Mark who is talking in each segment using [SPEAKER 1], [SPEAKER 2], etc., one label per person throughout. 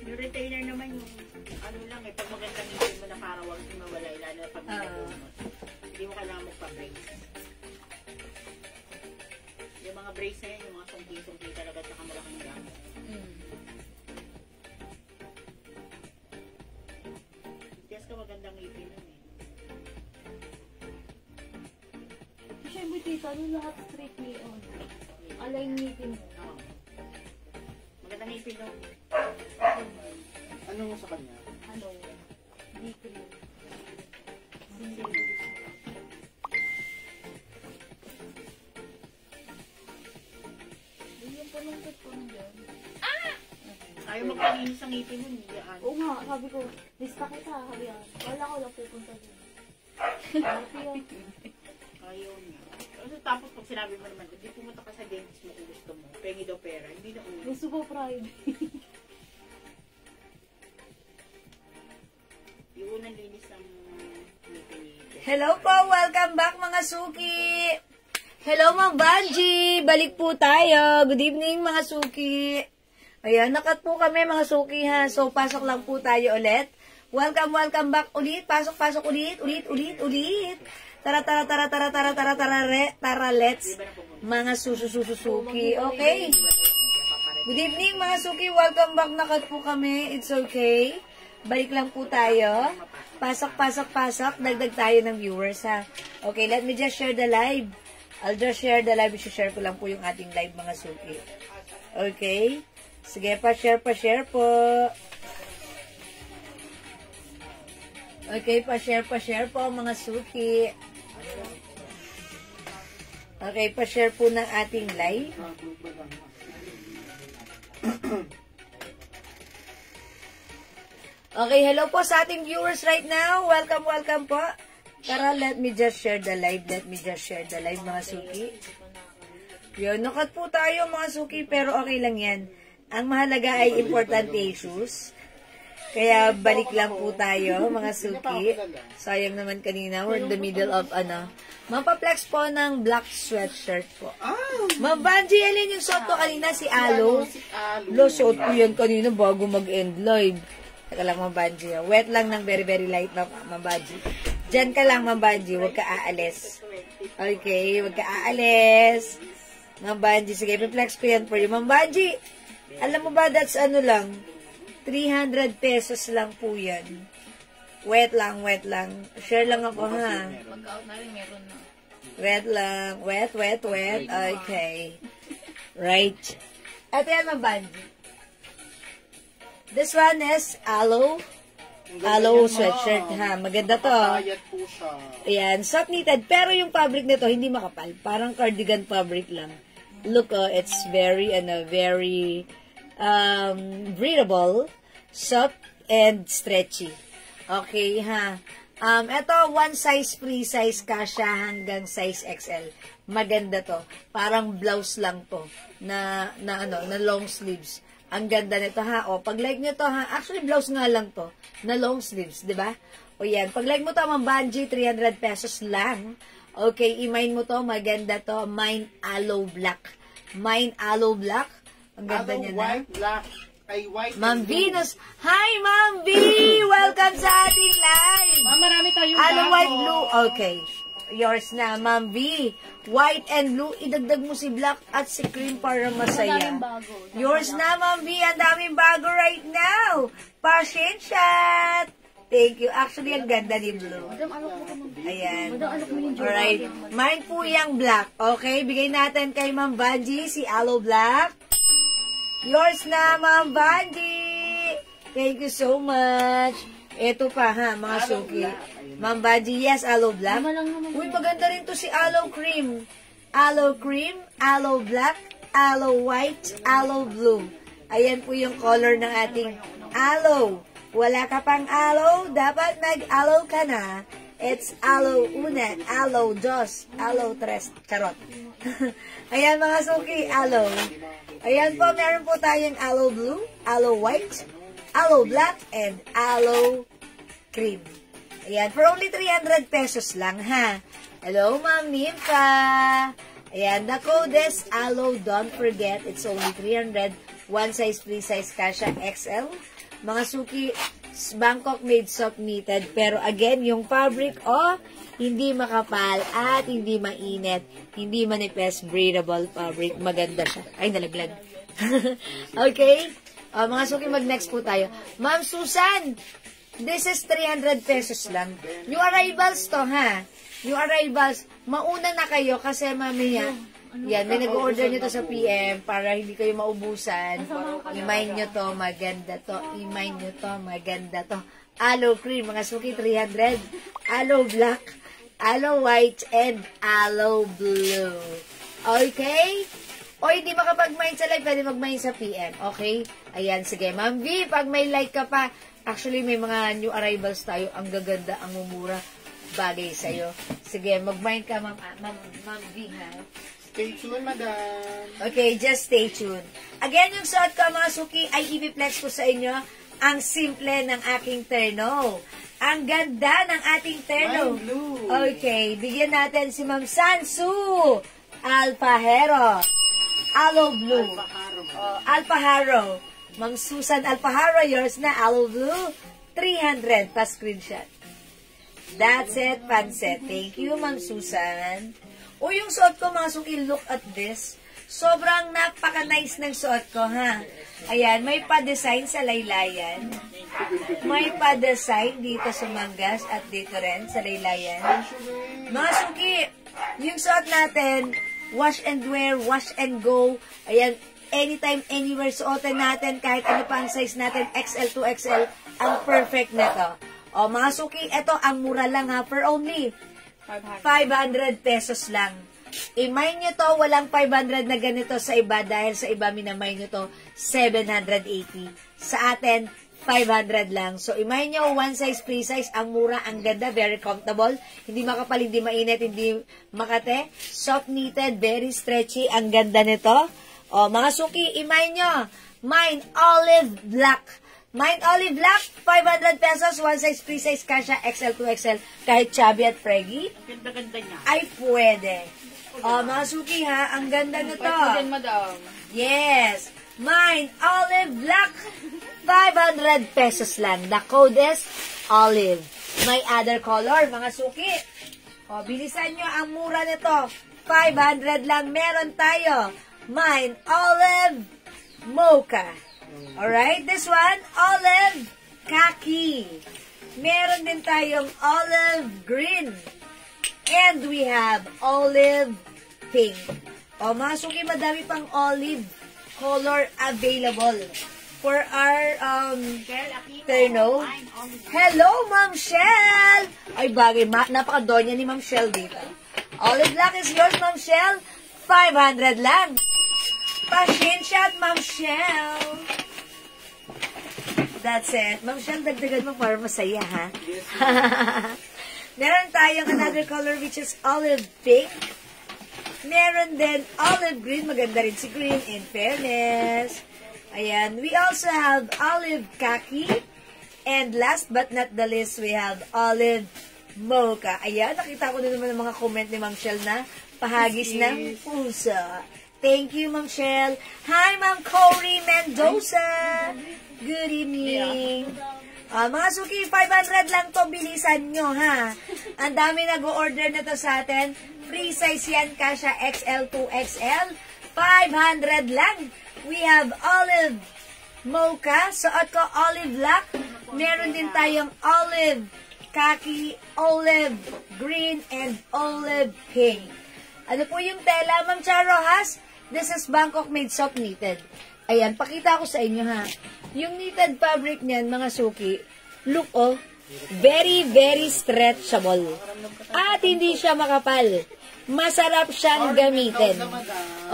[SPEAKER 1] Yung retainer naman yung ano lang eh, pag magandang ngipin mo na para wag mawala, lalo na pag nabunot. Hindi mo kailangan magpa-brace. Yung mga brace na yan, yung mga sungki-sungki talaga at nakamalaking gamit. Yes ka magandang ngipin nun eh.
[SPEAKER 2] Siyempre tita, ano lahat straight me on. Align ngipin mo.
[SPEAKER 1] Magandang ngipin nun.
[SPEAKER 3] Ano mo sa kanya?
[SPEAKER 2] Ano? Decrease. Yung panungkot ko dyan.
[SPEAKER 1] Ayaw magpalinis ang ngipin nun.
[SPEAKER 2] Oo nga, sabi ko, lista kita, sabi yan. Wala ko lang pupunta dyan.
[SPEAKER 1] Ayaw niya. Tapos pag sinabi mo naman, hindi pumunta ka sa dentist mo kung gusto mo. Pengi daw pera. Hindi na ulo.
[SPEAKER 2] Gusto ko pride.
[SPEAKER 1] Yung unang linis ng ngipin.
[SPEAKER 4] Hello po! Welcome back mga suki! Hello Ma'am Banji! Balik po tayo! Good evening mga suki! Ayan, nakat po kami mga suki ha. So, pasok lang po tayo ulit. Welcome back ulit. Pasok ulit. Tara, let's mga susuki. Okay? Good evening mga suki. Welcome back. Nakat po kami. It's okay. Balik lang po tayo. Pasok. Dagdag tayo ng viewers ha. Okay, let me just share the live. I'll just share the live. I-share ko lang po yung ating live mga suki. Okay? Sige, pa-share po. Okay, pa-share po mga suki. Okay, pa-share po ng ating live. Okay, hello po sa ating viewers right now. Welcome po. Tara, let me just share the live. Mga suki. Yun, nakat po tayo mga suki, pero okay lang yan. Ang mahalaga ay importante issues. Kaya balik lang po tayo, mga suki. Sayang naman kanina, we're in the middle of, Mapaplex po ng black sweatshirt po. Ma'am Banji, alin yung suot ko kanina? Si Alo? Suot ko yan kanina bago mag-end live. Teka lang, Ma'am Banji. Wet lang ng very, very light, Ma'am Banji. Diyan ka lang, Ma'am Banji. Huwag ka aalis. Okay, huwag ka aalis. Ma'am Banji, sige, flex ko yan for you. Ma'am Banji, alam mo ba, that's ano lang, 300 pesos lang po yan. Wet lang. Share lang ako, ha?
[SPEAKER 2] Mag-out na rin, meron na.
[SPEAKER 4] Wet lang. Wet. Okay. Right. Ito yan, Ma'am Banji. This one is Aloe sweatshirt, ha? Maganda to.
[SPEAKER 3] Ayat po siya.
[SPEAKER 4] Ayan, soft knitted. Pero yung fabric nito, hindi makapal. Parang cardigan fabric lang. Look, it's very breathable, soft, and stretchy. Okay, ha? Ito, one size, free size, kasha hanggang size XL. Maganda to. Parang blouse lang to. Na long sleeves. Ang ganda nito, ha? O, pag like nyo to, ha? Actually, blouse nga lang to. Na long sleeves, di ba? O, yan. Pag like mo to, Ma'am Banji, 300 pesos lang. Okay, i-mine mo to. Maganda to. Mine Aloe Black. Ang ganda niya na.
[SPEAKER 3] White.
[SPEAKER 4] Ma'am Venus. Hi, Ma'am V! Welcome sa ating live.
[SPEAKER 1] Ma'am, marami tayong
[SPEAKER 4] Aloe white, blue. Okay. Yours na, Ma'am V. White and blue. Idagdag mo si black at si cream para masaya. Yours na, Ma'am V. Ang daming bago right now. Pasensya. Thank you. Actually, ang ganda ni blue. Ayan. Alright. Mine po yung black. Okay, bigay natin kay Ma'am Banji si Aloe Black. Yours na, Ma'am Banji. Thank you so much. Ito pa, ha, mga suki. Ma'am Banji, yes, Aloe Black. Uy, maganda rin to si Aloe Cream. Aloe Cream, Aloe Black, Aloe White, Aloe Blue. Ayan po yung color ng ating aloe. Wala ka pang aloe, dapat nag-aloe ka na. It's aloe una, aloe dos, aloe tres. Charot. Ayan mga suki, aloe. Ayan po, meron po tayong aloe blue, aloe white, aloe black, and aloe cream. Ayan, for only 300 pesos lang, ha? Hello, Ma'am Nympha. Ayan, the code is aloe, don't forget, it's only 300 one size, free size, kasha XL. Mga suki, Bangkok made soft knitted. Pero again, yung fabric, hindi makapal at hindi mainit. Hindi manipis, breathable fabric. Maganda siya. Ay, nalaglag. Okay? Mga suki, mag-next po tayo. Ma'am Susan, this is 300 pesos lang. Yung arrivals to, ha? Yung arrivals, mauna na kayo kasi mamaya, yan, may nag-order nyo to sa PM para hindi kayo maubusan. Imine nyo to, maganda to. Imine nyo to, maganda to. Aloe cream, mga suki, 300. Aloe black, aloe white, and aloe blue. Okay? O hindi makapag-mine sa live, pwede mag-mine sa PM. Okay? Ayan, sige. Ma'am V, pag may like ka pa, actually may mga new arrivals tayo. Ang gaganda, ang mumura. Bagay sa'yo. Sige, mag-mine ka, Ma'am V, ha?
[SPEAKER 3] Stay tuned, madam.
[SPEAKER 4] Okay, just stay tuned. Again, yung suot ko, mga suki, ay i-flex ko sa inyo ang simple ng aking terno. Ang ganda ng ating terno. Okay, bigyan natin si Ma'am Sansu Alpajero. Aloe Blue. Alpajero. Ma'am Susan Alpajero, yours na. Aloe Blue, 300 pa screenshot. That's it, panset. Thank you, Ma'am Susan. O yung suot ko, mga suki, look at this. Sobrang napaka-nice ng suot ko, ha? Ayan, may pa-design sa laylayan. May pa-design dito sa manggas at dito rin sa laylayan. Mga suki, yung suot natin, wash and wear, wash and go. Ayan, anytime, anywhere, suotin natin, kahit ano pa ang size natin, XL to XL, ang perfect na to. O, mga suki, ito, ang mura lang, ha, for only 500 pesos lang. I-mine nyo to, walang 500 na ganito sa iba dahil sa iba minamine nyo to 780. Sa atin, 500 lang. So, i-mine nyo, one size, free size, ang mura, ang ganda, very comfortable, hindi makapal, hindi mainit, hindi makate, soft knitted, very stretchy, ang ganda nito. O, mga suki, i-mine nyo, mine olive black. Mine olive black, 500 pesos, one size, free size, kasha, XL to XL, kahit chubby at preggy.
[SPEAKER 1] Ganda-ganda niya.
[SPEAKER 4] Ay, pwede. O, mga suki ha, ang ganda nito. Yes. Mine olive black, 500 pesos lang. The code is olive. May other color, mga suki. O, bilisan nyo, ang mura nito. 500 lang meron tayo. Mine olive mocha. Alright, this one, olive khaki. Meron din tayong olive green. And we have olive pink. O, mga suki, madami pang olive color available for our terno. Hello, Ma'am Shell! Ay, bagay, napaka-donya ni Ma'am Shell dito. Olive black is yours, Ma'am Shell. 500 lang. Pa-screenshot, Ma'am Shell. That's it. Ma'am Shell, dagdagan mo para masaya, ha? Meron tayong another color which is olive pink. Meron din olive green. Maganda rin si green, in fairness. Ayan. We also have olive khaki. And last but not the least, we have olive mocha. Ayan. Nakita ko din naman ang mga comment ni Ma'am Shell na pahagis ng puso. Thank you, Ma'am Shell. Hi, Ma'am Cory Mendoza. Good evening. Mga suki, 500 lang to, bilisan nyo, ha? Ang dami nag-order na to sa atin. Free size yan, kasha XL to XL. 500 lang. We have olive mocha. Suot ko olive black. Meron din tayong olive khaki, olive green, and olive pink. Ano po yung tela, Ma'am Charo Has? This is Bangkok made soft knitted. Ayan, pakita ko sa inyo, ha? Yung knitted fabric niyan, mga suki, look, very, very stretchable. At hindi siya makapal. Masarap siyang gamitin.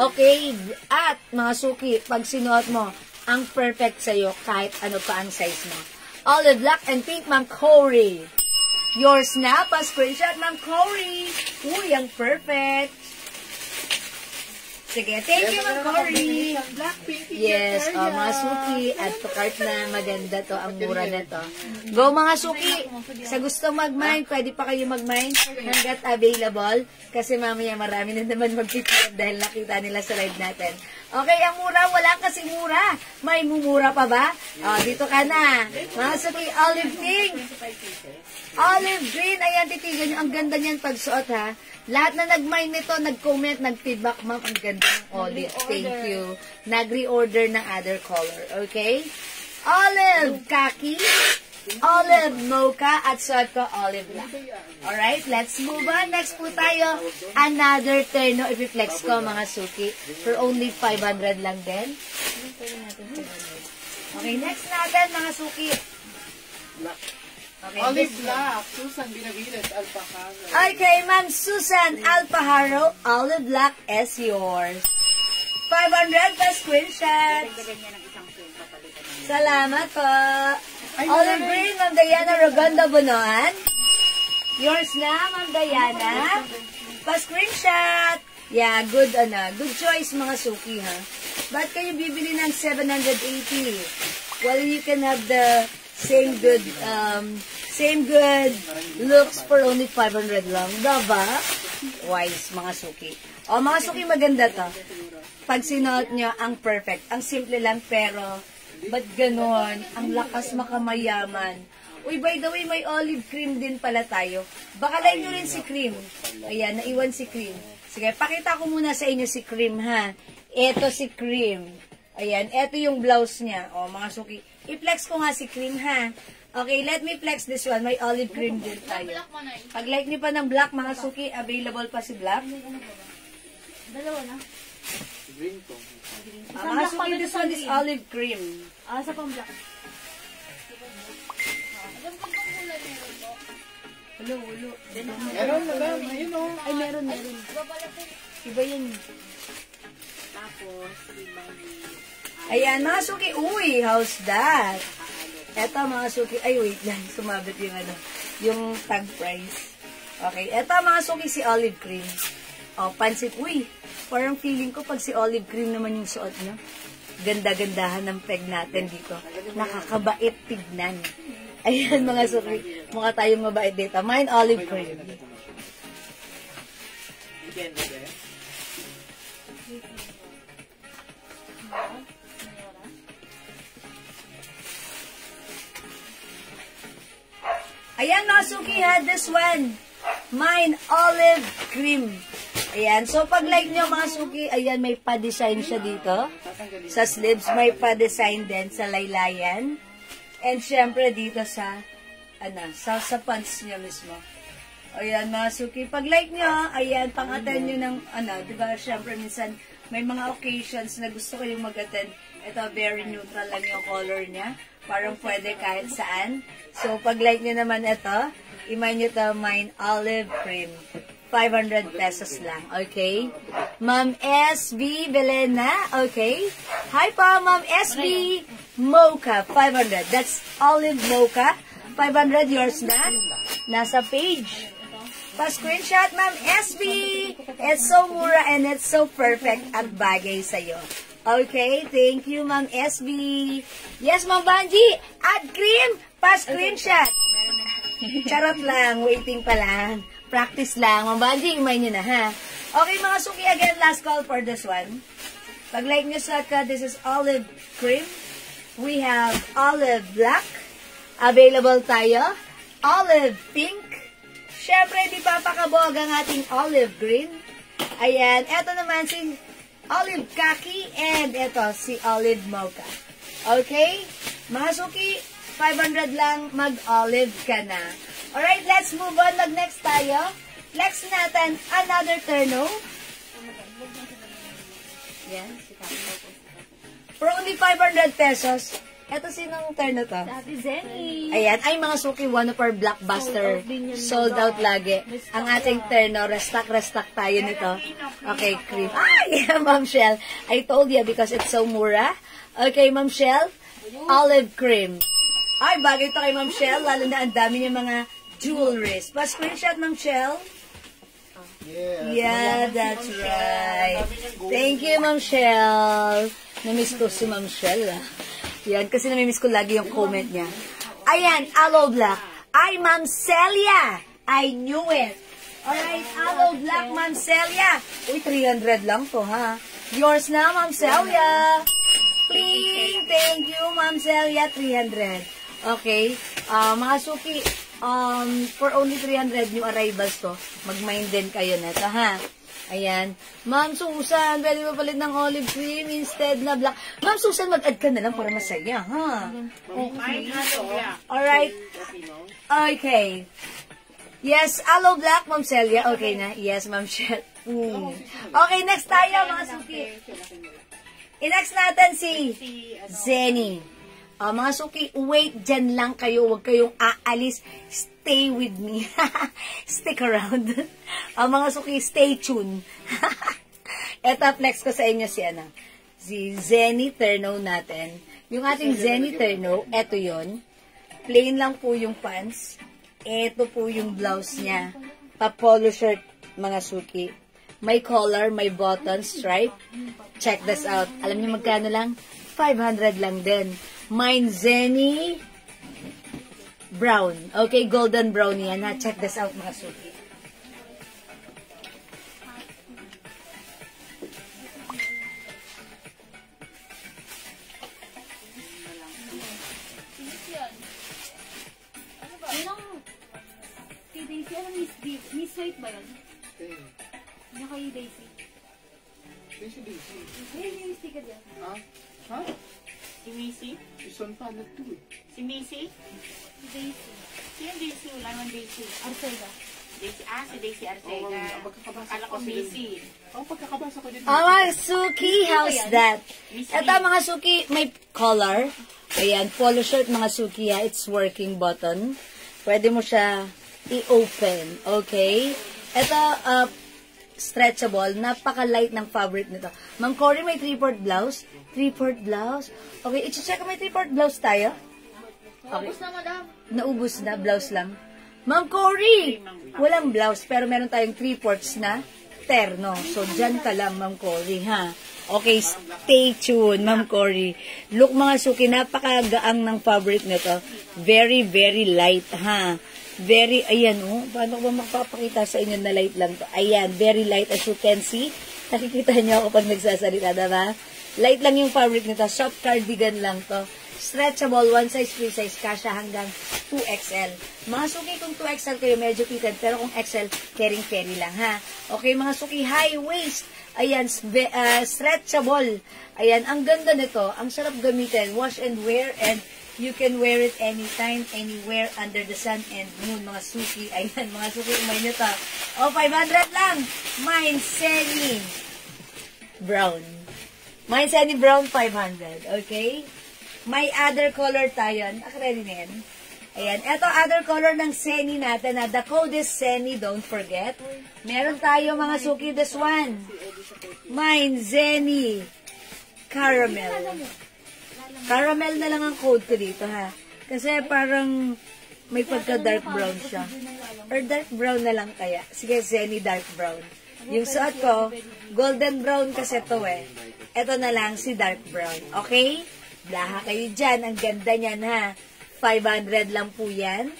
[SPEAKER 4] Okay? At, mga suki, pag sinuot mo, ang perfect sa'yo kahit ano pa ang size mo. Olive black and pink, Ma'am Cory. Yours na, pa-screenshot, Ma'am Cory. Uy, ang perfect. Sige, thank you, Ma'am Cory. Yes, mga suki. At to cart na maganda to, ang mura na to. Go, mga suki. Sa gusto mag-mine, pwede pa kayo mag-mine hanggat available. Kasi mamaya marami na naman magpipilad dahil nakita nila sa live natin. Okay, ang mura, wala kasi mura. May mumura pa ba? Dito ka na. Mga Suki, olive pink. Olive green. Ayan, titigan nyo. Ang ganda niyan pagsuot, ha. Lahat na nag-mind nito, nag-comment, nag-feedback, ma'am, ang ganda ng olive. Thank you. Nag-reorder ng other color. Okay? Olive khaki. Olive mocha at suot ko olive black. Alright, let's move on. Next po tayo, another terno. I-flex ko mga Suki for only 500 lang din. Okay, next natin mga Suki. Okay,
[SPEAKER 3] Olive black. Susan Binavides, Alpahara.
[SPEAKER 4] okay, Ma'am Susan Alpaharo, olive black is yours. 500 plus screenshot.
[SPEAKER 1] Dagdagan niya ng isang frame papalitan ng
[SPEAKER 4] Salamat po. Olive green, Ma'am Diana Rogondo Bonoan. Yours na, Ma'am Diana. Pa-screenshot. Yeah, good choice mga Suki, ha. Ba't kayo bibili ng 780? Well, you can have the same good looks for only 500 lang. Diba? Wise, mga Suki. Mga Suki, maganda to. Pag sinuot nyo, ang perfect. Ang simple lang, pero ba't ganon? Ang lakas makamayaman. Uy, by the way, may olive cream din pala tayo. Baka line nyo rin si cream. Ayan, naiwan si cream. Sige, pakita ko muna sa inyo si cream, ha. Ito si cream. Ayan, ito yung blouse niya. Mga Suki. I-flex ko nga si cream, ha. Okay, let me flex this one. May olive cream din tayo. Pag like nyo pa ng black, mga Suki, available pa si black.
[SPEAKER 2] Dalawa na.
[SPEAKER 3] Green to.
[SPEAKER 4] Mga Suki, this one is olive cream.
[SPEAKER 2] Sa pang black.
[SPEAKER 4] Ulo.
[SPEAKER 3] Meron, madam. Ayun o.
[SPEAKER 2] Ay, meron.
[SPEAKER 4] Iba yun.
[SPEAKER 1] tapos, ibang
[SPEAKER 4] Ayan, mga Suki. Uy, how's that? Eto, mga Suki. Ay, wait lang. Sumabit yung yung tag price. Okay. Eto, mga Suki, si olive cream. Pansit. Uy, parang feeling ko pag si olive cream naman yung suot niya. Ganda-gandahan ng peg natin dito. Nakakabait tignan. Ayan, mga Suki. Mukha tayong mabait dito. Mine, olive cream. Ayan, mga Suki, ha. This one. Mine, olive cream. Ayan. So, pag like nyo, mga Suki, ayan, may pa-design siya dito. Sa sleeves, may pa-design din sa laylayan. And, syempre, dito sa, sa pants niya mismo. Ayan, mga Suki. Pag like nyo, ayan, pang-attend nyo ng, diba, syempre, minsan, may mga occasions na gusto kayong mag-attend. Ito, very neutral lang yung color niya. Parang pwede kahit saan. So, pag like nyo naman ito, imay nyo ito, mine olive cream. 500 pesos lang. Okay? Ma'am SB Belena. Okay? Hi po, Ma'am SB. Mocha, 500. That's olive mocha. 500, yours na. Nasa page. Pa-screenshot, Ma'am SB. It's so mura and it's so perfect at bagay sa'yo. Okay, thank you, Ma'am SB. Yes, Ma'am Banji. Add cream. Pa-screenshot. Charot lang. Waiting pa lang. Practice lang. Ma'am Banji, imay nyo na, ha? Okay, mga Suki, again, last call for this one. Pag like nyo sa this is olive cream. We have olive black. Available tayo. Olive pink. Siyempre, di pa pakabog ang ating olive green. Ayan, eto naman si olive khaki, and ito, si olive mocha. Okay? Mga Suki, 500 lang, mag-olive ka na. Alright, let's move on. Mag-next tayo. Next natin, another terno. Yan. For only 500 pesos. Ito, sinong terno to?
[SPEAKER 2] Ate Zenny.
[SPEAKER 4] Ayan. Ay, mga Suki, one of our blockbuster. Sold out lagi. Ang ating terno, restock tayo nito. Okay, cream. Yeah, Ma'am Shell. I told you because it's so mura. Okay, Ma'am Shell. Olive cream. Ay, bagay ito kay Ma'am Shell. Lalo na ang dami niya mga jewelries. Pa-screenshot, Ma'am Shell. Yeah, that's right. Thank you, Ma'am Shell. Namiss ko si Ma'am Shell, Yan, kasi namimiss ko lagi yung comment niya. Ayan, aloe black. Ay, Ma'am Celia. I knew it. Alright, Aloe Black, Ma'am Celia. Uy, 300 lang to, ha? Yours na, Ma'am Celia. Pling, thank you, Ma'am Celia, 300. Okay, mga suki, for only 300 new arrivals to, mag-mind din kayo na ito, ha? Ayan. Ma'am Susan, pwede mo palit ng olive cream instead na black. Ma'am Susan, mag-add ka na lang para masaya, ha?
[SPEAKER 1] Mine Aloe Black.
[SPEAKER 4] Alright. Okay. Yes, Aloe Black, Ma'am Celia. Okay na. Yes, Ma'am Shell. Okay, next tayo, mga suki. I-next natin si Zenny. Mga suki, wait dyan lang kayo. Huwag kayong aalis. Stay with me. Stick around. Mga suki, stay tuned. Eto, flex ko sa inyo si Zenny Terno natin. Yung ating Zenny Terno, eto yon. Plain lang po yung pants. Ito po yung blouse niya. Pa-polo shirt, mga suki. May collar, may button, stripe. Check this out. Alam niyo magkano lang? 500 lang din. Mine Zenny brown. Okay, golden brown yan, ha? Check this out, mga suki.
[SPEAKER 2] Daisy, ano Miss White ba yun? Yung kay Daisy.
[SPEAKER 3] Daisy.
[SPEAKER 2] Ayun yung sticker dyan.
[SPEAKER 3] Ha?
[SPEAKER 1] Si Missy?
[SPEAKER 3] Ison pa na to eh.
[SPEAKER 1] Si Missy?
[SPEAKER 2] Si Daisy.
[SPEAKER 1] Sino Daisy? Wala naman Daisy.
[SPEAKER 2] Arcega.
[SPEAKER 1] Daisy, si Daisy Arcega.
[SPEAKER 3] magkakabasa
[SPEAKER 1] Akala ko Missy.
[SPEAKER 3] Pagkakabasa ko dito.
[SPEAKER 4] Mga suki, how's that? Ito, mga suki, may collar. Ayan, polo shirt, mga suki, ha? It's working button. Pwede mo siya i-open. Okay? Ito, stretchable. Napaka-light ng fabric nito. Ma'am Cory, may 3/4 blouse. 3/4 blouse. Okay, i-check may 3/4 blouse tayo. Okay.
[SPEAKER 2] Ubus na, madam.
[SPEAKER 4] Naubos na, blouse lang. Ma'am Cory, walang blouse, pero meron tayong 3/4 na terno. So, dyan ka lang, Ma'am Cory, ha? Okay, stay tuned, Ma'am Cory. Look, mga suki, napakagaang ng fabric nito. Very, very light, ha? Very, ayan, oh. Paano ko ba makapapakita sa inyo na light lang to? Ayan, very light as you can see. Nakikita niyo ako pag nagsasalita, diba? Light lang yung fabric nito. Soft cardigan lang to. Stretchable, one size, free size, kasha hanggang 2XL. Mga suki, kung 2XL kayo, medyo fitted. Pero kung XL, caring-carry lang, ha? Okay, mga suki, high waist. Ayan, stretchable. Ayan, ang ganda nito. Ang sarap gamitin. Wash and wear, and you can wear it anytime, anywhere, under the sun and moon, mga suki. Ayan, mga suki, umay nyo to. O, 500 lang. Mine, Senny Brown. Mine, Senny Brown, 500. Okay? May other color tayo. Nakaready na yan. Ayan. Ito, other color ng Senny natin. The code is Senny, don't forget. Meron tayo, mga suki, this one. Mine, Zenny Caramel. Caramel na lang ang code ko dito, ha? Kasi parang may pagka-dark brown siya. Or dark brown na lang kaya. Sige, Zenny dark brown. Yung suot ko, golden brown kasi to eh. Ito na lang si dark brown. Okay? Blaha kayo dyan. Ang ganda niyan, ha? 500 lang po yan.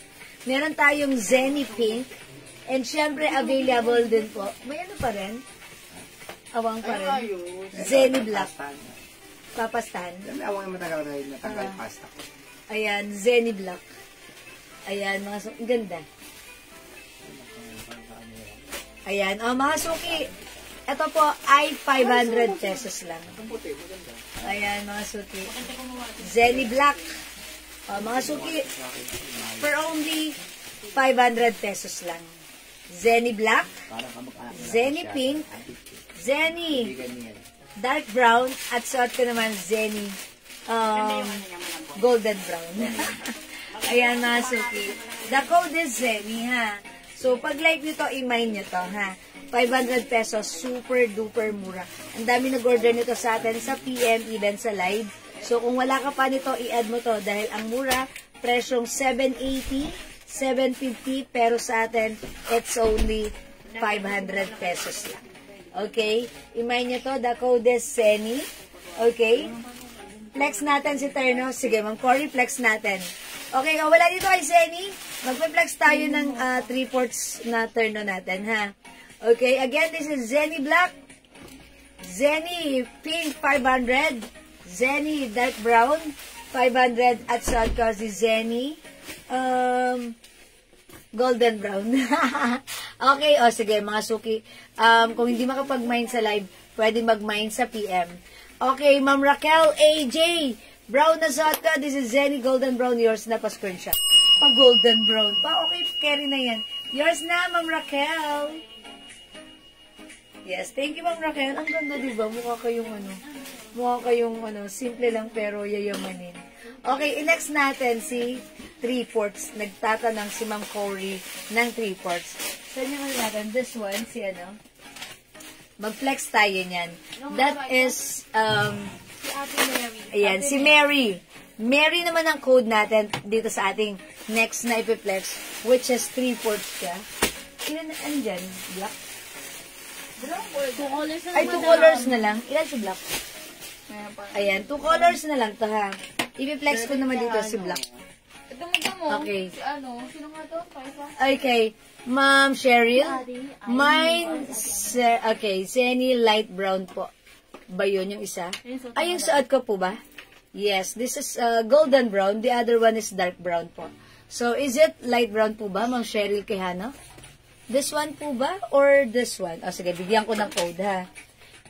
[SPEAKER 4] Meron tayong Zenny pink. And syempre, available din po. May ano pa rin? Awang pa rin. Zenny black. Papastan.
[SPEAKER 3] Awang yung matagal pasta ko.
[SPEAKER 4] Ayan, Zenny black. Ayan, mga suki. Ang ganda. Ayan, mga suki. Ito po ay 500 pesos lang. Ayan, mga suki. Zenny black. Mga suki, for only 500 pesos lang. Zenny black, Zenny pink, Zenny dark brown, at suot ko naman Zenny golden brown. Ayan, mga suki. The code is Zenny, ha? So, pag like nito, i-mine nyo to, ha? 500 pesos, super duper mura. Ang dami nag-order nito sa atin sa PM, even sa live. So, kung wala ka pa nito, i-add mo to dahil ang mura, presyong 780, 750, pero sa atin, it's only 500 pesos lang. Okay? I-mine nyo to, the code is Senny. Okay? Flex natin si Terno. Sige, Ma'am Cory, flex natin. Okay, wala dito kay Zenny. Magpa-flex tayo ng 3/4 na Terno natin, ha? Okay, again, this is Zenny Black. Zenny Pink, 500. Zenny Dark Brown, 500. At sa si Zenny Golden Brown. Okay, o sige, mga suki. Kung hindi makapag-mine sa live, pwede mag-mine sa PM. Okay, Ma'am Raquel AJ. Brown na suot ka. This is Zenny Golden Brown. Yours na pa-screenshot. Pa-golden brown pa. Okay, carry na yan. Yours na, Ma'am Raquel. Yes, thank you, Ma'am Raquel. Ang ganda, diba? Mukha kayong simple lang pero yayamanin. Okay, next natin si 3/4. Nagtatanang si Ma'am Cory ng 3/4. Saan yung natin? This one, si ano? Mag-flex tayo niyan. That is,
[SPEAKER 2] Si Ate Mary.
[SPEAKER 4] ayan, si Mary. Mary naman ang code natin dito sa ating next na ipiplex, which is 3/4 siya. Ilan, ano dyan? Black?
[SPEAKER 2] Two colors na
[SPEAKER 4] Ay, 2 colors na lang. Ilan si Black? Ayan, 2 colors na lang to, ha. Ipiplex ko naman dito si Black.
[SPEAKER 2] Ito mo.
[SPEAKER 4] Okay.
[SPEAKER 2] Si ano? Sino nga to? Kaisa?
[SPEAKER 4] Okay. Ma'am Cheryl. Mine, okay, Zenny light brown po. Ba yun yung isa? Ay, yung suot ko po ba? Yes, this is golden brown. The other one is dark brown po. So, is it light brown po ba, Ma'am Cheryl Quijano? This one po ba? Or this one? O, sige, bigyan ko ng code, ha.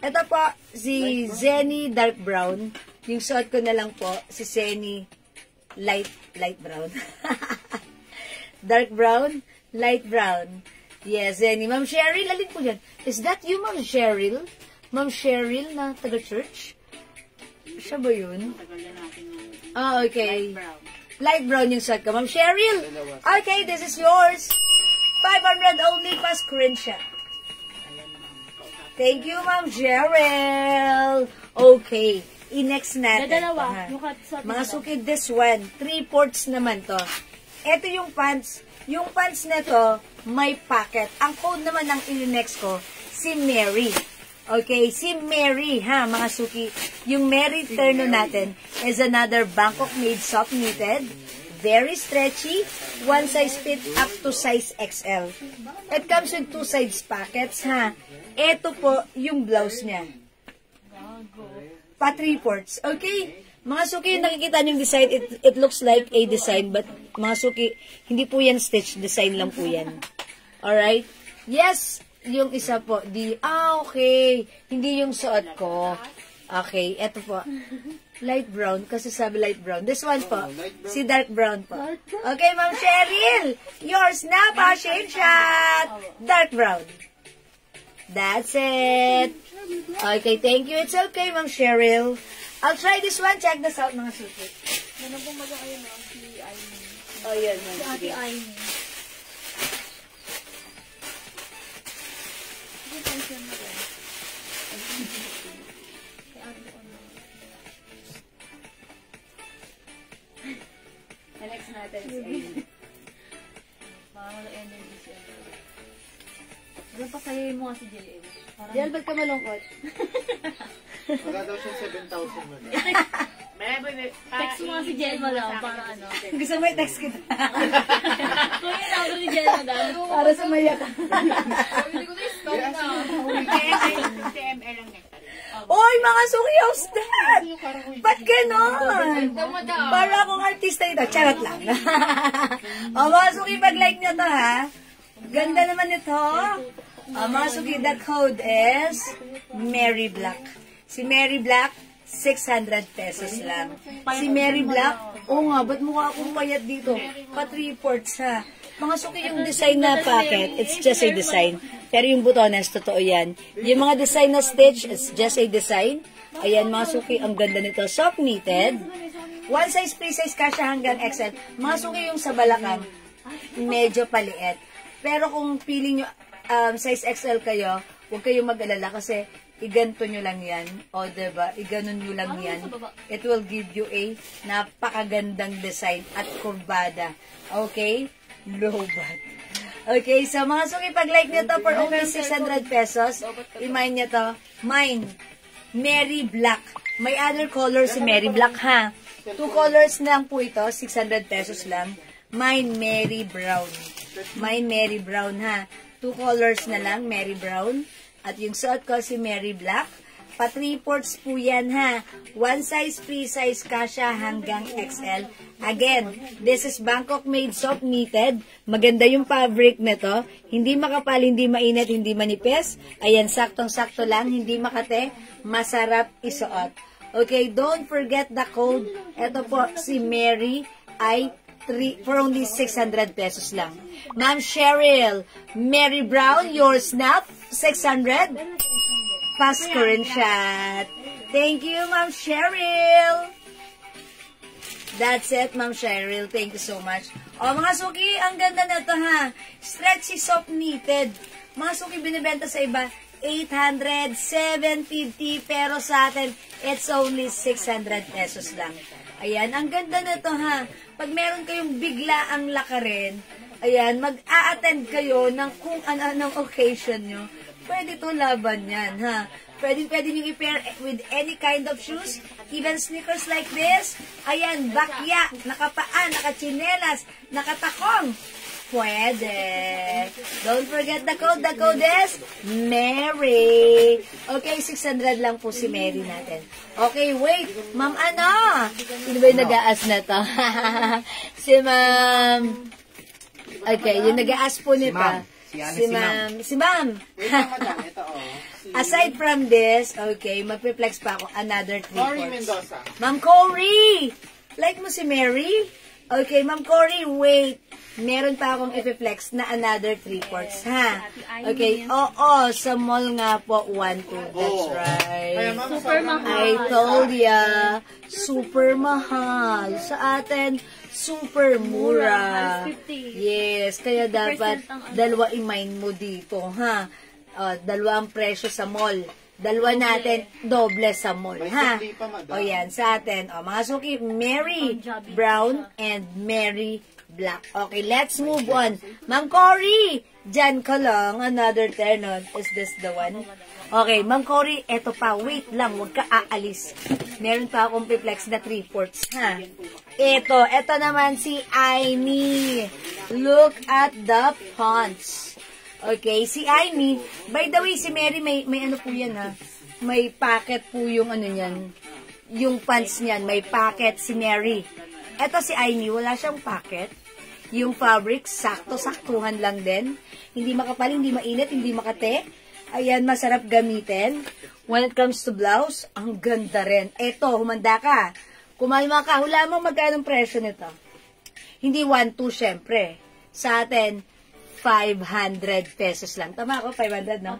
[SPEAKER 4] Ito po, si Zenny dark brown. Yung suot ko na lang po, si Zenny light brown. Dark brown, light brown. Yes, Zenny. Ma'am Cheryl, alin po yan? Is that you, Ma'am Cheryl? Ma'am Cheryl na taga-church? Siya ba yun?
[SPEAKER 1] Tagal na natin yung
[SPEAKER 4] Okay.
[SPEAKER 1] brown.
[SPEAKER 4] Light brown yung suot ko. Ma'am Cheryl! Okay, this is yours. 500 only pa screenshot. Thank you, Ma'am Cheryl. Okay. I-next natin.
[SPEAKER 2] Dalawa. Yung
[SPEAKER 4] Mga suki, this one. 3/4 naman to. Ito yung pants. Yung pants na to, may pocket. Ang code naman ng i-next ko, si Mary. Okay, si Mary, ha, mga suki. Yung Mary Terno natin is another Bangkok made soft knitted. Very stretchy. One size fit up to size XL. It comes with 2 sides pockets, ha. Ito po yung blouse niya. Pa 3/4. Okay? Mga suki, nakikita niyong design, it looks like a design, but mga suki, hindi po yan stitch, design lang po yan. Alright? Yes, yung isa po, okay. Hindi yung suot ko. Okay, eto po. Light brown, kasi sabi light brown. This one po, si dark brown po. Okay, Ma'am Cheryl, yours na pa, shade shot. Dark brown. That's it. Okay, thank you. It's okay, Ma'am Cheryl. I'll try this one. Check this out, mga suki.
[SPEAKER 2] Ano pong mag-aaya na? Si Aimee.
[SPEAKER 4] Oh, yan.
[SPEAKER 2] Si Ate Aimee. Sige, tension mo rin. Si Ate Aimee.
[SPEAKER 4] Next natin si Amy.
[SPEAKER 2] Wala energy siya. Diyan pa sayayin mo nga si JL.
[SPEAKER 4] Diyan, ba't ka malungkot?
[SPEAKER 3] Wala daw siya 7,000 mo na.
[SPEAKER 2] Text mo nga si JL mo lang para ano.
[SPEAKER 4] Gusto mo i-text kita?
[SPEAKER 2] Kung yung tawag ni JL mo lang.
[SPEAKER 4] Para sumaya ka.
[SPEAKER 2] Hindi ko na-stop na.
[SPEAKER 1] Si ML lang yan.
[SPEAKER 4] Oy, mga suki, how's that? Ba't ganon?
[SPEAKER 2] Damada.
[SPEAKER 4] Para akong artista ito. Charot lang. O, mga suki, pag-like nyo to, ha? Ganda naman ito. Mga suki, the code is Mary Black. Si Mary Black, 600 pesos lang. Si Mary Black, nga, ba't mukha akong payat dito? Pa 3/4 ha. Mga suki, yung design na pocket, it's just a design. Pero yung butones, totoo yan. Yung mga design na stitch, it's just a design. Ayan, mga suki, ang ganda nito. Soft knitted. One size, free size, kasya hanggang XL. Mga suki, yung sa balakang, medyo paliit. Pero kung feeling nyo, size XL kayo, huwag kayong mag-alala kasi iganto nyo lang yan. O, diba? Iganon nyo lang yan. It will give you a napakagandang design at kurbada. Okay? Lobat. Okay, so mga suki, pag-like nyo to for only 600 pesos, i-mine nyo to. Mine, Mary Black. May other color si Mary Black, ha? 2 colors lang po ito, 600 pesos lang. Mine, Mary Brown. Mine, Mary Brown, ha? 2 colors na lang, Mary Brown. At yung suot ko si Mary Black. Pa 3/4 po yan, ha? One size, free size kasha hanggang XL. Again, this is Bangkok made soft knitted. Maganda yung fabric nito. Hindi makapal, hindi mainit, hindi manipis. Ayan, saktong-sakto lang, hindi makate. Masarap isuot. Okay, don't forget the code. Ito po, si Mary ay for only 600 pesos lang. Ma'am Cheryl, Mary Brown, yours na, 600. Fast screenshot. Thank you, Ma'am Cheryl. That's it, Ma'am Cheryl. Thank you so much. O, mga suki, ang ganda na to, ha? Stretchy soft knitted. Mga suki, binibenta sa iba, 800, 750, pero sa atin, it's only 600 pesos lang. Ayan, ang ganda na to, ha? Pag meron kayong bigla ang lakarin, ayan, mag-a-attend kayo ng kung ano-anong occasion nyo. Pwede to laban yan, ha? Pwede nyo i-pair with any kind of shoes, even sneakers like this. Ayan, bakya, nakapaan, nakachinelas, nakatakong. Pwede. Don't forget the code. The code is Mary. Okay, 600 lang po si Mary natin. Okay, wait. Ma'am, ano? Sino ba yung nag-aas na to? Si Ma'am. Okay, yung nag-aas po nito. Si Ma'am. Aside from this, okay, magpe-flex pa ako another 3
[SPEAKER 3] Cory
[SPEAKER 4] quarts.
[SPEAKER 3] Mendoza.
[SPEAKER 4] Ma'am Cory! Like mo si Mary? Okay, Ma'am Cory, wait. Meron pa akong i-flex na another 3 quarts, ha? Okay, oo, sa mall nga po, 1-2. That's right.
[SPEAKER 2] Super mahal.
[SPEAKER 4] I told ya, super mahal. Sa atin, super mura.
[SPEAKER 2] 150.
[SPEAKER 4] Yes, kaya dapat
[SPEAKER 2] 50% ang ano.
[SPEAKER 4] dalawa i-mind mo dito, ha? Dalawa ang presyo sa mall. Dalawa natin, doble sa mall, ha?
[SPEAKER 3] May pa, madam.
[SPEAKER 4] O yan, sa atin. O, mga suki, Mary Brown and Mary Black. Okay, let's move on. Ma'am Cory, dyan ka lang. Another turn on. Is this the one? Okay, Ma'am Cory, eto pa. Wait lang, huwag ka aalis. Meron pa akong piplex na 3/4, ha? Eto naman si Aimee. Look at the fonts. Okay, si Aimee. By the way, si Mary, may ano po yan, ha? May packet po yung ano yan. Yung pants niyan, may packet si Mary. Eto si Aimee, wala siyang packet. Yung fabric, sakto-saktuhan lang din. Hindi makapal, hindi mainit, hindi makate. Ayan, masarap gamitin. When it comes to blouse, ang ganda rin. Eto, humanda ka. Kumalma ka, hula mo magkano presyo nito. Hindi 1-2, syempre. Sa atin, 500 pesos lang. Tama ako, 500, no?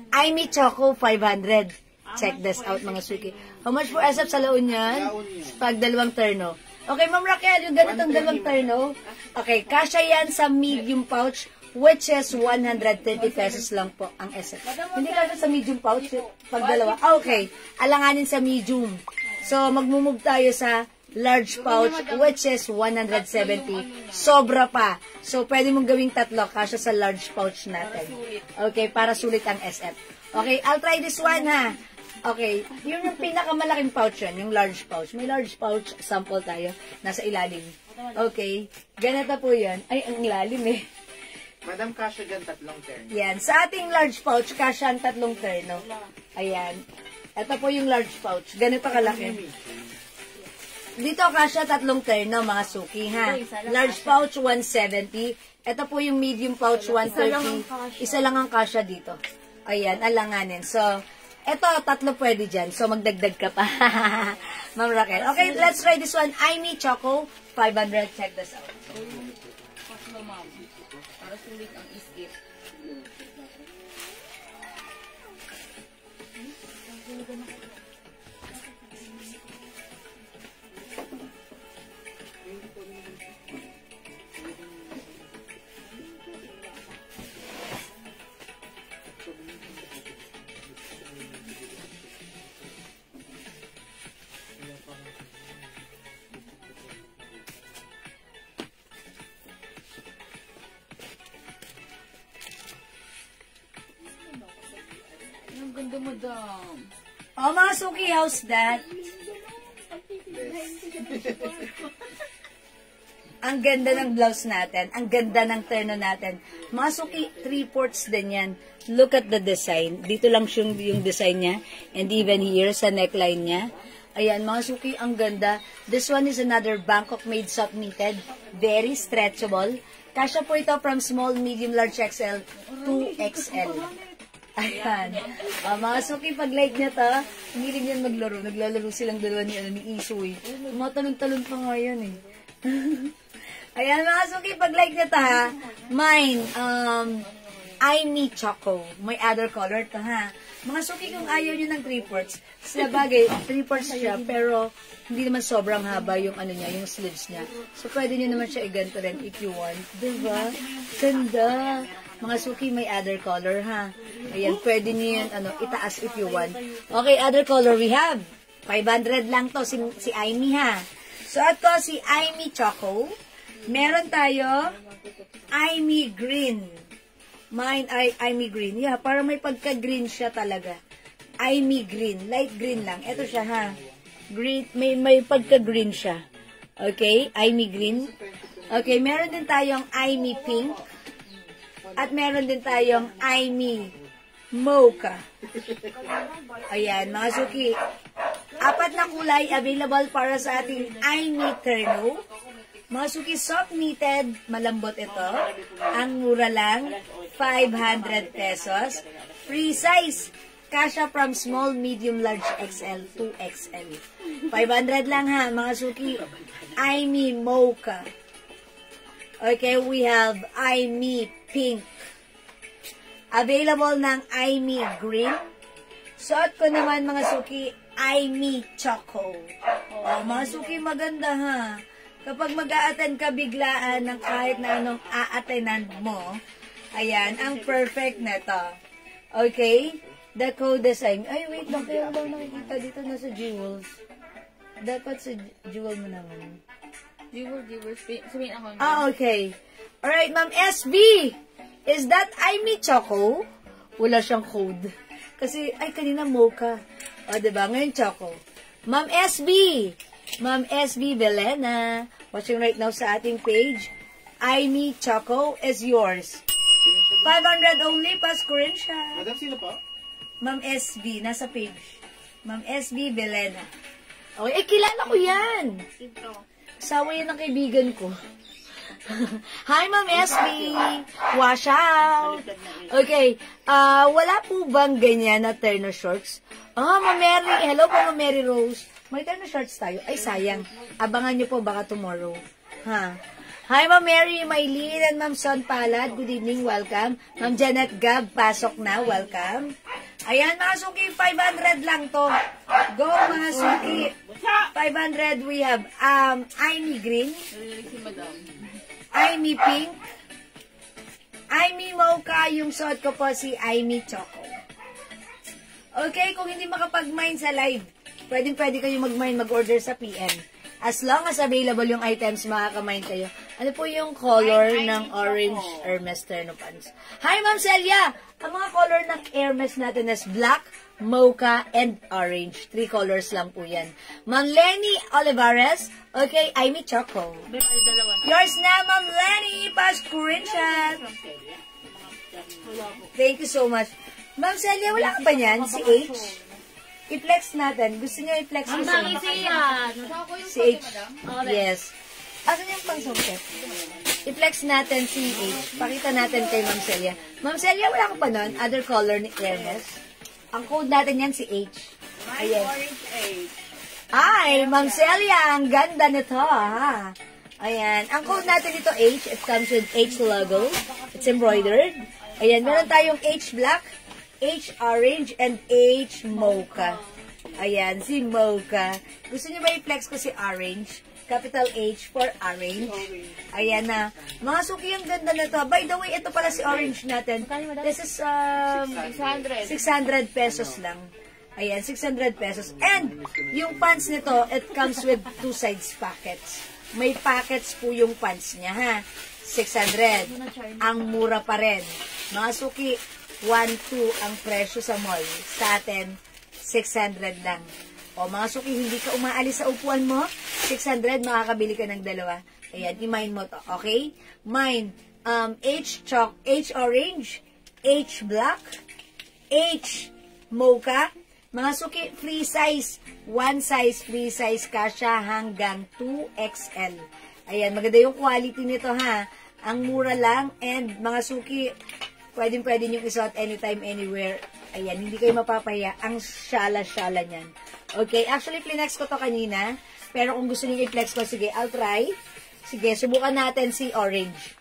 [SPEAKER 4] Aimee Choco, 500. Check this out, mga suki. How much for asap sa laon yan? Pag dalawang terno. Okay, Ma'am Raquel, yung ganitong dalawang terno. Okay, kasya yan sa medium pouch, which is 130 pesos lang po ang asap. Hindi kasya sa medium pouch, pag dalawa. Okay, alanganin sa medium. So, magmumove tayo sa large pouch, which is 170. Sobra pa. So, pwede mong gawing tatlo kasya sa large pouch natin. Okay, para sulit ang SF. Okay, I'll try this one, ha? Okay, yung pinakamalaking pouch yan, yung large pouch. May large pouch, sample tayo, nasa ilalim. Okay, ganito po yan. Ay, ang lalim eh.
[SPEAKER 3] Madam, kasha dyan, 3 turn.
[SPEAKER 4] Yan, sa ating large pouch, kasya ang 3 terno. Ayan. Ito po yung large pouch. Ganito kalaki. Dito kasya 3 terno, mga suki, ha? Large pouch, 170. Ito po yung medium pouch, 130. Isa lang ang kasya dito. Ayan, alanganin. So, eto, 3 pwede dyan. So, magdagdag ka pa. Ma'am Raquel. Okay, let's try this one. Aimee Choco, 500. Check this out.
[SPEAKER 2] Para sulit ang isip. Ang ganda, madam.
[SPEAKER 4] Oh, mga Suki, how's that? Ang ganda ng blouse natin. Ang ganda ng terno natin. Mga Suki, 3/4 din yan. Look at the design. Dito lang yung design niya. And even here, sa neckline niya. Ayan, mga Suki, ang ganda. This one is another Bangkok made soft knitted. Very stretchable. Kasya po ito from small, medium, large XL to XL. Ayan. Mga Suki, pag like niya ta, hindi rin yan maglaro. Naglalaro silang dalawa ni Isoy. Tumatalon-talon pa nga yan eh. Ayan, mga Suki, pag like niya ta ha, mine, I Me Choco. May other color to ha. Mga Suki, kung ayaw nyo ng 3/4, sa bagay, 3/4 siya, pero hindi naman sobrang haba yung ano niya, yung sleeves niya. So, pwede nyo naman siya iganto rin if you want. Diba? Ganda. Mga Suki, may other color ha. Ayan, pwede nyo yan, itaas if you want. Okay, other color we have. 500 lang to, si Aimee ha. So, ito si Aimee Choco. Meron tayo, Aimee Green. Mine ay Aimee Green. Yeah, para may pagka-green siya talaga. Aimee Green. Light green lang. Ito siya ha. Green, may pagka-green siya. Okay, Aimee Green. Okay, meron din tayong Aimee Pink. At meron din tayong Aimee Mocha. Ayan, mga Suki. 4 na kulay available para sa ating Aimee Terno. Mga Suki, soft knitted, malambot ito. Ang mura lang, 500 pesos. Free size, kasya from small, medium, large XL to XL. 500 lang ha, mga Suki. Aimee Mocha. Okay, we have Aimee Pink. Available ng Aimee Green. Suot ko naman, mga Suki, Aimee Choco. Oh, mga Suki, maganda ha. Kapag mag-a-attend ka biglaan ng kahit na anong a-attendan mo, ayan, ang perfect na to. Okay? The code design. Ay, wait lang. Kaya daw nakikita dito na sa jewels. Dapat sa jewel mo naman.
[SPEAKER 2] Viewers. Sabihin ako.
[SPEAKER 4] Okay. Alright, Ma'am SB. Is that Aimee Choco? Wala siyang code. Kasi, ay, kanina Mocha. O, diba? Ngayon Choco. Ma'am SB. Ma'am SB Belena, watching right now sa ating page, Aimee Choco is yours. 500 only, pasko rin siya.
[SPEAKER 3] Madam, sino po?
[SPEAKER 4] Ma'am SB, nasa page. Ma'am SB Belena. Okay, kilala ko yan. Asawa yan ng kaibigan ko. Hi, Ma'am SB. Wash out. Okay, wala po bang ganyan na terno shorts? Ma'am Mary, hello po, Ma'am Mary Rose. May terno shorts tayo. Ay, sayang. Abangan nyo po baka tomorrow. Ha? Hi, Ma'am Mary, Maylene, and Ma'am Son Palad. Good evening, welcome. Ma'am Janet Gab, pasok na, welcome. Ayan, mga Suki, 500 lang to. Go, mga Suki. 500, we have Aimee Green, Aimee Pink, Aimee Mocha, yung suot ko po si Aimee Choco. Okay, kung hindi makapag-mine sa live, pwede kayo mag-mine, mag-order sa PM. As long as available yung items, makaka-mine kayo. Ano po yung color ng orange Hermes terno pants? Hi, Ma'am Celia! Ang mga color ng Hermes natin is black, mocha, and orange. 3 colors lang po yan. Ma'am Lenny Olivares, okay, Aimee Choco. Yours na, Ma'am Lenny! Pa-screenshot! Thank you so much. Ma'am Celia, wala ka ba niyan? Si H? I-flex natin. Gusto niyo i-flex ko sa si H. Yes. Asan yung pang-sungkit? I-flex natin si H. Pakita natin kay Ma'am Celia. Ma'am Celia, wala ka pa nun? Other color ni Hermes. Ang code natin yan si H. Ayan. Ay, Ma'am Celia, ang ganda nito, ha? Ayan. Ang code natin dito H. It comes with H logo. It's embroidered. Ayan. Meron tayong H black, H orange, and H mocha. Ayan, si mocha. Gusto niyo ba i-flex ko si orange? Capital H for orange. Ayan na. Mga Suki, ang ganda na to. By the way, ito pala si orange natin. This is 600 pesos lang. Ayan, 600 pesos. And, yung pants nito, it comes with 2 sides pockets. May pockets po yung pants niya, ha? 600. Ang mura pa rin. Mga Suki, 1,2 ang presyo sa mall. Sa atin, 600 lang. O mga suki, hindi ka umaalis sa upuan mo, 600, makakabili ka ng dalawa. Ayan, i-mine mo to, okay? Mine, H orange, H black, H mocha. Mga suki, free size. One size, free size kasha hanggang 2XL. Ayan, maganda yung quality nito ha. Ang mura lang and mga suki, pwede nyo isuot anytime, anywhere. Ayan, hindi kayo mapapahiya. Ang syala-syala niyan. Okay, actually, flex ko to kanina. Pero kung gusto niyo i-flex ko, sige, I'll try. Sige, subukan natin si orange.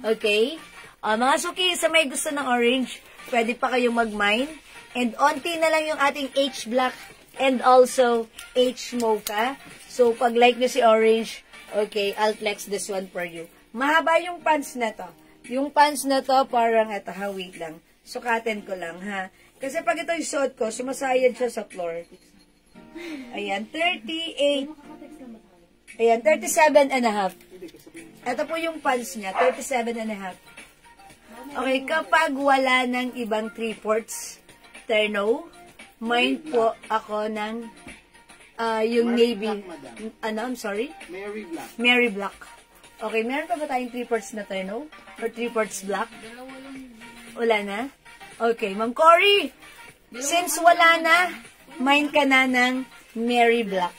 [SPEAKER 4] Okay? Mga suki, sa may gusto ng orange, pwede pa kayong mag-mine. And onti na lang yung ating H black and also H mocha. So, pag like nyo si orange, okay, I'll flex this one for you. Mahaba yung pants na to. Yung pants na to, parang, eto ha, wait lang. Sukatin ko lang, ha. Kasi pag ito yung suot ko, sumasayad siya sa floor. Ayan, 38. Ayan, 37 and a half. Ito po yung pants niya, 37 and a half. Okay, kapag wala ng ibang 3/4 terno, mine po ako ng yung navy. Ano, I'm sorry?
[SPEAKER 3] Mary Black.
[SPEAKER 4] Mary Black. Okay, meron pa ba tayong 3/4 na terno? Or 3/4 black? Wala na? Okay, Ma'am Cory, since wala na, mine ka na ng Mary Black.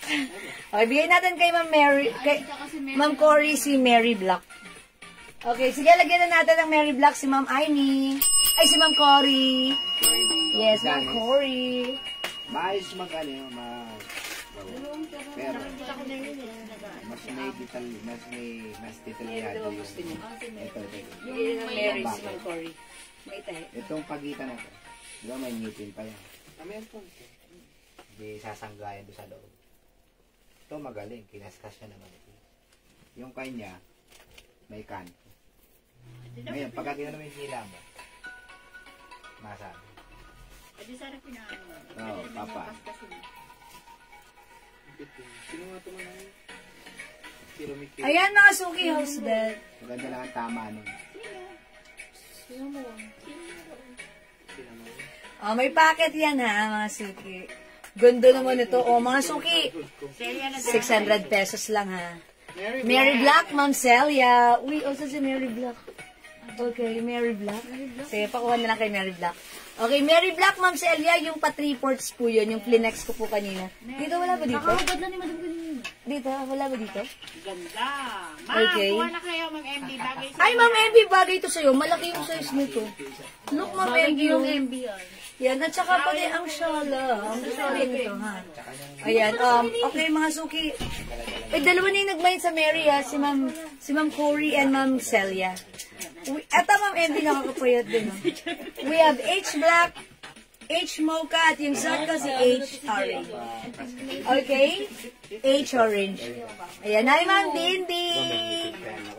[SPEAKER 4] Okay, bigay natin kay Ma'am Mary, kay Ma'am Cory si Mary Black. Okay, sige, lagyan na natin ng Mary Black si Ma'am Aimee. Ay, si Ma'am Cory. Yes, Ma'am Cory.
[SPEAKER 5] Maayos mag-ano, pero mas detalyado yung ito.
[SPEAKER 1] Yung Mary, si Ma'am Cory.
[SPEAKER 5] Itong pagitan na ito, diba may ngipin pa yan.
[SPEAKER 3] Amen po.
[SPEAKER 5] Hindi sasanggayan doon sa loob. Ito magaling, kinaskas niya naman ito. Yung kanya, may kanto. Ngayon, pagka ginano yung hila mo, masabi.
[SPEAKER 1] Adi sana pinaano.
[SPEAKER 5] Oo, papa.
[SPEAKER 3] Sino nga tumanay? Si Romiki.
[SPEAKER 4] Ayan mga suki, how's that?
[SPEAKER 5] Maganda lang ang tama nun.
[SPEAKER 4] Oh, may packet yan ha, mga suki. Ganda naman ito. Oh, mga suki, 600 pesos lang ha. Mary Black, Ma'am Celia. Uy, also si Mary Black. Okay, Mary Black. Sige, pakuha na lang kay Mary Black. Okay, Mary Black, Ma'am Celia, yung pa 3/4 po yun, yung flinex ko po kanina. Dito, wala ba dito?
[SPEAKER 2] Nakakagad na ni Madam kanina.
[SPEAKER 4] Dito, wala ba dito?
[SPEAKER 1] Ganda. Ma'am,
[SPEAKER 4] Okay.
[SPEAKER 1] kuha na kayo, Ma'am MD. Bagay sa
[SPEAKER 4] Ay, Ma'am MB, bagay ito sa'yo. Malaki yung size nito. Look, Ma'am MB.
[SPEAKER 2] Yung MB yan.
[SPEAKER 4] Yan, at saka pati ang shala. Ang shala nito, ha? Ayan, okay mga suki. Dalawa na yung nag-mine sa Mary, ha? Si Ma'am Cory and Ma'am Celia. Eto, Ma'am MB, nakakapayat din, ha? We have H black, H mocha, at yung suot ko si H orange. Okay? H orange. Ayan, hi Ma'am Dindi.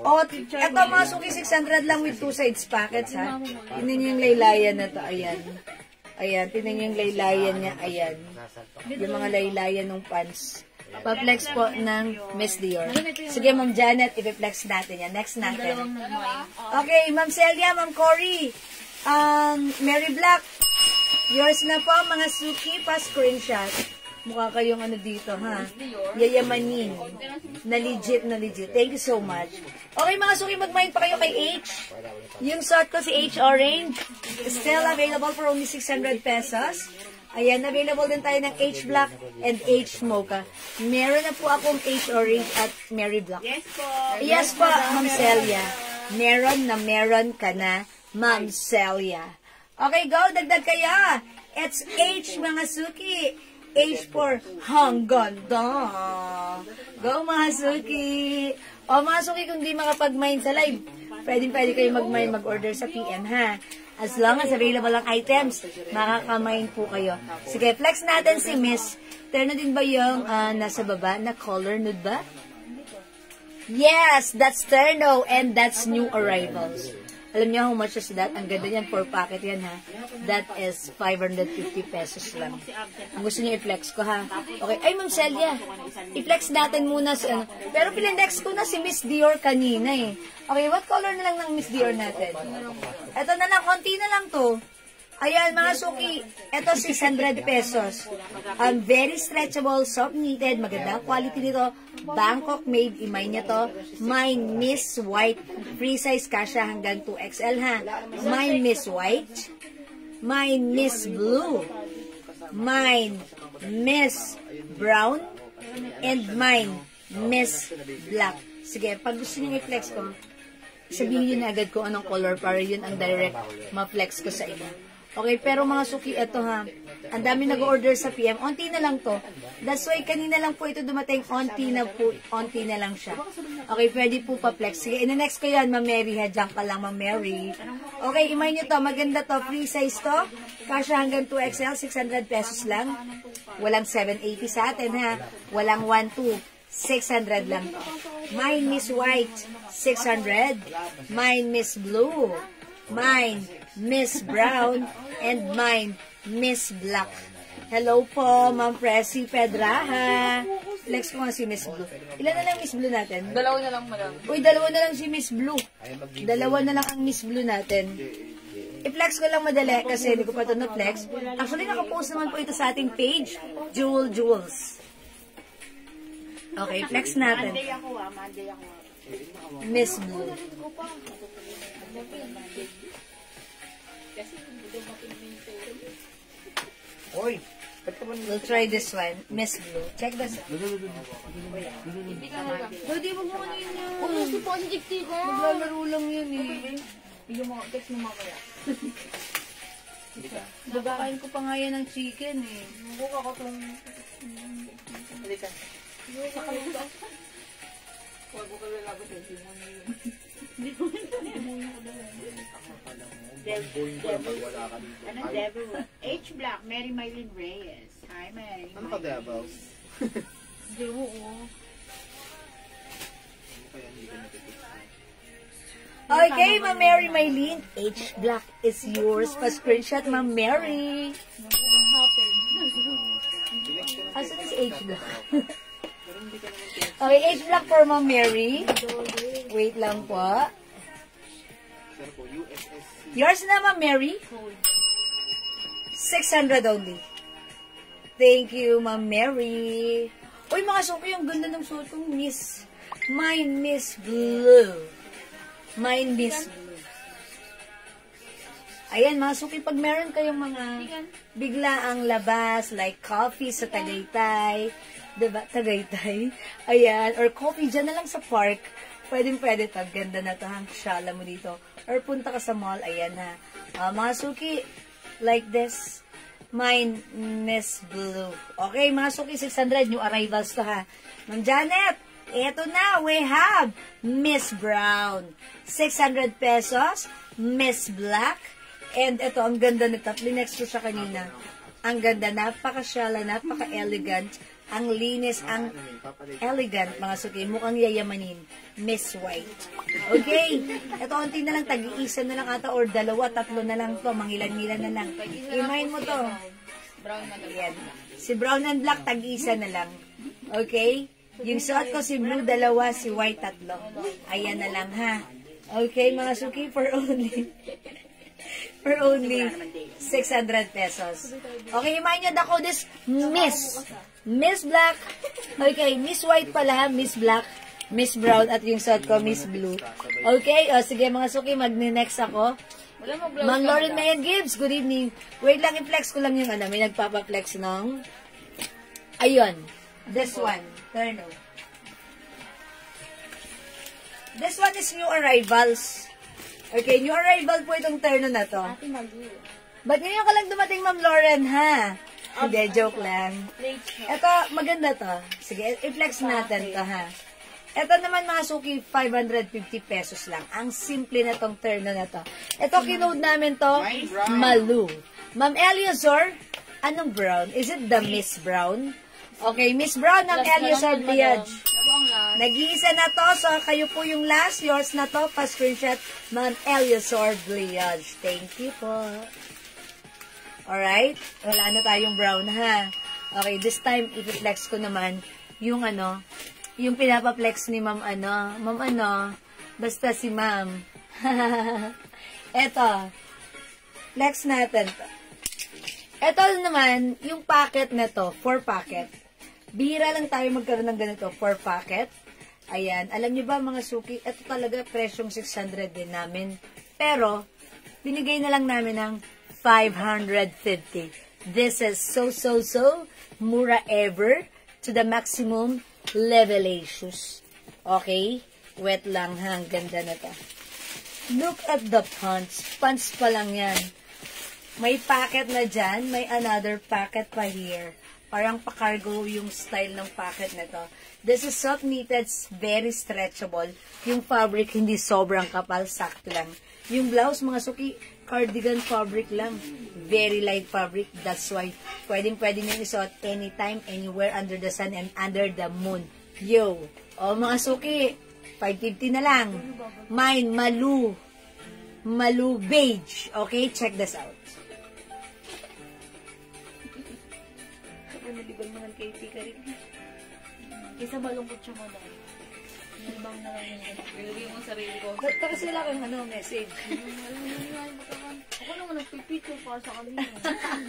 [SPEAKER 4] O, eto mga suki, 600 lang with 2 sides packets, ha? Tingnan niyo yung laylayan na to, ayan. Ayan, tingnan niyo yung laylayan niya, ayan. Yung mga laylayan ng pants. Pa-flex po ng Miss Dior. Sige, Ma'am Janet, i-flex natin yan. Next natin. Okay, Ma'am Celia, Ma'am Cory, Mary Black, yours na po, mga suki, pa-screenshot. Mukha kayong ano dito, ha? Yayamanin. Na legit, na legit. Thank you so much. Okay, mga suki, mag-mind pa kayo kay H. Yung suot ko si H Orange, still available for only 600 pesos. Ayan, available din tayo ng H Black and H Mocha. Meron na po akong H Orange at Mary Black.
[SPEAKER 1] Yes po.
[SPEAKER 4] Yes po, Ma'am Celia. Meron ka na, Ma'am Celia. Okay, go, dagdag kaya. It's H, mga suki. H for hanggang da. Go, mga suki. O, mga suki, kung di makapag-mine sa live, pwede kayo mag-mine, mag-order sa PM, ha? As long as available ang items, makaka-mine po kayo. Sige, flex natin si Miss. Terno din ba yung nasa baba na color nude ba? Yes, that's terno and that's new arrivals. Alam niyo how much is that? Ang ganda niyan, 4 packet yan, ha? That is 550 pesos lang. Kung gusto niyo i-flex ko, ha? Okay. Ay, Ma'am Celia, i-flex natin muna si ano. Pero pilindex ko na si Miss Dior kanina, eh. Okay, what color na lang ng Miss Dior natin? Ito na lang, konti na lang to. Ayan, mga suki. Ito, 600 pesos. Very stretchable, soft knitted. Magandang quality nito. Bangkok made. Imay niya to. Mine Miss White. Free size kasha hanggang 2XL ha. Mine Miss White. Mine Miss Blue. Mine Miss Brown. And mine Miss Black. Sige, pag gusto niyo i-flex ko, sabihin niyo na agad kung anong color para yun ang direct ma-flex ko sa inyo. Okay, pero mga suki, ito ha, ang dami nag-order sa PM, onti na lang to. That's why kanina lang po ito dumating, onti na lang siya. Okay, pwede po pa-flex. Sige, ina-next ko yan, Ma'am Mary ha, dyan ka lang, Ma'am Mary. Okay, imay nyo to, maganda to, free size to, kasha hanggang 2XL, 600 pesos lang. Walang 780 sa atin ha, walang 12, 600 lang to. Mine Miss White, 600. Mine Miss Blue. Mine Miss Brown, and mine, Miss Black. Hello po, Ma'am Presi Pedraha. Flex ko nga si Miss Blue. Ilan na lang Miss Blue natin?
[SPEAKER 2] Dalawa na lang, madam.
[SPEAKER 4] Uy, dalawa na lang si Miss Blue. Dalawa na lang ang Miss Blue natin. I-flex ko lang madali kasi hindi ko pa ito na-flex. Actually, nakapost naman po ito sa ating page, Jewels. Okay, flex natin.
[SPEAKER 1] Monday ako.
[SPEAKER 4] Miss Blue.
[SPEAKER 5] Oy, ba't ka ba
[SPEAKER 4] We'll try this one. Miss Blue. Check this out.
[SPEAKER 2] Dodi, wag mo ano yun yun. Gusto po si Jikti ko.
[SPEAKER 4] Maglalaro lang yun eh.
[SPEAKER 2] Yung mga text mo mamaya.
[SPEAKER 4] Babakain ko pa nga yan ng chicken eh.
[SPEAKER 2] Buka ko itong...
[SPEAKER 1] Halika.
[SPEAKER 2] Huwag ko kalalagot eh. Hindi mo na yun.
[SPEAKER 1] Devil. H. Black, Mary Mylene Reyes. Hi, Mary.
[SPEAKER 3] Ano ka, Devils?
[SPEAKER 2] Hindi mo, oh.
[SPEAKER 4] Okay, Ma'am Mary Mylene. H. Black is yours. Pa-screenshot, Ma'am Mary.
[SPEAKER 2] What happened?
[SPEAKER 4] Asan is H. Black? Okay, H. Black for Ma'am Mary. Wait lang po. Yours na, Ma'am Mary. 600 only. Thank you, Ma'am Mary. Uy, mga suki, yung ganda ng suot kong Miss. Mine Miss Blue. Mine Miss Blue. Ayan, mga suki, pag meron kayong mga biglaang labas, like coffee sa Tagaytay, diba? Tagaytay. Ayan, or coffee dyan na lang sa park. Pwede to. Ganda na to. Hang shala mo dito. Or punta ka sa mall. Ayan ha. Mga suki, like this. Mine, Miss Blue. Okay, mga suki, 600. New arrivals to ha. Ma'am Janet, eto na. We have Miss Brown. 600 pesos. Miss Black. And ito, ang ganda nito. Linex ko siya kanina. Ang ganda. Napaka-shala. Napaka-elegant. Ang linis, ang elegant, mga suki. Mukhang yayamanin. Miss White. Okay. Ito, onti na lang. Tag-iisa na lang ata. Or dalawa, tatlo na lang to. Mangilan-ngilan na lang. Imahin mo to.
[SPEAKER 2] Brown na lang.
[SPEAKER 4] Ayan. Si Brown and Black, tag-iisa na lang. Okay. Yung suot ko, si Blue, dalawa. Si White, tatlo. Ayan na lang, ha. Okay, mga suki, for only 600 pesos. Okay, imahin nyo the code is Miss Black. Okay, Miss White pala, Miss Black, Miss Brown, at yung suot ko, Miss Blue. Okay, o sige mga suki, mag-next ako. Ma'am Lauren Mayan Gibbs, good evening. Wait lang, i-flex ko lang yung ano, may nagpapa-flex ng, ayun, this one, turno. This one is new arrivals. Okay, new arrival po itong turno na to.
[SPEAKER 2] Ate Malu.
[SPEAKER 4] Ba't ngayon ka lang dumating, Ma'am Lauren, ha? Hindi, joke lang. Ito, maganda to. Sige, i-flex natin to, ha? Ito naman, mga suki, 550 pesos lang. Ang simple na tong turno na to. Ito, kinode namin to, Malu. Ma'am Eliazor, anong brown? Is it the Miss Brown? Okay, Miss Brown ng Eliazor Pliage. Nag-iisa na to, so kayo po yung last. Yours na to, pa-screenshot, Ma'am Eliazor Pliage. Thank you po. Alright? Wala na tayong brown, ha? Okay, this time, i-flex ko naman yung ano, yung pinapa-flex ni Ma'am basta si Ma'am. Eto. Flex natin to. Ito naman, yung packet na to, 4 packet. Bihira lang tayo magkaroon ng ganito, 4 packet. Ayan, alam niyo ba mga suki, ito talaga presyong 600 din namin. Pero, binigay na lang namin ng 550. This is so mura ever to the maximum levelations. Okay? Wet lang ha, ang ganda na to. Look at the pants. Pants pa lang yan. May packet na dyan, may another packet pa here. Parang pa-cargo yung style ng packet na to. This is soft knitted, very stretchable. Yung fabric hindi sobrang kapal, sakto lang. Yung blouse, mga suki, cardigan fabric lang. Very light fabric. That's why pwedeng nyo isuot anytime, anywhere, under the sun and under the moon. Yo! O mga suki, 550 na lang. Mine, Malu beige. Okay, check this out. Naliban mo ng KT ka rin.
[SPEAKER 2] Kaysa malungkot siya mo dahil. Nalibang na lang yun.
[SPEAKER 1] Bilagay mo sarili ko.
[SPEAKER 4] Ba't pa kasi lang ang message?
[SPEAKER 2] Ako naman nagpipicture para sa kanina.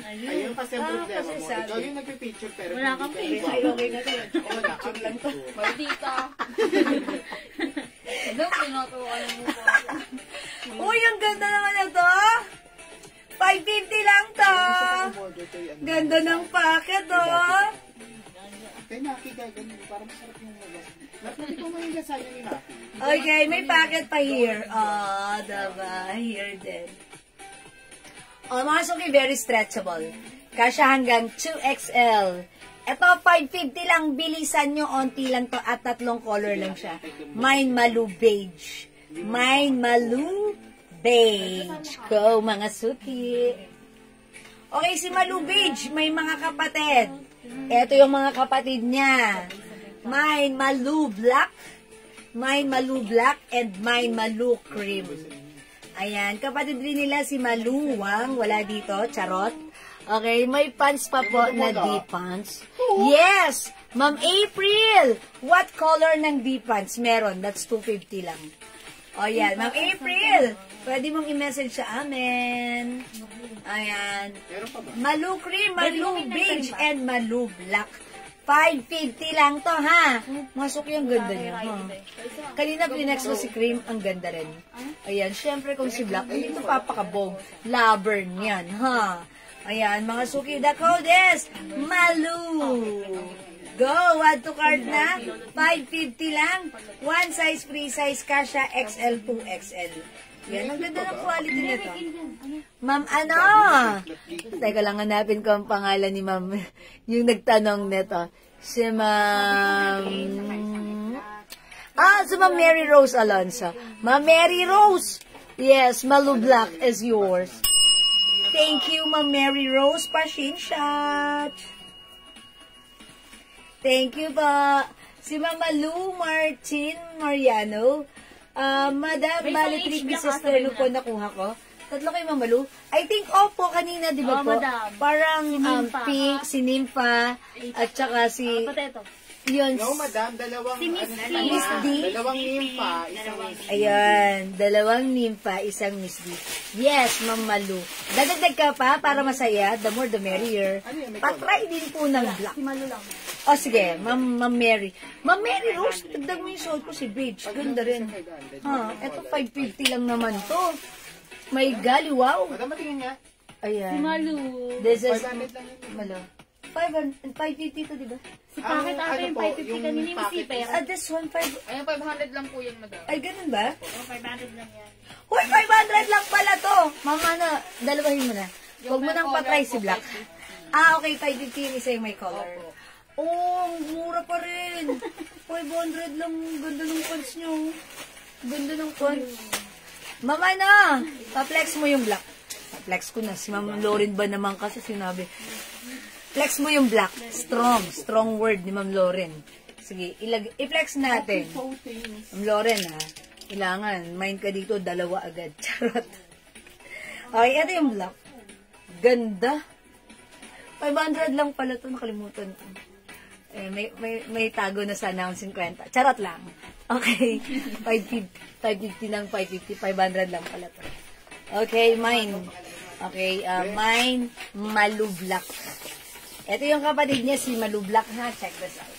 [SPEAKER 3] Ayun kasi ang problema
[SPEAKER 4] kasi
[SPEAKER 3] mo.
[SPEAKER 4] sabi.
[SPEAKER 3] Ikaw yung nagpipicture pero
[SPEAKER 2] Wala
[SPEAKER 3] hindi
[SPEAKER 2] kang
[SPEAKER 3] ka
[SPEAKER 2] picture.
[SPEAKER 3] iba.
[SPEAKER 4] Okay na to.
[SPEAKER 3] Oo, nakang lang to.
[SPEAKER 2] Maldita. Ano, pinatuwa ng mukha.
[SPEAKER 4] Uy, ang ganda naman na to. 550 lang to. Ganda ng packet, oh.
[SPEAKER 3] Kaya nakikita, ganun. Parang masarap yung magas. Hindi ko mahiga sa inyo ni Maki.
[SPEAKER 4] Okay, may packet pa here. Oh, diba? Here din. Oh, mga suki, very stretchable. Kasya hanggang 2XL. Ito, 550 lang. Bilisan nyo, onti lang to. At 3 color lang siya. Mine Malu beige. Mine Malu beige. Go, mga suki. Okay, si Malu beige, may mga kapatid. Ito yung mga kapatid niya. Mine Malu black. Mine Malu black and mine Malu cream. Ayan, kapatid rin nila si Maluwang. Wala dito, charot. Okay, may pants pa po na deep pants. Yes! Ma'am April! What color ng deep pants? Meron. That's 250 lang. O yan, Ma'am April! Pwede mong i-message sa amin. Ayan.
[SPEAKER 3] Meron pa ba?
[SPEAKER 4] Malu cream, Malu beige, and Malu black. 550 lang to, ha? Masok yung ganda niya, ha? Kanina pinex ko si Cream, ang ganda rin. Ayan, syempre kung si Black, hindi ito papakabog. Lover niyan, ha? Ayan, mga suki, the code is Malu. Go, add to cart na. 550 lang. One size, free size, kasha, XL, 2XL. Yan, ang ganda ng quality nito. Ma'am, ano? Teka lang, hanapin ko ang pangalan ni Ma'am. Yung nagtanong nito. Si Ma'am... si Ma'am Mary Rose Alonso. Ma'am Mary Rose! Yes, Malu Black is yours. Thank you, Ma'am Mary Rose. Pa-screenshot. Thank you pa. Si Ma'am Malu Martin Mariano. Madam, bali 3 pieces na po nakuha ko. 3 kayo, Ma'am Malu. I think, opo, kanina, di ba po?
[SPEAKER 2] Madam.
[SPEAKER 4] Parang
[SPEAKER 2] Nympha.
[SPEAKER 4] pink, si Nympha, at saka si...
[SPEAKER 2] Potato.
[SPEAKER 4] Yun.
[SPEAKER 3] No, madam, dalawang...
[SPEAKER 2] Si Miss
[SPEAKER 3] ano
[SPEAKER 2] D.
[SPEAKER 3] na,
[SPEAKER 4] Miss D.
[SPEAKER 3] Dalawang nympha, isang Miss D.
[SPEAKER 4] Ayan, 2 Nympha, isang Miss D. Yes, Ma'am Malu. Dadagdag ka pa para masaya. The more, the merrier.
[SPEAKER 3] Ano yun, may
[SPEAKER 4] Patry din po ng black.
[SPEAKER 2] Si Malu lang.
[SPEAKER 4] O, sige, Ma'am Mary. Ma'am Mary Rose, dagdag mo yung suot ko si beige. Ganda rin. Ha, eto 550 lang naman to. May gali, wow.
[SPEAKER 3] Madam, matingin nga.
[SPEAKER 4] Ayan.
[SPEAKER 2] Si Malu.
[SPEAKER 4] This is,
[SPEAKER 3] 500 lang yun.
[SPEAKER 4] Malo. 550 to, diba?
[SPEAKER 2] Si Packet ata
[SPEAKER 3] ano
[SPEAKER 2] yung
[SPEAKER 3] po,
[SPEAKER 2] 550
[SPEAKER 3] yung
[SPEAKER 2] kanina yung
[SPEAKER 3] packet
[SPEAKER 2] zipper.
[SPEAKER 4] This one, 5...
[SPEAKER 1] Ayun, 500 lang po yun, madam.
[SPEAKER 4] Ay, ganun ba?
[SPEAKER 1] 500 lang yan.
[SPEAKER 4] Uy, 500 lang pala to. Mama, ano, dalawahin mo na. Huwag mo nang patry si Black. Okay, 550 yung isa yung may color. Oh, mura pa rin. 500 lang. Ganda ng pants nyo. Ganda ng pants. Mama na, pa-flex mo yung black. Pa-flex ko na. Si Ma'am Lauren ba naman kasi sinabi. Flex mo yung black. Strong. Strong word ni Ma'am Lauren. Sige, i-flex natin. Ma'am Lauren, ha. Kailangan. Mind ka dito, 2 agad. Charot. Okay, ito yung black. Ganda. 500 lang pala to. Nakalimutan ko. May tago na sana akong 50. Charot lang. Okay. 550 lang, 550. 500 lang pala to. Okay, mine. Okay, mine, Malublak. Ito yung kapatid niya, si Malublak, ha? Check this out.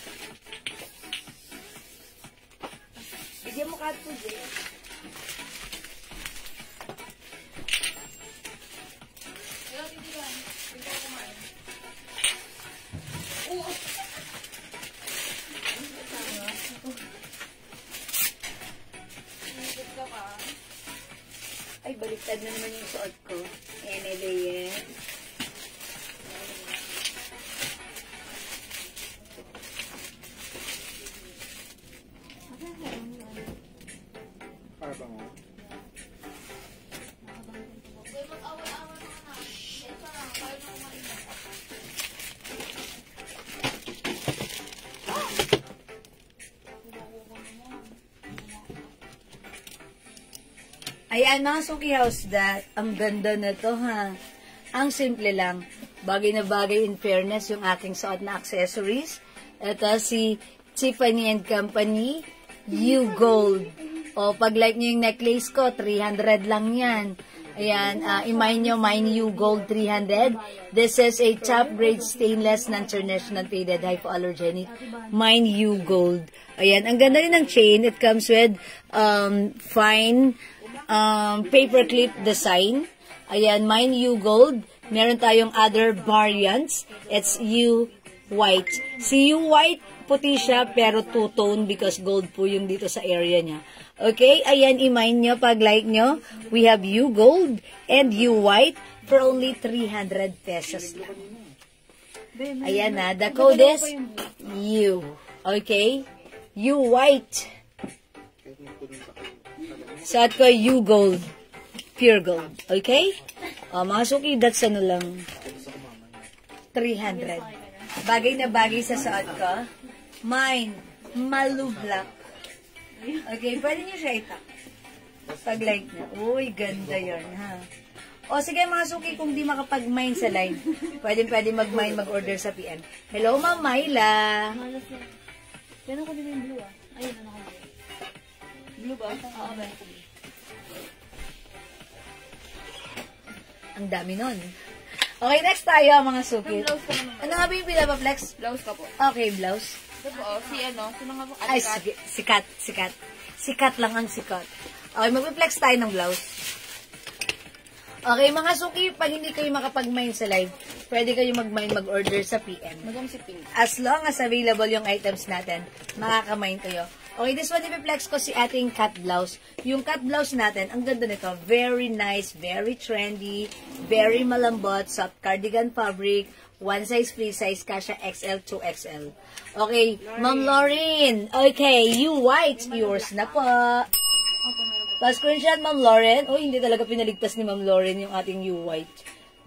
[SPEAKER 4] Bigyan mo cat food, eh. Ay, baliktad na naman yung suot ko. Enele, yan.
[SPEAKER 3] Para ba mo?
[SPEAKER 4] Ayan mga Suki House that, ang ganda na to ha. Ang simple lang. Bagay na bagay in fairness yung aking suot na accessories. Ito si Tiffany & Company U Gold. O pag like nyo yung necklace ko, 300 lang yan. Ayan, i-mine nyo, mine U Gold 300. This is a top grade stainless non-international faded hypoallergenic. Mine U Gold. Ayan, ang ganda rin ng chain. It comes with fine paperclip design. Ayan, mine U Gold. Meron tayong other variants. It's U White. Si U White, puti siya pero two-tone because gold po yung dito sa area niya. Okay, ayan, i-mine nyo pag like nyo. We have U Gold and U White for only 300 pesos lang. Ayan na, the code is U. Okay? U White. Suot ko U Gold. Pure gold. Okay? O, mga Suki, that's ano lang. 300. Bagay na bagay sa suot ko. Mine, Malublak. Okay, pwede niyo siya itak. Pag like na. Uy, ganda yun, ha? O, sige mga Suki, kung di makapag-mine sa live, pwede mag-mine, mag-order sa PM. Hello, Ma'am Myla.
[SPEAKER 2] Yan ako din yung blue, ah. Ayun, ano ko. Blue ba? Oo, ba?
[SPEAKER 4] Ang dami nun. Okay, next tayo, mga Suki.
[SPEAKER 2] Blouse ko naman.
[SPEAKER 4] Ano nga ba yung pinapaflex?
[SPEAKER 2] Blouse ka po.
[SPEAKER 4] Okay, blouse.
[SPEAKER 2] Ito po, si ano, sino nga po?
[SPEAKER 4] Ay, sige, sikat. Sikat lang ang sikat. Okay, mag-flex tayo ng blouse. Okay, mga Suki, pag hindi kayo makapag-mine sa live, pwede kayo mag-mine, mag-order sa PM.
[SPEAKER 2] Magam si Pink.
[SPEAKER 4] As long as available yung items natin, makaka-mine kayo. Okay, this one, i-flex ko si ating cut blouse. Yung cut blouse natin, ang ganda nito. Very nice, very trendy, very malambot, soft cardigan fabric, one size, free size, kasha XL to XL. Okay, Ma'am Lauren. Okay, you white, yours na po. Pa-screenshot, Ma'am Lauren. Oh, hindi talaga pinaligtas ni Ma'am Lauren yung ating you white.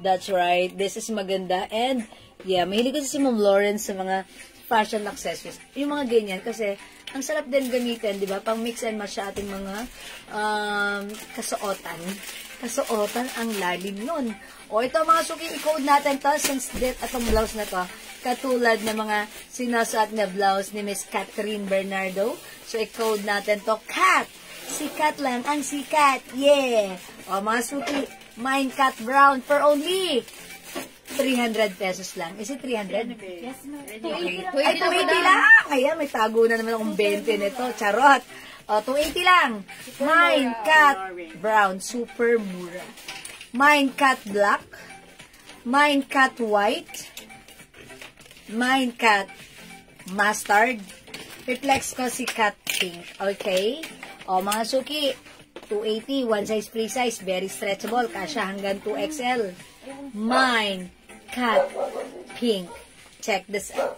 [SPEAKER 4] That's right. This is maganda. And, yeah, mahilig ko si Ma'am Lauren sa mga fashion accessories. Yung mga ganyan, kasi ang sarap din gamitin, di ba? Pang mix and match sa ating mga kasuotan. Kasuotan, ang lalim nun. O ito mga Suki, i-code natin to since atong blouse na to. Katulad ng mga sinasuot na blouse ni Miss Catherine Bernardo. So, i-code natin to Cat. Sikat lang ang sikat. Yeah! O mga Suki, mine Cat Brown for only 300 pesos lang. Is it 300?
[SPEAKER 2] Yes, ma'am.
[SPEAKER 4] Okay. Ay, 280 lang! Ayan, may tago na naman akong 20 nito. Charot! O, 280 lang. Mine Cat Brown. Super mura. Mine Cat Black. Mine Cat White. Mine Cat Mustard. Reflex ko si Cat Pink. Okay? O, mga Suki, 280. One size, free size. Very stretchable. Kasya hanggang 2XL. Mine Cat Pink. Check this out.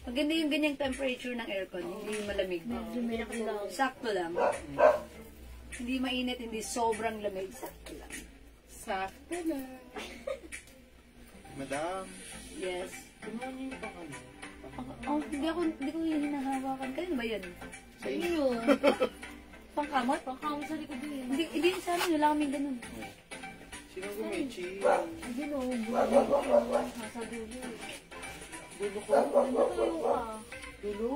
[SPEAKER 4] Maganda yung ganyang temperature ng aircon. Hindi malamig. Sakto lang. Hindi mainit, hindi sobrang lamig. Sakto lang.
[SPEAKER 3] Sakto lang. Madam.
[SPEAKER 4] Yes.
[SPEAKER 3] Kumain niyo pa kami.
[SPEAKER 4] Oh, hindi ko yung hinahawakan. Kanino ba yun?
[SPEAKER 2] Sa iyo.
[SPEAKER 4] Pangkamot?
[SPEAKER 2] Pangkamot sa likod yun.
[SPEAKER 4] Hindi sa amin. Wala kaming ganun.
[SPEAKER 3] Sino gumichi?
[SPEAKER 2] Hindi no, bulo. Nasa dulo.
[SPEAKER 3] Dulo ko.
[SPEAKER 2] Ano tayo ka?
[SPEAKER 3] Dulo?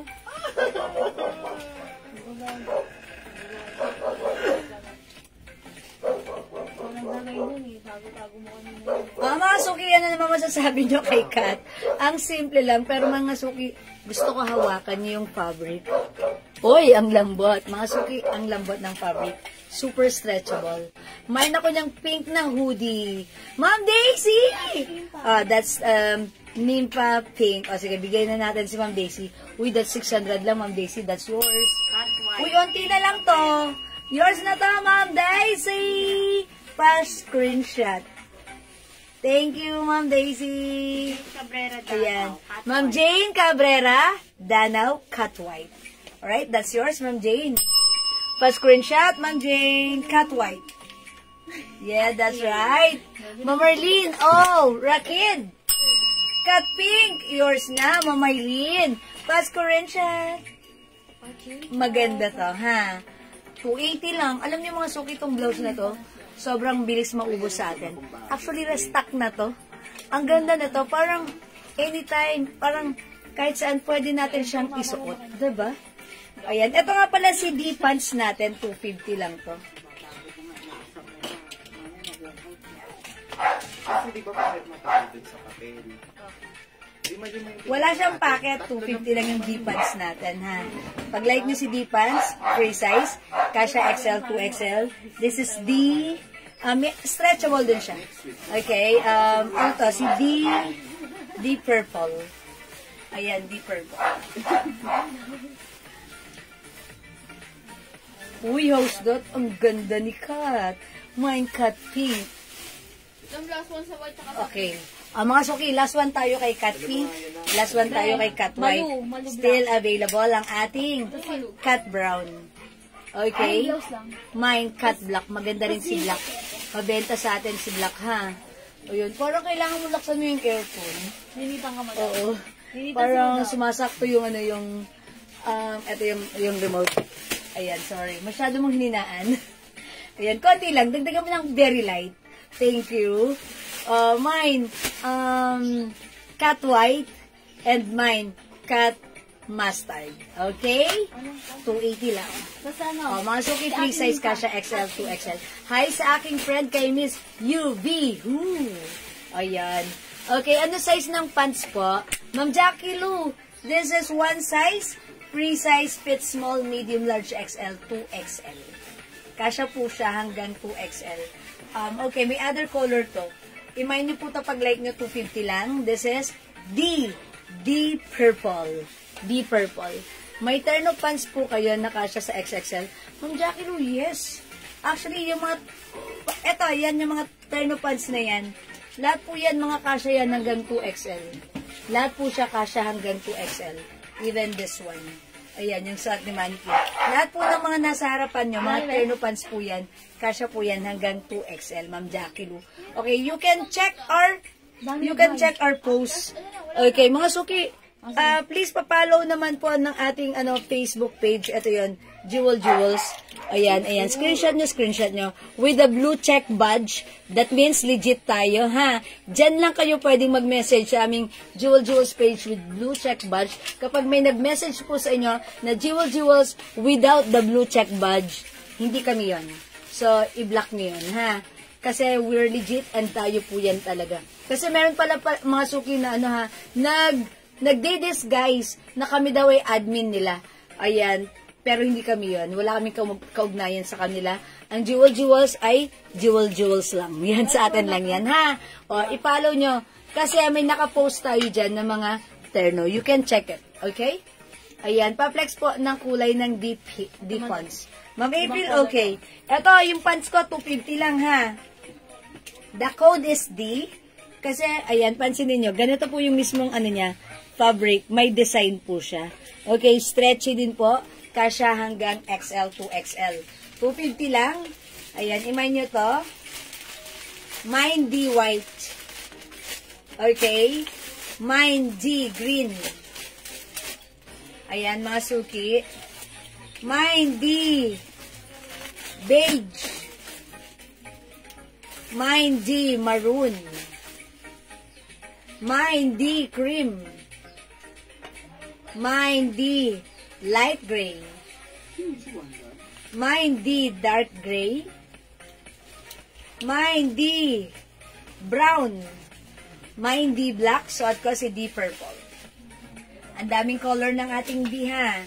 [SPEAKER 4] Mga suki, ano naman masasabi nyo kay Kat? Ang simple lang, pero mga suki, gusto ko hawakan niyo yung fabric. Uy, ang lambot. Mga suki, ang lambot ng fabric. Super stretchable. Mayroon ako niyang pink na hoodie. Ma'am Daisy! That's Nympha pink. O sige, bigay na natin si Ma'am Daisy. Uy, that's 600 lang, Ma'am Daisy. That's yours. Uy, onti na lang to. Yours na to, Ma'am Daisy! Pa-screenshot. Thank you, Ma'am Daisy.
[SPEAKER 1] Cabrera
[SPEAKER 4] Ayan.
[SPEAKER 1] Danao.
[SPEAKER 4] Ma'am Jane Cabrera, Danao, cut white. Alright, that's yours, Ma'am Jane. Pa-screenshot, Ma'am Jane, cut white. Yeah, that's right. Ma'am Marlene, oh, Rakid. Cut pink. Yours na, Ma'am Marlene. Pa-screenshot. Maganda to, ha? 280 lang. Alam niyo mga suki itong blouse na to? Sobrang bilis maubos sa atin. Actually, restock na to. Ang ganda na to. Parang anytime, parang kahit saan pwede natin siyang isuot. Diba? Ayan. Ito nga pala si D-pants natin. 250 lang to.
[SPEAKER 3] Kasi di ba bakit matawag dun sa papel?
[SPEAKER 4] Wala siyang packet. 250 lang yung D-pants natin, ha? Pag like nyo si D-pants, free size, kasha XL, 2XL. This is D, stretchable din siya. Okay, ito, si D purple. Ayan, D purple. Uy, host dot, ang ganda ni Kat. Mine Kat pink.
[SPEAKER 2] Yung last one sa white tsaka
[SPEAKER 4] Okay. Mga suki, last one tayo kay Cat Pink. Last one tayo kay Cat White.
[SPEAKER 2] Malu
[SPEAKER 4] Still available ang ating Cat Brown. Okay? Mine, Cat Black. Maganda rin si Black. Mabenta sa atin si Black, ha? O yun. Parang kailangan mo laksan mo yung aircon.
[SPEAKER 2] Ninitan ka man.
[SPEAKER 4] Oo. Parang sumasakto yung ano yung ito yung remote. Ayan, sorry. Masyado mong hininaan. Ayan, konti lang. Dagdagan mo ng very light. Thank you. Mine, Cat White, and mine, Cat Mustard. Okay? 280 lang. Mga suki, 3 size kasha XL, 2XL. Hi sa aking friend kay Miss UV. Ayan. Okay, ano size ng pants po? Ma'am Jackie Lou, this is 1 size. Free size, fit small, medium, large XL, 2XL. Kasha po siya hanggang 2XL. Okay, may other color to. I-mind nyo po ito pag like nyo 250 lang. This is D purple. D purple. May terno pants po kayo na kasya sa XXL. Ma'am Jackie Lou, yes. Actually, yung mga, eto, yan yung mga terno pants na yan. Lahat po yan, mga kasya yan hanggang 2XL. Lahat po siya kasya hanggang 2XL. Even this one. Ayan, yung suot ni Manny. Lahat po ng mga nasa harapan nyo, mga terno pants po yan, kasya po yan hanggang 2XL, Ma'am Jackie Lou. Okay, you can check our post. Okay, mga suki, please pa-follow naman po ng ating Facebook page. Ito yun, Jewels. Ayan. Screenshot nyo. With the blue check badge. That means legit tayo, ha? Diyan lang kayo pwedeng mag-message sa aming Jewels page with blue check badge. Kapag may nag-message po sa inyo na Jewels without the blue check badge, hindi kami yon. So, i-block nyo yun, ha? Kasi we're legit and tayo po yan talaga. Kasi meron pala mga suki na nagde-disguise na kami daw ay admin nila. Ayan. Pero hindi kami yun. Wala kaming kaugnayan sa kanila. Ang Jewels ay Jewels lang. Yan sa atin lang yan, ha? O, i-follow nyo. Kasi may nakapost tayo dyan ng mga terno. You can check it. Okay? Ayan. Pa-flex po ng kulay ng deep pants. Ma'am April, okay. Ito, yung pants ko, 250 lang, ha? The code is D. Kasi, ayan, pansinin nyo. Ganito po yung mismong niya, fabric. May design po siya. Okay, stretchy din po. Kasya hanggang XL to XL. 250 lang. Ayan, imay nyo to. Mine D white. Okay. Mine D green. Ayan, mga suki. Mine D beige. Mine D maroon. Mine D cream. Mine D light gray. Mine D, dark gray. Mine D, brown. Mine D, black. Suot ko si D, purple. Ang daming color ng ating D, ha.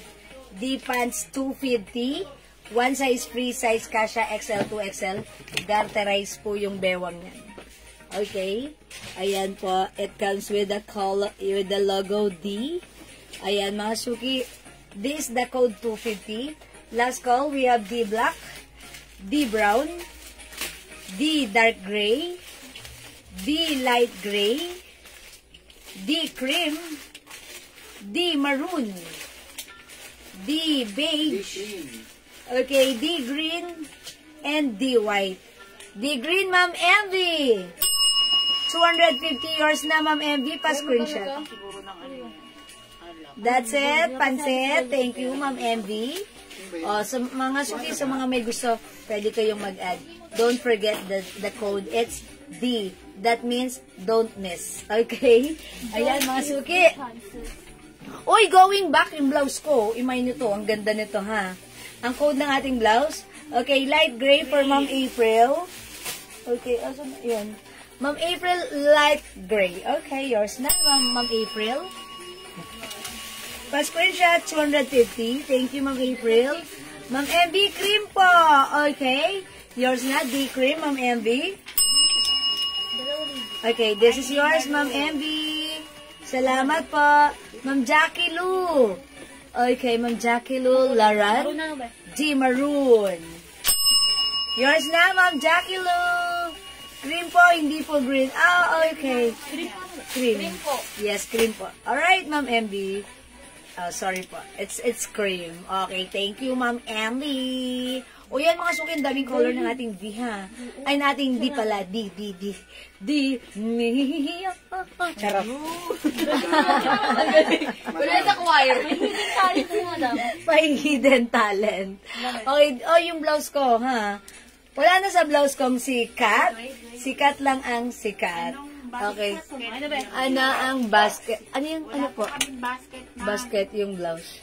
[SPEAKER 4] D pants 250. One size free size kasha XL to XL. Garterize po yung bewang niyan. Okay? Ayan po. It comes with the color, with the logo D. Ayan mga suki. This is the code 250. Last call, we have D black, D brown, D dark gray, D light gray, D cream, D maroon, D beige, okay, D green, and D white. D green, Ma'am Envy. 250 yours na, Ma'am Envy. Pa-screenshot.
[SPEAKER 1] Siguro ng ano.
[SPEAKER 4] That's it. Pansit. Thank you, Ma'am Envy. O, sa mga suki, sa mga may gusto, pwede kayong mag-add. Don't forget the code. It's D. That means don't miss. Okay? Ayan, mga suki. Uy, going back yung blouse ko. Imay nyo to. Ang ganda nito, ha? Ang code ng ating blouse. Okay, light gray for Ma'am April. Okay, asan na yun? Ma'am April, light gray. Okay, yours na, Ma'am April. Pa-screenshot, 250. Thank you, Ma'am April. Ma'am MB, cream po. Okay, yours na, D cream, Ma'am MB. Okay, this is yours, Ma'am MB. Salamat po. Ma'am Jackie Lou. Okay, Ma'am Jackie Lou, Larat. G maroon. Yours na, Ma'am Jackie Lou. Cream po, hindi po green. Ah, okay. Cream.
[SPEAKER 2] Cream po.
[SPEAKER 4] Yes, cream po. Alright, Ma'am MB. Oh, sorry po. It's cream. Okay, thank you, Ma'am Emily. O yan, mga suki, ang daming color ng ating D, ha? Ay, nating D pala. D. Charot.
[SPEAKER 2] Wala sa choir. May hidden talent mo, madam.
[SPEAKER 4] May hidden talent. Okay, oh, yung blouse ko, ha? Wala na sa blouse kong si Kat. Si Kat lang ang sikat. Okay. Ano ang basket? Ano yung, ano po?
[SPEAKER 1] Basket na.
[SPEAKER 4] Basket yung blouse.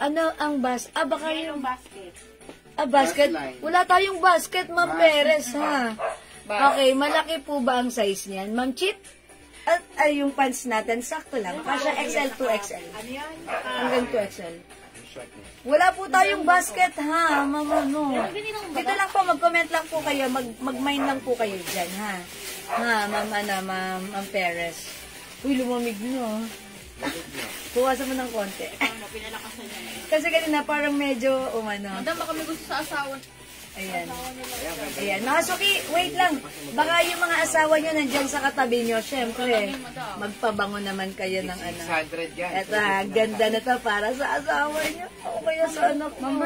[SPEAKER 4] Ano ang baka yung
[SPEAKER 1] basket.
[SPEAKER 4] basket. Wala tayong basket, Ma'am Perez, ha? Okay, malaki po ba ang size niyan? Ma'am Chip? At yung pants natin, sakto lang. Kasya XL to XL.
[SPEAKER 1] Ano yan?
[SPEAKER 4] Hanggang 2XL. Wala po tayong basket, ha? Ma'am, ano? Dito lang po, mag-comment lang po kayo. Mag-mind lang po kayo dyan, ha? Ha, Ma'am Perez. Uy, lumamig nyo. Buwasan mo ng konti.
[SPEAKER 1] Pinalakasan niya.
[SPEAKER 4] Kasi kanina parang medyo, umano.
[SPEAKER 2] Madam, baka may gusto sa asawa.
[SPEAKER 4] Ayan. Ayan. Mga suki, wait lang. Baka yung mga asawa nyo nandyan sa katabi nyo, syempre, magpabango naman kayo ng ano.
[SPEAKER 5] 600 yan.
[SPEAKER 4] Eto ha, ganda na to para sa asawa nyo. O kaya sa anak mo.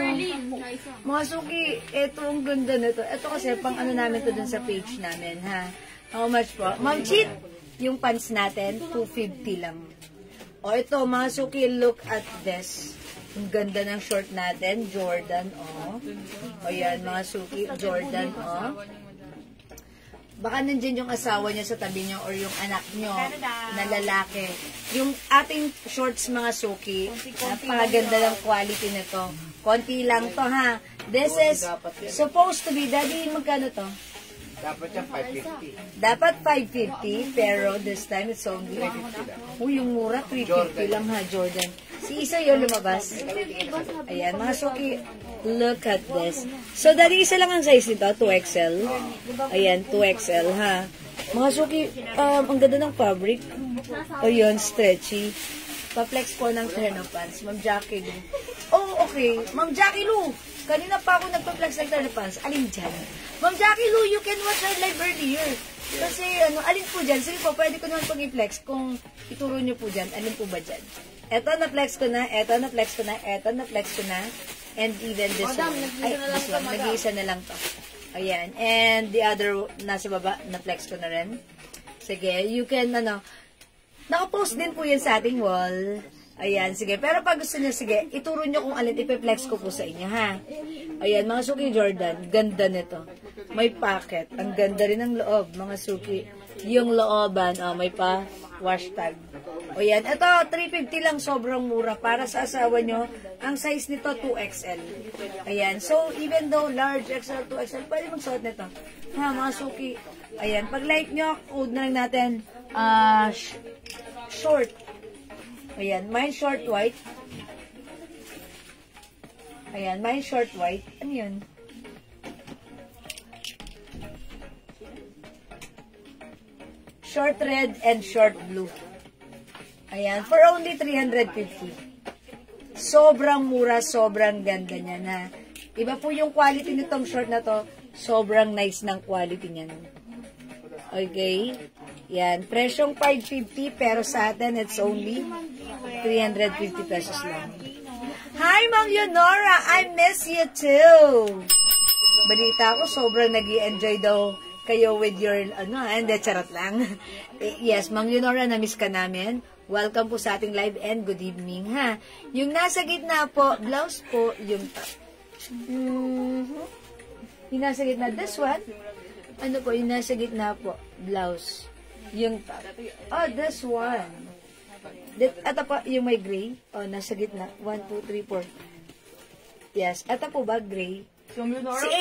[SPEAKER 4] Mga suki, eto ang ganda na to. Eto kasi pang ano namin to dun sa page namin, ha. How much po? Ma'am Chit, yung pants natin, 250 lang. O ito, mga suki, look at this. Ang ganda ng short natin, Jordan, oh. O yan, mga suki, Jordan, oh. Baka nandyan yung asawa niya sa tabi niyo or yung anak niyo na lalaki. Yung ating shorts, mga suki, napakaganda ng quality nito. Konti lang to, ha. This is supposed to be, Daddy, magkano to?
[SPEAKER 5] Dapat yan 550.
[SPEAKER 4] Dapat 550, pero this time it's only
[SPEAKER 5] 350 lang.
[SPEAKER 4] yung mura, 350 lang, ha, Jordan. Si Isa yun lumabas. Ayan, mga suki, look at this. So, dali isa lang ang size nito, 2XL. Ayan, 2XL, ha. Mga suki, ang ganda ng fabric. O yun, stretchy. Pa-flex po ng terno pants. Ma'am Jackie Lou. Oh, okay. Ma'am Jackie Lou. Kanina pa ako nagpa-flex ng terno pants. Alin dyan? Ma'am Jackie Lou, you can watch our live earlier. Kasi, alin po dyan? Sige po, pwede ko naman pag i-flex. Kung ituro nyo po dyan, alin po ba dyan? Eto, na-flex ko na. Eto, na-flex ko na. Eto, na-flex ko na. And even this one. Ay, this one. Nag-iisa na lang to. Ayan. And the other, nasa baba, na-flex ko na rin. Sige, you can, nakapost din po yan sa ating wall. Ayan, sige. Pero pag gusto niyo, sige, ituro nyo kung alin, ipiflex ko po sa inyo, ha? Ayan, mga suki Jordan, ganda nito. May pocket. Ang ganda rin ng loob, mga suki. Yung looban, may pa wash tag. O yan. Ito, 350 lang. Sobrang mura. Para sa asawa nyo, ang size nito, 2XL. Ayan. So, even though large, XL, 2XL, pwede magsuot nito. Ha, mga suki. Ayan. Pag like nyo, code na lang natin, short. Ayan. Mine short white. Ayan. Mine short white. Ano yun? Short red and short blue. Ayan, for only 350. Sobrang mura, sobrang ganda niya na. Iba po yung quality nitong short na to. Sobrang nice ng quality niya. Okay? Yan, presyong 550 pero sa atin it's only 350 pesos lang. Hi, Ma'am Leonora! I miss you too! Balita ko, sobrang nag-i-enjoy daw kayo with your, hindi, charot lang. Yes, Ma'am Leonora, na-miss ka namin. Welcome po sa ating live and good evening, ha. Yung nasa gitna po, blouse po, yung top. Yung nasa gitna, this one. Ano po, yung nasa gitna po, blouse. Yung top. Oh, this one. Ito po, yung may gray. Oh, nasa gitna. 1, 2, 3, 4. Yes. Ito po ba, gray? Si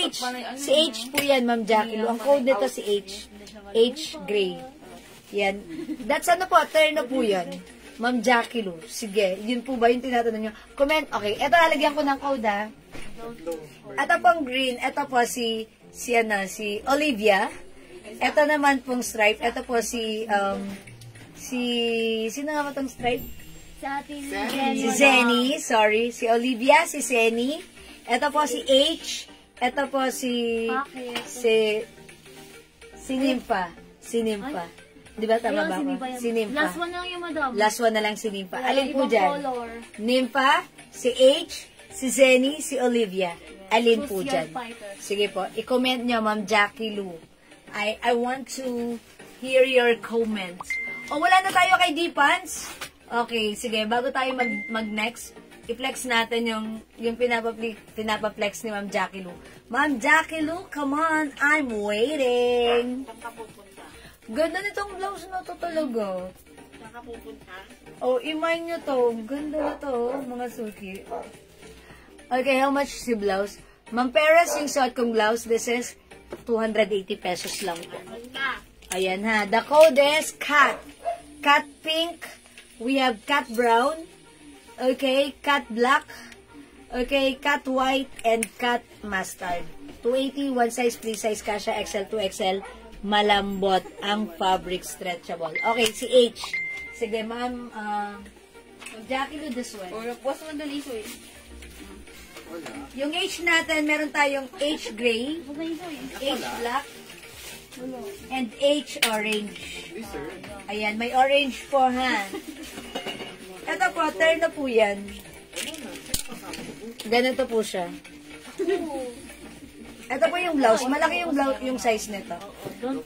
[SPEAKER 4] H. Si H po yan, Ma'am Jackie Lou. Ang code nito si H. H gray. Yan. That's ano po, turn na po yan. Ma'am Jackie Lou. Sige, yun po ba yung tinatanong nyo? Comment. Okay, eto lalagyan ko ng code, ha. Ito pong green. Ito po si Olivia. Ito naman pong stripe. Ito po sino nga ba itong stripe? Si Zenny. Sorry. Si Olivia, si Zenny. Ito po si H. Ito po si Nympha. Si Nympha. Di ba tama ba ako? Si Nympha.
[SPEAKER 2] Last one na lang yung madam.
[SPEAKER 4] Last one na lang si Nympha. Alin po dyan? Nympha, si H, si Zenny, si Olivia. Alin po dyan? Sige po. I-comment nyo, Ma'am Jackie Lou. I want to hear your comments. O, wala na tayo kay D-Pants? Okay, sige. Bago tayo mag-next, i-flex natin yung pinapaplex ni Ma'am Jackie Lou. Ma'am Jackie Lou, come on. I'm waiting.
[SPEAKER 1] Saan ka pupunta?
[SPEAKER 4] Ganda nitong blouse na to talaga.
[SPEAKER 1] Saan ka pupunta?
[SPEAKER 4] Oh, imay nyo to. Ganda na to, mga suki. Okay, how much si blouse? Ma'am Perez, yung suot kong blouse, this is 280 pesos lang po. Ayan ha. The code is cat. Cat pink. We have cat brown. Okay, cat black. Okay, cat white and cat mustard. 280, one size, free size, kasha XL, 2XL. Malambot ang fabric stretchable. Okay, si H. Sige, ma'am. Jackie Lou, this one.
[SPEAKER 2] Post mo doon iso eh.
[SPEAKER 4] Yung H natin, meron tayong H gray, H black, and H orange. Ayan, may orange po, ha? Ito po, turn na po yan. Ganito po siya. Ito po yung blouse. Malaki yung blouse, yung size nito.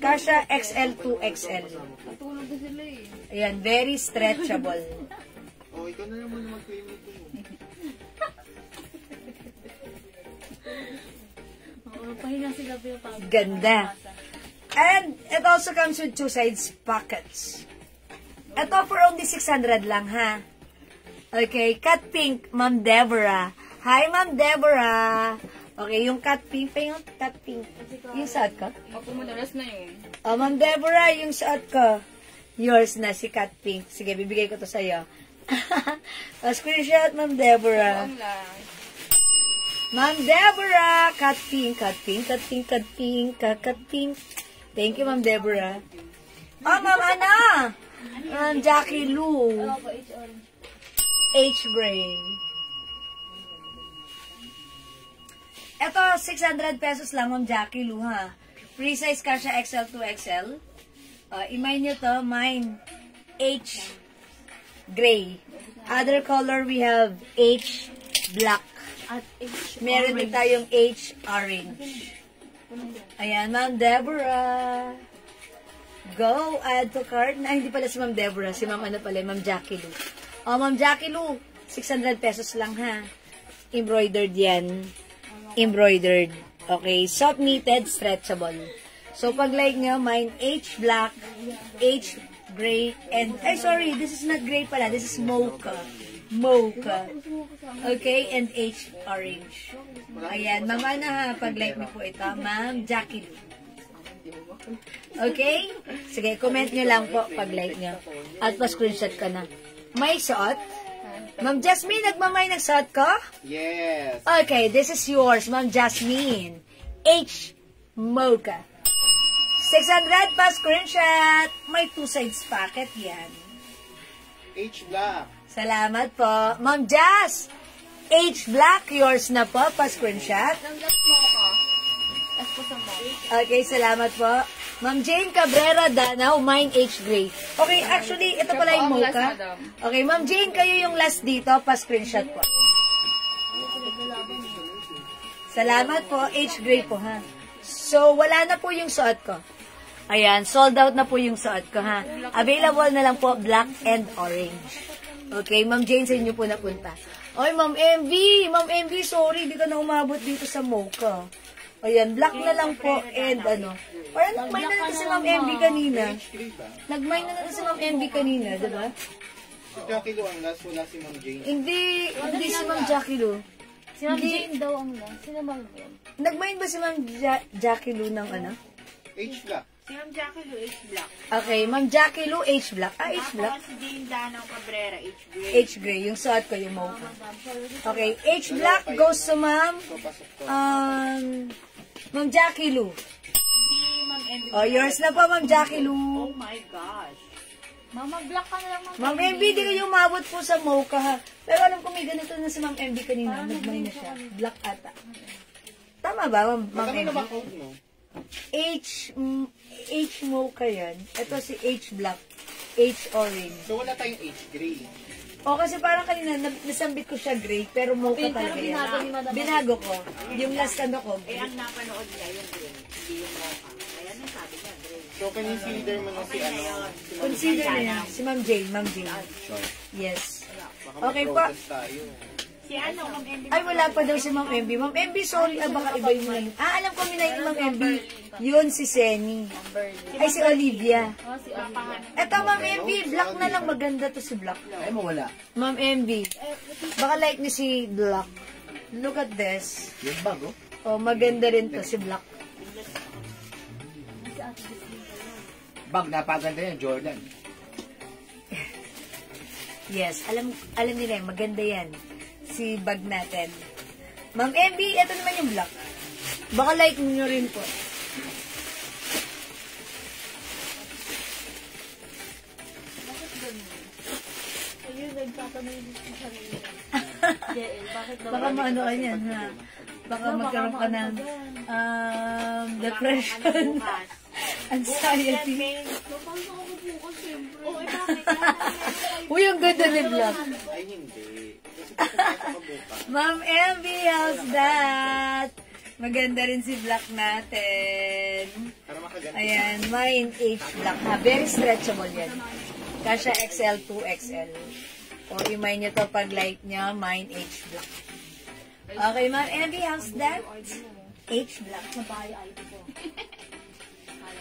[SPEAKER 4] Kasha XL to XL.
[SPEAKER 2] Natulog na sila eh.
[SPEAKER 4] Ayan, very stretchable.
[SPEAKER 3] Oh, ikaw na naman mag-claim ito mo.
[SPEAKER 2] Pahinga sila yung pag.
[SPEAKER 4] Ganda. And it also comes with two sides pockets. Ito for only 600 lang, ha? Okay, cat pink, Ma'am Deborah. Hi, Ma'am Deborah. Okay, yung cat pink pa yung cat pink. Yung suot ko?
[SPEAKER 2] Opo, madalas na yun.
[SPEAKER 4] Oh, Ma'am Deborah, yung suot ko. Yours na, si cat pink. Sige, bibigay ko to sa'yo. Screenshot, Ma'am Deborah. Ma'am Deborah, cat pink, cat pink, cat pink, cat pink, cat pink. Thank you, Ma'am Deborah. Oh, Ma'am Ana! Jackie Lou. H gray. Ito, 600 pesos lang, Ma'am Jackie Lou, ha? Free size kasha XL to XL. Imay nyo to, mine. H gray. Other color, we have H black.
[SPEAKER 2] At H
[SPEAKER 4] Meron din tayong H orange. Ayan, Ma'am Deborah. Go, add to cart. Hindi pala si Ma'am Deborah. Si Ma'am ano pala, Ma'am Jackie Lou. Oh, Ma'am Jackie Lou, 600 pesos lang, ha? Embroidered yan. Embroidered. Okay, soft knitted, stretchable. So, pag like nyo, mine H black, H gray, and, sorry, this is not gray pala, this is mocha. Mocha. Okay, and H, orange. Ayan, Ma'am Ana ha, pag-like niyo po ito. Ma'am Jackie Lou. Okay? Sige, comment nyo lang po pag-like nyo. At pa-screenshot ka na. May suot? Ma'am Jasmine, nagmamay ng suot ko?
[SPEAKER 3] Yes.
[SPEAKER 4] Okay, this is yours, Ma'am Jasmine. H, mocha. 600 pa screenshot. May 2 sides packet yan.
[SPEAKER 3] H black.
[SPEAKER 4] Salamat po. Ma'am Jas, H black, yours na po, pa screenshot.
[SPEAKER 2] Ang last mo ka. Last ko sa mo.
[SPEAKER 4] Okay, salamat po. Ma'am Jane Cabrera Danao, mine H gray. Okay, actually, ito pala yung mocha. Okay, Ma'am Jane, kayo yung last dito, pa screenshot po. Salamat po, H gray po ha. So, wala na po yung suot ko. Ayan, sold out na po yung suot ko, ha. Available na lang po, black and orange. Okay, Ma'am Jane, sa inyo po napunta. Oy, Ma'am MV! Ma'am MV, sorry, di ka na umabot dito sa mocha. Ayan, black na lang po, and ano. Parang nag-mine na natin si Ma'am MV kanina. Nag-mine na natin si Ma'am MV kanina, diba?
[SPEAKER 3] Si Jackie Lou ang last, wala si Ma'am Jane.
[SPEAKER 4] Hindi si Ma'am Jackie Lou.
[SPEAKER 2] Si Ma'am Jane daw ang last. Sino Ma'am Jane?
[SPEAKER 4] Nag-mine ba si Ma'am Jackie Lou ng ano?
[SPEAKER 3] H black.
[SPEAKER 1] Si Ma'am Jackie Lou, H black.
[SPEAKER 4] Okay, Ma'am Jackie Lou, H black. Ah, H black.
[SPEAKER 1] Ako si Jane Danao Cabrera, H gray.
[SPEAKER 4] H gray, yung suot ko, yung mocha. Okay, H black goes to Ma'am
[SPEAKER 3] Papasok to.
[SPEAKER 4] Ma'am Jackie Lou.
[SPEAKER 1] Si Ma'am Emily.
[SPEAKER 4] Oh, yours na po, Ma'am Jackie Lou.
[SPEAKER 1] Oh my gosh.
[SPEAKER 2] Mama, black ka na lang, Ma'am.
[SPEAKER 4] Ma'am MB, di kayo umabot po sa mocha, ha? Pero alam ko may ganito na si Ma'am MB kanina. Nagmay na siya. Black ata. Tama ba, Ma'am
[SPEAKER 3] Magkano na ba
[SPEAKER 4] MB?
[SPEAKER 3] code mo?
[SPEAKER 4] H mocha yan. Ito si H black. H orange.
[SPEAKER 3] So wala tayong H gray.
[SPEAKER 4] O, kasi parang kanina, nasambit ko siya gray, pero mocha talaga yan.
[SPEAKER 2] binago ni Madam.
[SPEAKER 4] Binago ko. Yung last ano ko.
[SPEAKER 1] Eh, ang napanood niya yung gray. Hindi yung mocha. Kaya nang sabi niya, gray.
[SPEAKER 3] So consider mo na si ano. Si Ma'am
[SPEAKER 4] Consider
[SPEAKER 3] Jane.
[SPEAKER 4] na yan. Si Ma'am Jane, Ma'am Jane.
[SPEAKER 5] Sure.
[SPEAKER 4] Yes.
[SPEAKER 3] Baka
[SPEAKER 4] Okay po.
[SPEAKER 3] mag-protest tayo.
[SPEAKER 1] Si ano, Ma'am Emily.
[SPEAKER 4] Ay, wala pa daw si Ma'am MB. Ma'am MB, sorry, baka iba yung lang. Alam ko nila yung Ma'am MB. Yun si Seni. Ay, si Olivia.
[SPEAKER 2] Oh, si Olivia.
[SPEAKER 4] Eto, Ma'am MB, black na lang. Maganda to si Black.
[SPEAKER 5] Ay mo wala.
[SPEAKER 4] Ma'am MB. Baka like ni si Black. Look at this.
[SPEAKER 5] Yung bag, oh.
[SPEAKER 4] Oh, maganda rin to si Black.
[SPEAKER 5] Bag, napaganda yan, Jordan.
[SPEAKER 4] Yes, alam nila yan. Maganda yan. Si bag natin. Ma'am MB, ito naman yung Black. Baka like nyo rin po.
[SPEAKER 2] Ayun, nagtatanong yung gusto sa nila. JL, bakit daw?
[SPEAKER 4] Baka maano ka yan, ha? Baka magkaroon ka ng depression,
[SPEAKER 1] Bukas.
[SPEAKER 4] anxiety.
[SPEAKER 2] Kapag ako bukas, siyempre.
[SPEAKER 1] Oh, eh, bakit?
[SPEAKER 4] Uy, ang ganda ni Black.
[SPEAKER 3] Ay hindi. Kasi papasok ka bukas.
[SPEAKER 4] Ma'am MB, how's that? Maganda rin si Black natin.
[SPEAKER 3] Para makaganti.
[SPEAKER 4] Ayan, mine H Black ha. Very stretchable yan. Kasha XL, 2XL. O, imay nyo to pag like nyo, mine H Black. Okay, Ma'am MB, how's that? H Black.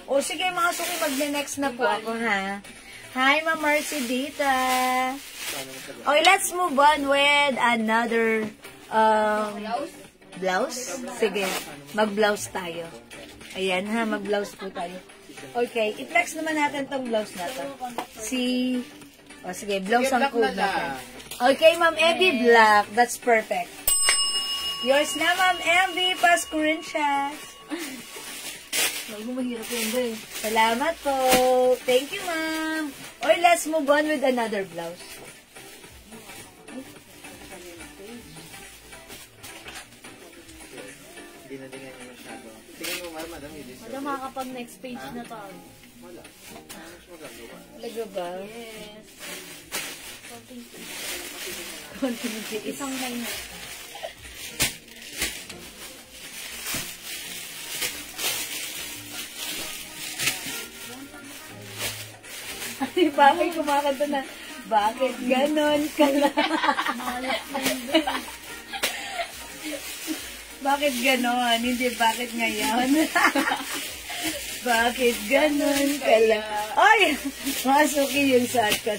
[SPEAKER 4] O, sige mga suki, mag-next na po ako, ha? Hi, Ma'am Mercy Dita. Okay, let's move on with another blouse. Sige, mag-blouse tayo. Ayan, ha, mag-blouse po tayo. Okay, i-flex naman natin tong blouse na to. Sige, blouse ang code natin. Okay, Ma'am Emby, black. That's perfect. Yours na, Ma'am Emby, pa screenshots.
[SPEAKER 2] Mahirap yun, bro.
[SPEAKER 4] Salamat po. Thank you, ma'am. Or let's move on with another blouse.
[SPEAKER 3] Hindi na tingnan niya masyado. Tingnan mo, madam, hindi siya.
[SPEAKER 2] Madam, makakapag next page na tayo.
[SPEAKER 3] Wala. Ano siya magagawa?
[SPEAKER 4] Talaga ba?
[SPEAKER 2] Yes. Something.
[SPEAKER 4] Continuity.
[SPEAKER 2] Isang line na.
[SPEAKER 4] Ay, bakit kumakanta na? Bakit ganon ka lang? Bakit ganon? Hindi, bakit ngayon? Bakit ganun ka lang? Ay! Mga suki yung suot ko.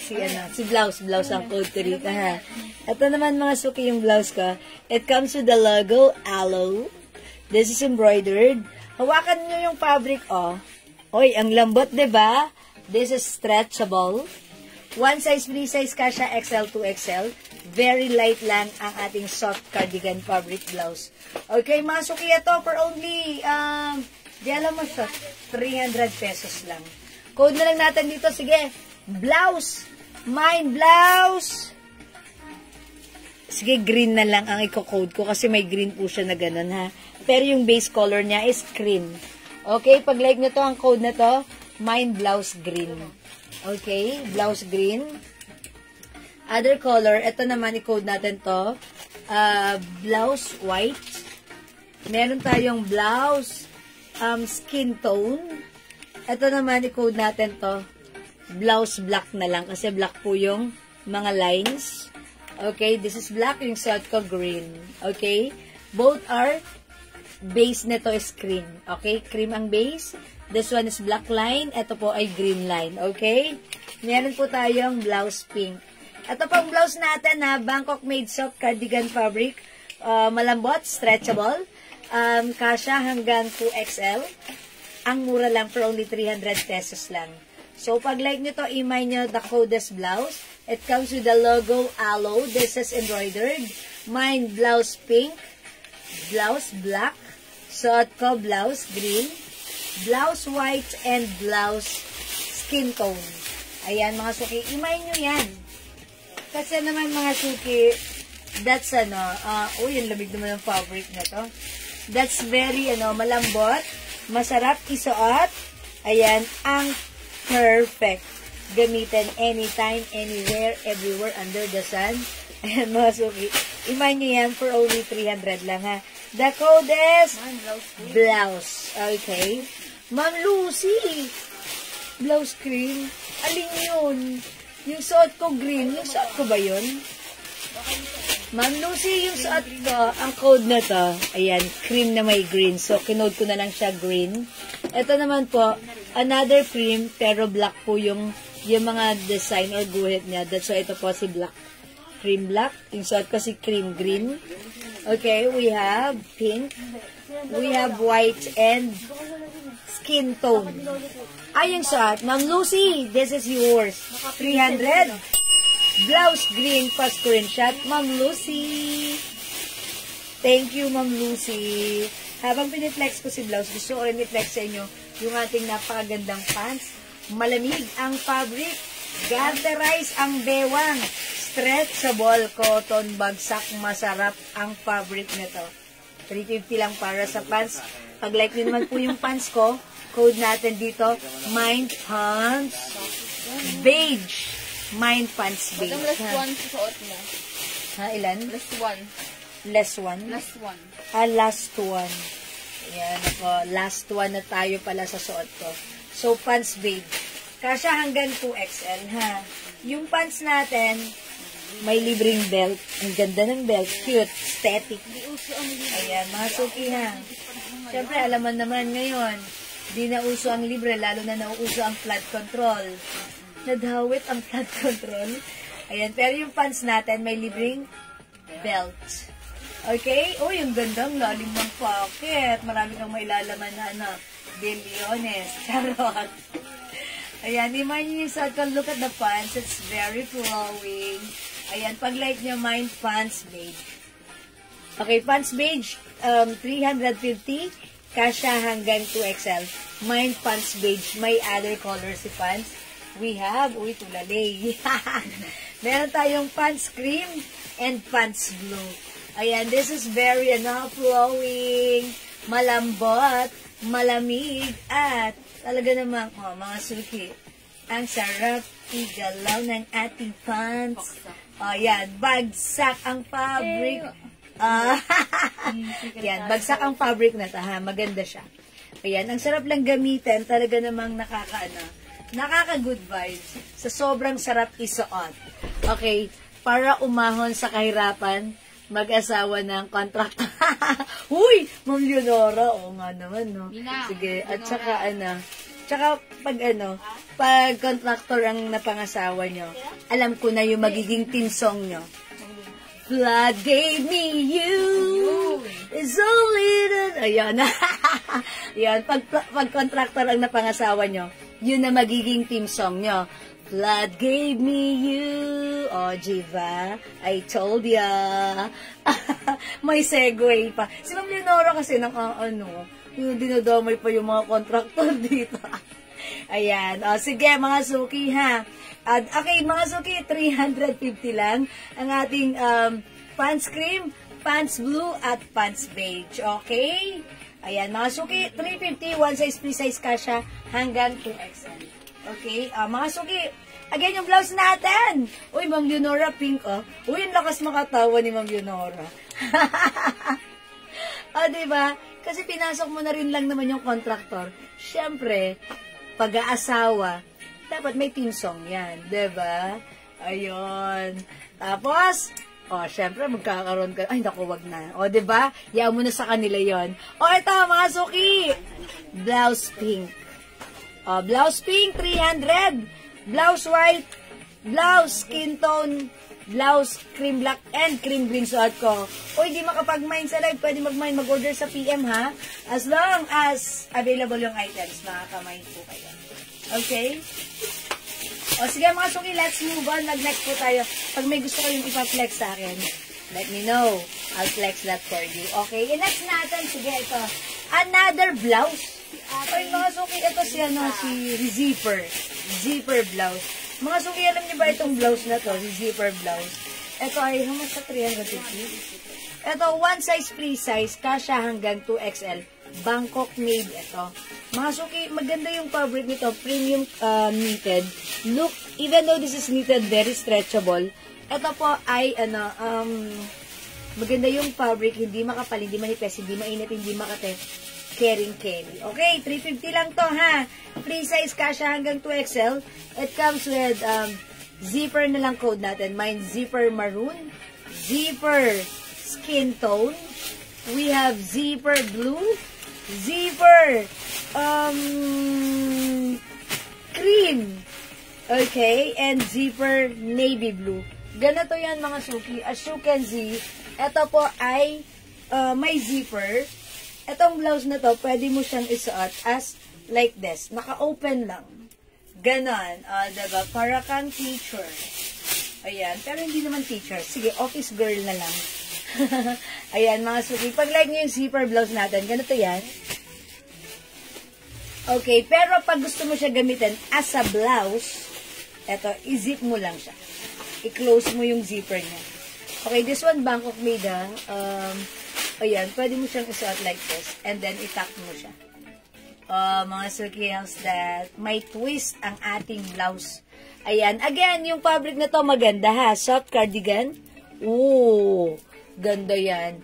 [SPEAKER 4] Si blouse ang code ko rito, ha? Ito naman mga suki yung blouse ko. It comes with the logo, Aloe. This is embroidered. Hawakan nyo yung fabric, oh. Oy, ang lambot, diba? This is stretchable. One size, free size, kasha XL to XL. Very light lang ang ating soft cardigan fabric blouse. Okay, mga suki, ito for only, di alam mo siya, 300 pesos lang. Code na lang natin dito, sige. Blouse. Mine blouse. Sige, green na lang ang i-code ko kasi may green po siya na ganun, ha. Pero yung base color niya is cream. Okay, pag like nyo to, ang code na to, mine blouse green. Okay, blouse green. Other color, ito naman i-code natin to, blouse white. Meron tayong blouse skin tone. Ito naman i-code natin to, blouse black na lang kasi black po yung mga lines. Okay, this is black, yung suot ko green. Okay, both are base nito is cream. Okay, cream ang base. This one is black line. Ito po ay green line. Okay? Meron po tayong blouse pink. Ito pong blouse natin na Bangkok made soft cardigan fabric. Malambot, stretchable. Kasha hanggang 2XL. Ang mura lang for only 300 pesos lang. So, pag like nyo to, email nyo the codes blouse. It comes with the logo Aloe. This is embroidered. Mine blouse pink. Blouse black. Suot ko blouse green. Blouse white and blouse skin tone. Ayan mga suki, email nyo yan. Kasi naman mga suki, that's yung lamig naman ng fabric na to. That's very, malambot, masarap isuot. Ayan, ang perfect. Gamitin anytime, anywhere, everywhere, under the sun. Ayan mga suki, email nyo yan for only 300 lang, ha. The code is blouse. Okay. Ma'am Lucy, blouse cream. Alin yun? Yung suot ko green. Yung suot ko ba yun? Ma'am Lucy, yung suot ko, ang code na to, ayan, cream na may green. So, kinode ko na lang siya green. Ito naman po, another cream, pero black po yung mga design or guhit niya. That's why ito po si black. Cream black. Yung suot ko si cream green. Okay, we have pink. We have white and skin tone. Ay, yung suot. Ma'am Lucy, this is yours. 300. Blouse green, pa screenshot. Ma'am Lucy. Thank you, Ma'am Lucy. Habang piniflex ko si blouse, gusto ko rin i-flex sa inyo yung ating napakagandang pants. Malamig ang fabric. Garterize ang bewang. Stretchable cotton, bagsak, masarap ang fabric nito. 350 lang para sa pants. Pag like nyo naman po yung pants ko, code natin dito, Mind Pants Beige. Mind Pants Beige.
[SPEAKER 2] Ang last one susuot mo.
[SPEAKER 4] Ha, ilan?
[SPEAKER 2] Last one.
[SPEAKER 4] Last one?
[SPEAKER 2] Last one.
[SPEAKER 4] Last one. Yan ako. Last one na tayo pala sa suot ko. So, pants beige. Kasya hanggang 2XL, ha. Yung pants natin, may libreng belt. Ang ganda ng belt. Cute. Aesthetic. Ayan, mga suki, ha. Siyempre, alam mo naman ngayon, di na uso ang libre, lalo na nauuso ang flood control. Nadhawit ang flood control. Ayan, pero yung pants natin, may libreng belt. Okay? Oh, yung gandang lalim ng pocket. Marami kang mailalaman na, bilyones. Charot. Ayan, imagine yung suot ko, look at the pants. It's very flowing. Ayan, pag like nyo, mind pants beige. Okay, pants beige, 350. Kasya hanggang 2XL. Mind pants beige. May other colors si pants. We have, tulalay. Meron tayong pants cream and pants blue. Ayan, this is very, flowing, malambot, malamig, at talaga namang, mga suki, ang sarap igalaw ng ating pants. Yan, bagsak ang fabric. Yan, bagsak ang fabric na ta, ha? Maganda siya. Ayan, ang sarap lang gamitin, talaga namang nakaka-good vibes. Sa sobrang sarap isuot. Okay, para umahon sa kahirapan, mag-asawa ng contract. Uy! Ma'am Leonora, oo nga naman, no?
[SPEAKER 2] Mina,
[SPEAKER 4] Sige, at
[SPEAKER 2] Leonora.
[SPEAKER 4] saka tsaka pag contractor ang napangasawa nyo, alam ko na yung magiging team song nyo. Blood gave me you, it's only that... Ayan. Ayan, pag contractor ang napangasawa nyo, yun na magiging team song nyo. Blood gave me you. Oh, Jiva, I told ya. May segue pa. Si Ma'am Leonora kasi dinadamay pa yung mga contractor dito. Ayan. O, sige, mga suki, ha. Okay, mga suki, 350 lang ang ating pants cream, pants blue, at pants beige. Okay? Ayan, mga suki, 350, one size, free size kasha, hanggang 2XL. Okay? Mga suki, again, yung blouse natin. Uy, Ma'am Leonora, pink, oh. Uy, ang lakas makatawa ni Ma'am Leonora. Diba? Kasi pinasok mo na rin lang naman yung contractor. Siyempre, pag-aasawa, dapat may team song yan. Diba? Ayun. Tapos, syempre, magkakaroon ka. Ay, naku, wag na. Diba? Yaw mo na sa kanila yon. Ito, mga suki. Blouse pink. Blouse pink, 300. Blouse white. Blouse skin tone. Blouse cream black and cream green suot ko. Di makapag-mine sa live. Pwede mag-mine, mag-order sa PM, ha? As long as available yung items, makaka-mine po kayo. Okay? Sige mga suki, let's move on. Mag-next po tayo. Pag may gusto kayong ipa-flex sa akin, let me know. I'll flex that for you. Okay? Next natin, sige, ito. Another blouse. Mga suki, ito si zipper. Zipper blouse. Mga suki, alam niyo ba itong blouse na to? Si zipper blouse. Ito ay, hamas sa 350. Ito, one size, free size. Kasha hanggang 2XL. Bangkok made ito. Mga suki, maganda yung fabric nito. Premium knitted. Look, even though this is knitted, very stretchable. Ito po ay, maganda yung fabric. Hindi makapal, hindi manipes, hindi mainit, hindi makate. Caring carry. Okay, 350 lang to, ha? Free size, kasha hanggang 2XL. It comes with zipper na lang code natin. Mine, zipper maroon, zipper skin tone. We have zipper blue, zipper cream, okay, and zipper navy blue. Ganito yan mga suki. As you can see, ito po ay may zipper. Itong blouse na to, pwede mo siyang isuot as like this. Naka-open lang. Ganon. Diba? Para kang teacher. Ayan. Pero hindi naman teacher. Sige, office girl na lang. Ayan, mga suki. Pag like nyo yung zipper blouse natin, ganito yan. Okay, pero pag gusto mo siya gamitin as a blouse, eto, i-zip mo lang siya. I-close mo yung zipper niya. Okay, this one, Bangkok made, ha. Ayan, pwede mo siyang isuot like this. And then, i-tuck mo siya. Mga suki, else that may twist ang ating blouse. Ayan, again, yung fabric na to maganda, ha. Soft cardigan. Ooh, ganda yan.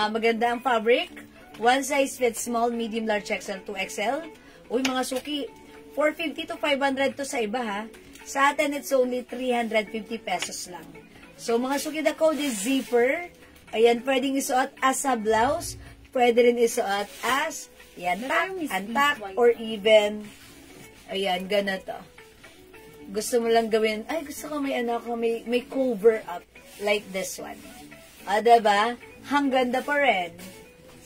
[SPEAKER 4] Maganda ang fabric. One size fits small, medium, large, XL, 2XL. Uy, mga suki, 450 to 500 to sa iba, ha. Sa atin, it's only 350 pesos lang. So, mga suki, the code is zipper. Ayan, pwedeng isuot as a blouse. Pwede rin isuot as, yan, antak, or even, ayan, ganito. Gusto mo lang gawin, ay, gusto ko may cover up, like this one. Diba? Hanggang ganda pa rin.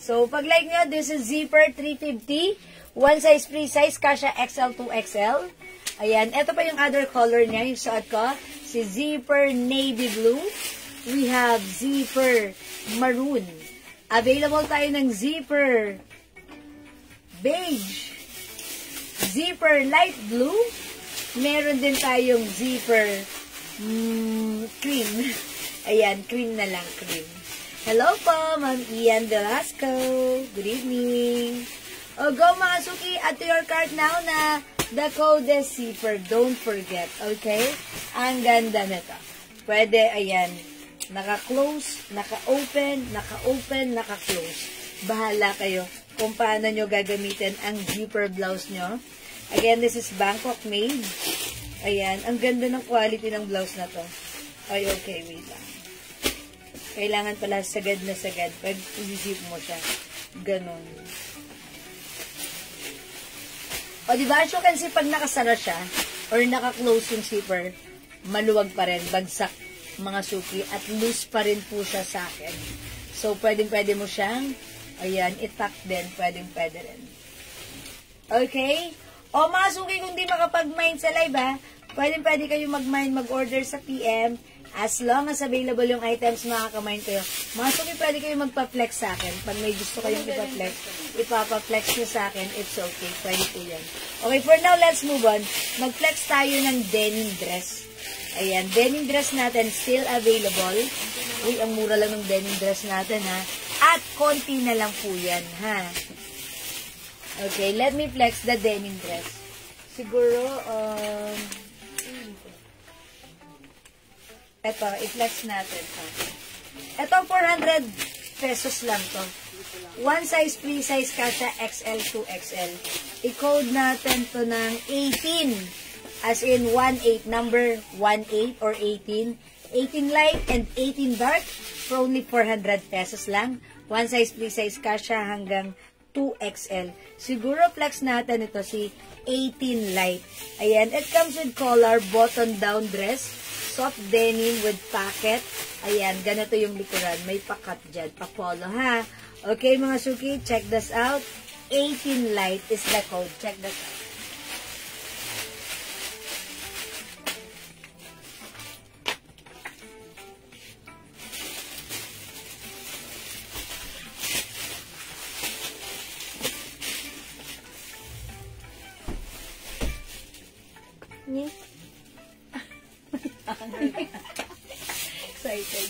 [SPEAKER 4] So, pag like nyo, this is zipper 350. One size, free size, kasha XL to XL. Ayan, ito pa yung other color niya, yung suot ko. Si zipper navy blue. We have zipper maroon. Available tayo ng zipper beige. Zipper light blue. Meron din tayong zipper cream. Ayan, cream na lang, cream. Hello po, Ma'am Ian Velasco. Good evening. Go mga suki, add to your cart now na the code is zipper. Don't forget, okay? Ang ganda nito. Pwede, ayan, naka-close, naka-open, naka-open, naka-close. Bahala kayo kung paano nyo gagamitin ang zipper blouse nyo. Again, this is Bangkok made. Ayan, ang ganda ng quality ng blouse na to. Ay, okay, wait lang. Kailangan pala sagad na sagad. Pag isisip mo siya. Ganon. O, diba? As you can see, pag nakasara siya, or naka-close yung zipper, maluwag pa rin, bagsak mga suki, at loose pa rin po siya sa akin. So, pwede mo siyang, ayan, itak din, pwede rin. Okay? O, mga suki, kung di makapag-mind sa live, ha, pwede kayo mag-mind, mag-order sa PM, as long as available yung items, makaka-mind kayo. Mga suki, pwede kayo magpa-flex sa akin. Pag may gusto kayong ipa-flex, ipapa-flex nyo sa akin, it's okay. Pwede po yan. Okay, for now, let's move on. Mag-flex tayo ng denim dress. Ayan, denim dress natin, still available. Uy, ang mura lang ng denim dress natin, ha. At konti na lang po yan, ha. Okay, let me flex the denim dress. Siguro, eto, i-flex natin. Eto, 400 pesos lang to. One size, free size, kasha XL to XL. I-code natin to ng 18. As in 18, number 18 or 18. 18 light and 18 dark for only 400 pesos lang. One size, free size, kasha hanggang 2XL. Siguro flex natin ito si 18 light. Ayan, it comes with collar, button down dress, soft denim with pocket. Ayan, ganito yung likuran. May pakat dyan, pa-polo ha. Okay mga suki, check this out. 18 light is the code. Check this out. Excited.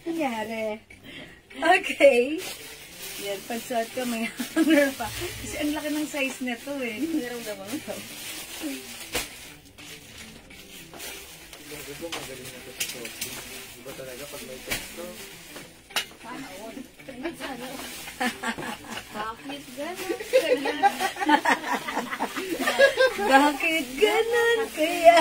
[SPEAKER 4] Nangyari. Okay. Yan, pagsuot ko may hanger pa. Kasi ang laki ng size na to eh. Meron na bang ito?
[SPEAKER 3] Iba talaga pag may testo.
[SPEAKER 2] Bakit ganun?
[SPEAKER 4] Bakit ganun kaya?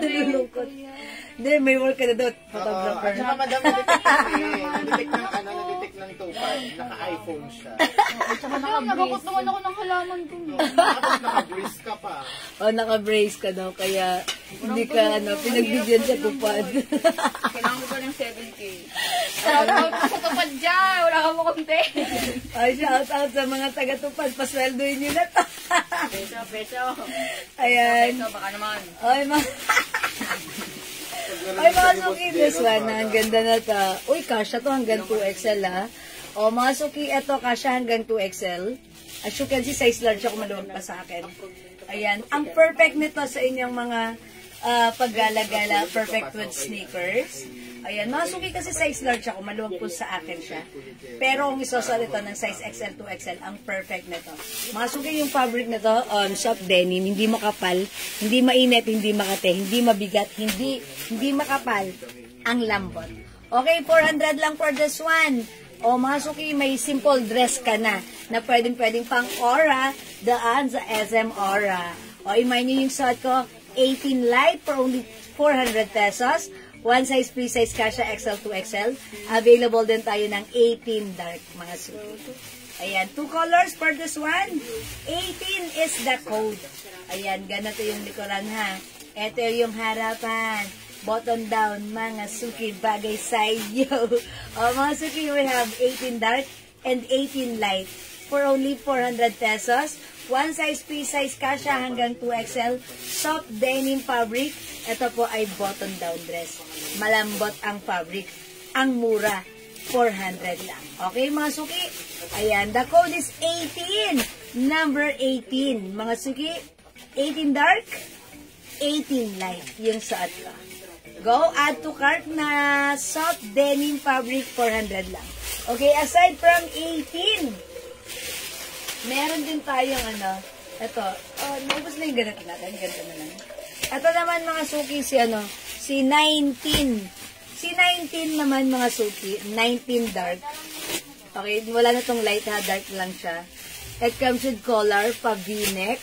[SPEAKER 4] Nalulungkot. Hindi, may work ka na doon. Photographer.
[SPEAKER 3] At saka madam, na-detect ng tupad. Naka-iPhone siya.
[SPEAKER 2] Nagakot naman ako ng halaman ko.
[SPEAKER 3] Tapos naka-brace ka pa.
[SPEAKER 4] O, naka-brace ka daw, kaya hindi ka, pinagbigyan sa tupad.
[SPEAKER 1] Kailangan ko pa ng 7K.
[SPEAKER 2] Shoutout sa tupad dyan. Wala ka mo konti.
[SPEAKER 4] Ay, shout out sa mga taga-tupad. Pasweldoin nyo na to.
[SPEAKER 1] Peso.
[SPEAKER 4] Ayan.
[SPEAKER 1] Peso, baka naman.
[SPEAKER 4] Ay, Ay, mga suki, this one, ang ganda na ta. Uy, kasha to hanggang 2XL, ha. O, mga suki, eto, kasha hanggang 2XL. As you can see, size large ako, maluwag pa sa akin. Ayan, ang perfect nito sa inyong mga paggala-gala, perfect with sneakers. Ayan, mga suki kasi size large ako, maluwag po sa akin siya. Pero kung isosol ito ng size XL to XL, ang perfect nito. Mga suki, yung fabric nito, soft denim, hindi makapal, hindi mainit, hindi makate, hindi mabigat, hindi makapal, ang lambot. Okay, 400 lang for this one. O mga suki, may simple dress ka na pwedeng pang Aura, daan sa SM Aura. O imay nyo yung suot ko, 18 light for only 400 pesos. One size, free size, kasha XL to XL. Available din tayo ng 18 dark, mga suki. Ayan, 2 colors for this one. 18 is the code. Ayan, ganito yung likuran ha. Ito yung harapan. Button down, mga suki, bagay sa iyo. O mga suki, we have 18 dark and 18 light for only 400 pesos. One size, free size, kasha hanggang 2XL. Soft denim fabric. Ito po ay button down dress. Malambot ang fabric. Ang mura, 400 lang. Okay mga suki? Ayan, the code is 18. Number 18. Mga suki, 18 dark, 18 light. Yung suot ko. Go, add to cart na soft denim fabric, 400 lang. Okay, aside from 18, meron din tayong ito. Naubos na yung ganito natin. Ganito na lang. Ito naman mga suki si 19. Si 19 naman mga suki, 19 dark. Okay, wala na tong light ha, dark lang siya. It comes with collar, pa V-neck.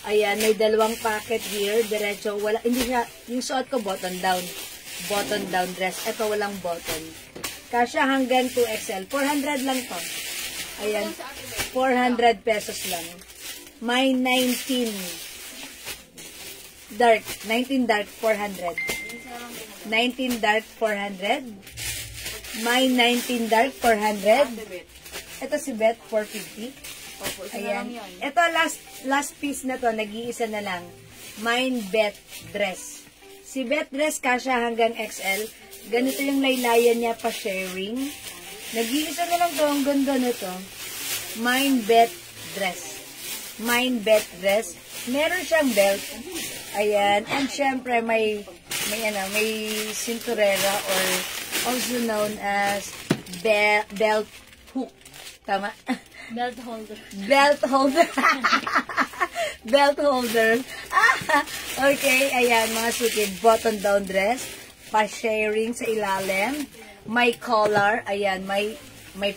[SPEAKER 4] Ayan, may dalawang pocket here, diretso, wala, hindi siya, yung suot ko button down dress. Ito walang button. Kasya hanggang 2XL. 400 lang to. Ayan, 400 pesos lang. May 19 dark, 400. 19 dark, 400. May 19 dark, 400. Ito si Beth, 450. Ayan. Ito, last piece na to, nag-iisa na lang. Mine Beth dress. Si Beth dress, kasya hanggang XL. Ganito yung laylayan niya pa sharing. Nag-iisa na lang to, ang ganda na to. Mine Beth dress. Mine Beth dress. Meron siyang belt. Ayan. And syempre, may cinturera or also known as belt hook. Tama?
[SPEAKER 2] Belt holder.
[SPEAKER 4] Belt holder. Belt holder. Okay, ayan mga suki. Button down dress. Pa-sharing sa ilalim. May collar. Ayan, may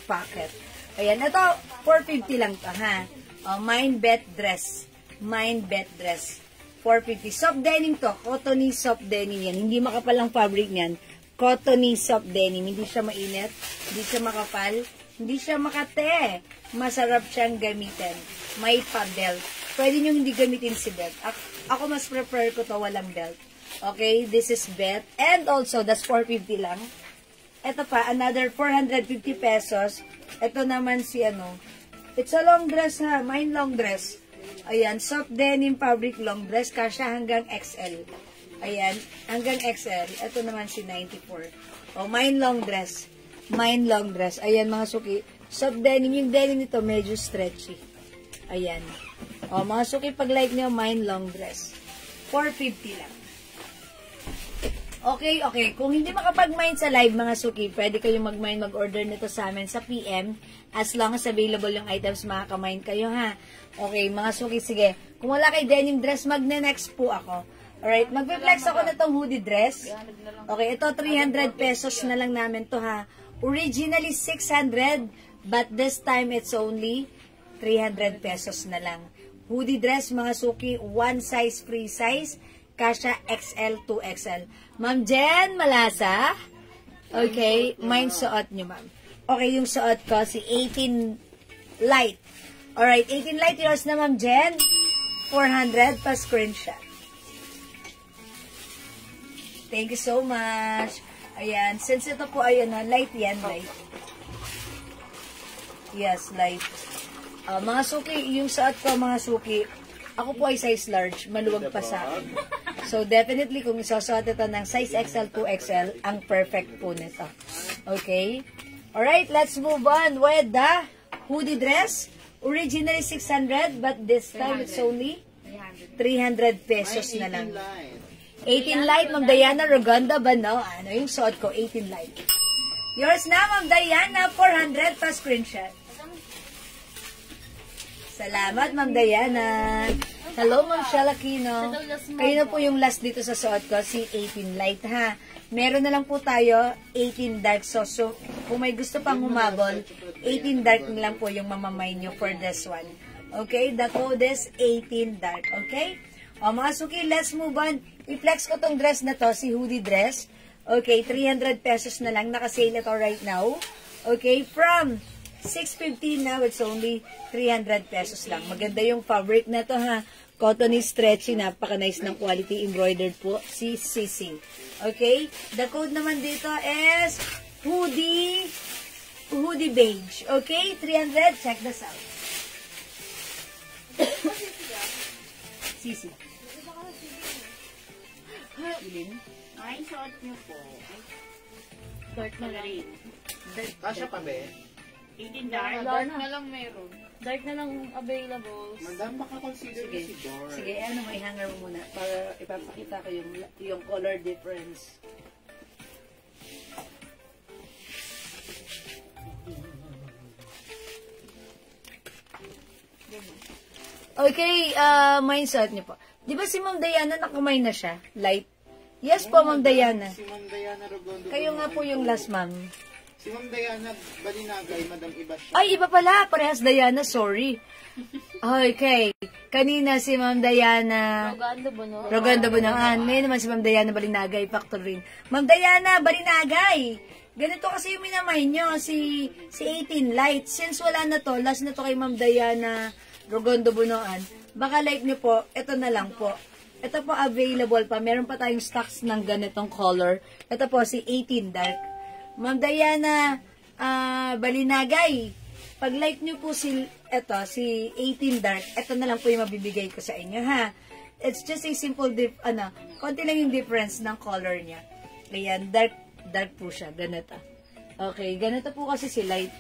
[SPEAKER 4] pocket. Ayan, ito 450 lang to ha. Mine Beth dress. Mine Beth dress. 450. Soft denim to. Cottony soft denim yan. Hindi makapal ang fabric niyan. Cottony soft denim. Hindi siya mainit. Hindi siya makapal. Hindi siya makate. Masarap siyang gamitin. May pa-belt. Pwede nyo hindi gamitin si belt. Ako mas prefer ko to walang belt. Okay, this is belt. And also, that's 450 lang. Ito pa, another 450 pesos. Ito naman si it's a long dress ha. Mine long dress. Ayan, soft denim fabric long dress. Kasya hanggang XL. Ayan, hanggang XL. Ito naman si 94. Mine long dress. Mine long dress. Ayan mga suki. Soft denim. Yung denim nito medyo stretchy. Ayan. Mga suki, pag like nyo, mine long dress. 450 lang. Okay. Kung hindi makapag-mine sa live mga suki, pwede kayong mag-order nito sa amin sa PM. As long as available yung items, makaka-mine kayo ha. Okay, mga suki, sige. Kung wala kay denim dress, magne-next po ako. Alright, magpe-flex ako na tong hoodie dress. Okay, ito 300 pesos na lang namin to ha. Originally 600, but this time it's only 300 pesos na lang. Hoodie dress, mga suki, one size, free size. Kasya XL, 2XL. Ma'am Jen, malasa? Okay, mine suot nyo, ma'am. Okay, yung suot ko, si 18 light. Alright, 18 light, yours na, Ma'am Jen. 400 pa screenshot. Thank you so much. Ayan, since ito po, ayan na, light yan, light. Yes, light. Mga suki, yung suot ko, mga suki, ako po ay size large, maluwag pa sa akin. So, definitely, kung isusuot ito ng size XL, 2XL, ang perfect po nito. Okay? Alright, let's move on with the hoodie dress. Originally 600, but this time it's only 300 pesos na lang. 18 light, Ma'am Diana Roganda Banao. Ano yung suot ko? 18 light. Yours na, Ma'am Diana, 400 pa screenshot. Salamat, Ma'am Diana. Hello, Ma'am Shalakino. Kayo na po yung last dito sa suot ko, si 18 light, ha? Meron na lang po tayo, 18 dark. So, kung may gusto pang humabol, 18 dark na lang po yung mamamay nyo for this one. Okay? The code is 18 dark. Okay? Mga suki, let's move on. I-flex ko tong dress na to, si hoodie dress. Okay, 300 pesos na lang. Naka-sale ito right now. Okay, from 650 now, it's only 300 pesos lang. Maganda yung fabric na to ha. Cottony stretchy, napaka-nice ng quality. Embroidered po si CC. Okay, the code naman dito is hoodie beige. Okay, 300. Check this out. CC.
[SPEAKER 1] Ay, suot nyo po.
[SPEAKER 2] Dark na lang.
[SPEAKER 3] Kasya pa ba
[SPEAKER 1] 18 dark.
[SPEAKER 2] Dark na lang meron. Dark na lang available.
[SPEAKER 3] Madam, baka consider
[SPEAKER 4] Sige.
[SPEAKER 3] si Dor.
[SPEAKER 4] Sige, may hanger mo muna para ipapakita ko yung color difference. Okay, mindset niyo po. Di ba si Ma'am Diana nakamay na siya? Light. Yes po, Ma'am Diana.
[SPEAKER 3] Si Ma'am Diana Rogondo.
[SPEAKER 4] Kayo nga po yung last, ma'am.
[SPEAKER 3] Si Ma'am Diana Balinagay, Madam iba siya.
[SPEAKER 4] Ay, iba pala. Parehas Diana, sorry. Okay. Kanina si Ma'am Diana Rogando Bunangan. Ngayon naman si Ma'am Diana Balinagay, factor rin. Ma'am Diana Balinagay. Ganito kasi yung minamay nyo, si 18 Light. Since wala na to, last na to kay Ma'am Diana Rogando Bunangan, baka like nyo po, ito na lang po. Ito po available pa. Meron pa tayong stocks ng ganitong color. Ito po si 18 Dark. Ma'am Diana Balinagay, pag like nyo po si 18 Dark, ito na lang po yung mabibigay ko sa inyo, ha? It's just a simple, konti lang yung difference ng color niya. Ayan, dark po siya. Ganito. Okay, ganito po kasi si Light.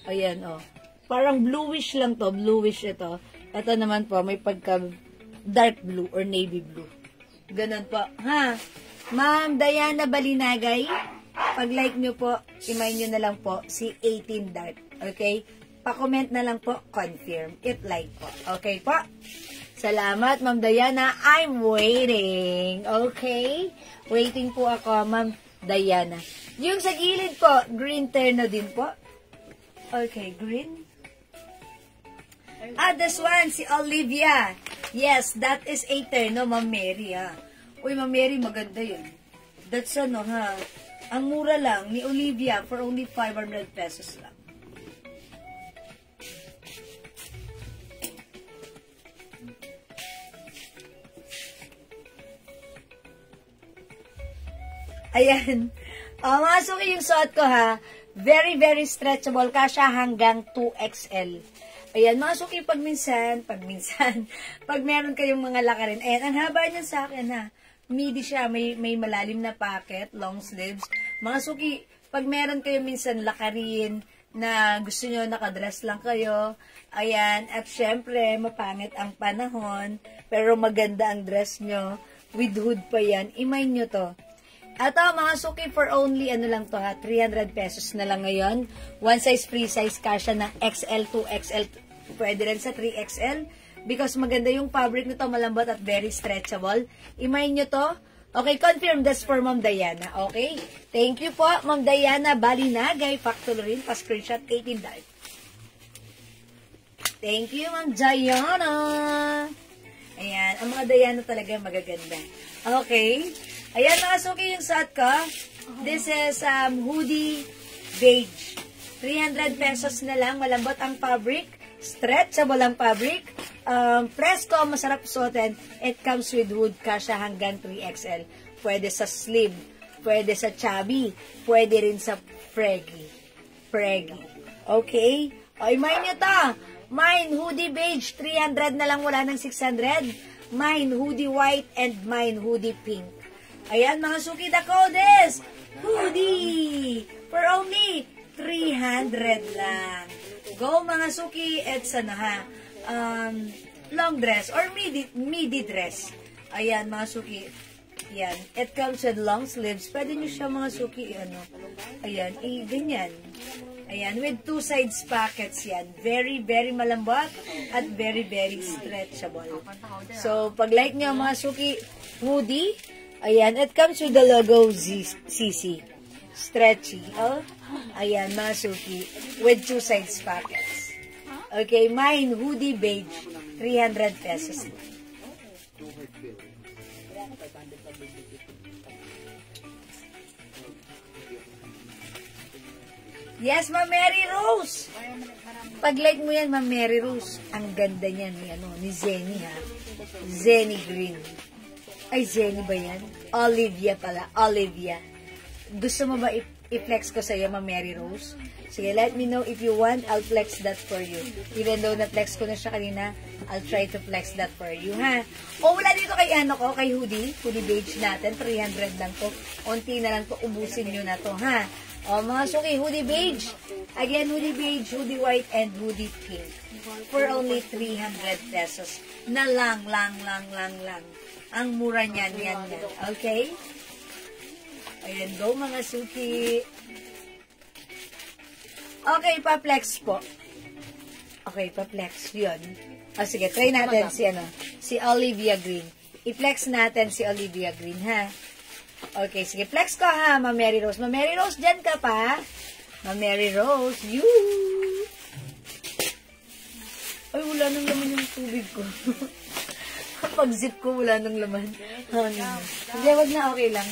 [SPEAKER 4] Ayan, oh. Parang bluish lang to. Bluish ito. Ito naman po, may pagka dark blue or navy blue. Ganun po. Ha? Ma'am Diana Balinagay, pag like nyo po, imay nyo na lang po si 18 Dark. Okay? Pa-comment na lang po, confirm. It like po. Okay po? Salamat, Ma'am Diana. I'm waiting. Okay? Waiting po ako, Ma'am Diana. Yung sa gilid po, green terno din po. Okay, green. This one, si Olivia. Yes, that is a terno, Ma'am Mary, ha. Uy, Ma'am Mary, maganda yun. That's ano, ha. Ang mura lang ni Olivia for only 500 pesos lang. Ayan. Mga suki yung suot ko, ha. Very, very stretchable. Kasya hanggang 2XL. Ayan, mga suki, pag meron kayong mga lakarin. Ayan, ang haba niyan sa akin, ha. Midi siya, may malalim na pocket, long sleeves. Mga suki, pag meron kayo minsan lakarin na gusto nyo nakadress lang kayo, ayan, at syempre, mapangit ang panahon, pero maganda ang dress nyo, with hood pa yan, imay nyo to. At mga suki, for only, 300 pesos na lang ngayon. One size, free size, kasya ng XL, 2XL, pwede rin sa 3XL. Because maganda yung fabric nito, malambot at very stretchable. Imay nyo to. Okay, confirm this for Ma'am Diana. Okay? Thank you po, Ma'am Diana Balinagay. Factory rin, pa-screenshot 18 Dark. Thank you, Ma'am Diana. Ayan, ang mga Diana talaga magaganda. Okay? Ayan, mga suki, yung suot ko. This is hoodie beige. 300 pesos na lang. Malambot ang fabric. Stretchable ang fabric. Presko, masarap suotin. It comes with hood, kasya hanggang 3XL. Pwede sa slim. Pwede sa chubby. Pwede rin sa freggy. Okay? O, imay nyo to. Mine hoodie beige. 300 na lang, wala ng 600. Mine hoodie white and mine hoodie pink. Ayan, mga suki, the code is hoodie for only 300 lang. Go, mga suki. It's long dress or midi dress. Ayan, mga suki. Ayan. It comes with long sleeves. Pwede nyo siya, mga suki, ayan, ganyan. Ayan, with two sides pockets yan. Very, very malambot at very, very stretchable. So, pag like nyo, mga suki, hoodie, ayan, it comes with the logo CC. Stretchy. Oh, ayan, mga suki. With two sides pockets. Okay, mine, hoodie beige. 300 pesos. Yes, Ma'am Mary Rose. Pag-like mo yan, Ma'am Mary Rose. Ang ganda niyan ni Zenny, ha. Zenny Green. Ay, Zenny ba yan? Olivia pala. Olivia. Gusto mo ba i-flex ko sa'yo, Ma'am Mary Rose? Sige, let me know if you want. I'll flex that for you. Even though na-flex ko na siya kanina, I'll try to flex that for you, ha? O, wala dito kay kay hoodie. Hoodie beige natin. 300 lang to. Unti na lang to. Ubusin nyo na to, ha? O, mga suki, hoodie beige. Again, hoodie beige, hoodie white, and hoodie pink. For only 300 pesos. Na lang. Ang mura niyan, yan. Okay? Ayan, go mga suki. Okay, pa-flex po. Okay, pa-flex. Yun. O, sige, try natin si Olivia Green. I-flex natin si Olivia Green, ha? Okay, sige. Flex ko ha, Ma'am Mary Rose. Ma'am Mary Rose, dyan ka pa. Ma'am Mary Rose, you. Ay, wala nang laman yung tubig ko. Pag-zip ko, wala nang laman. Hindi, wag na, okay lang.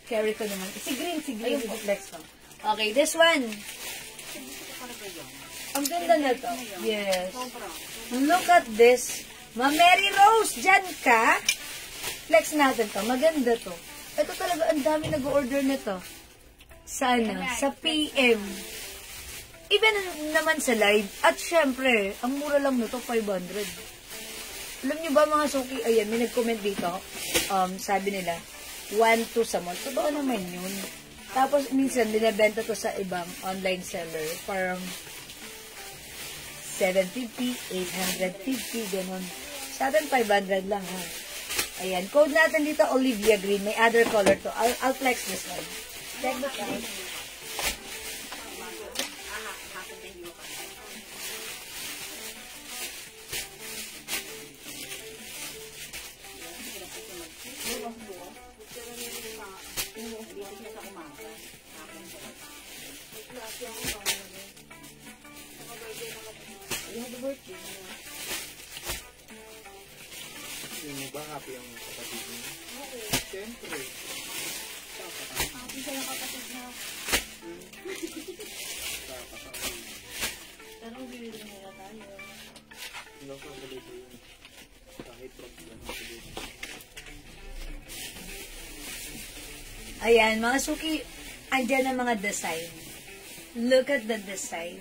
[SPEAKER 4] Carry ko naman. Si green, flex ko. Okay, this one. Ang ganda na to. Yes. Look at this. Ma'am Mary Rose, dyan ka. Flex natin to. Maganda to. Ito talaga, ang dami nag-order nito. Sana, sa PM. Even naman sa live. At syempre, ang mura lang nito, 500. Alam nyo ba mga suki, ayan, may nag-comment dito. Sabi nila, 1-2 sa mall. Totoo naman yun. Tapos, minsan, binibenta to sa ibang online seller. Parang 750, 850, ganun. Sa atin, 500 lang, ha. Ayan. Code natin dito, Olivia Green. May other color to. I'll flex this one. Check this out.
[SPEAKER 3] Yung ba happy ang kapatid niya? Oo. Siyempre.
[SPEAKER 2] Happy siya yung kapatid na. Pero bibili nila tayo.
[SPEAKER 3] Hindi ako balito yun. Kahit problem.
[SPEAKER 4] Ayan, mga suki, andyan ang mga design. Look at the design.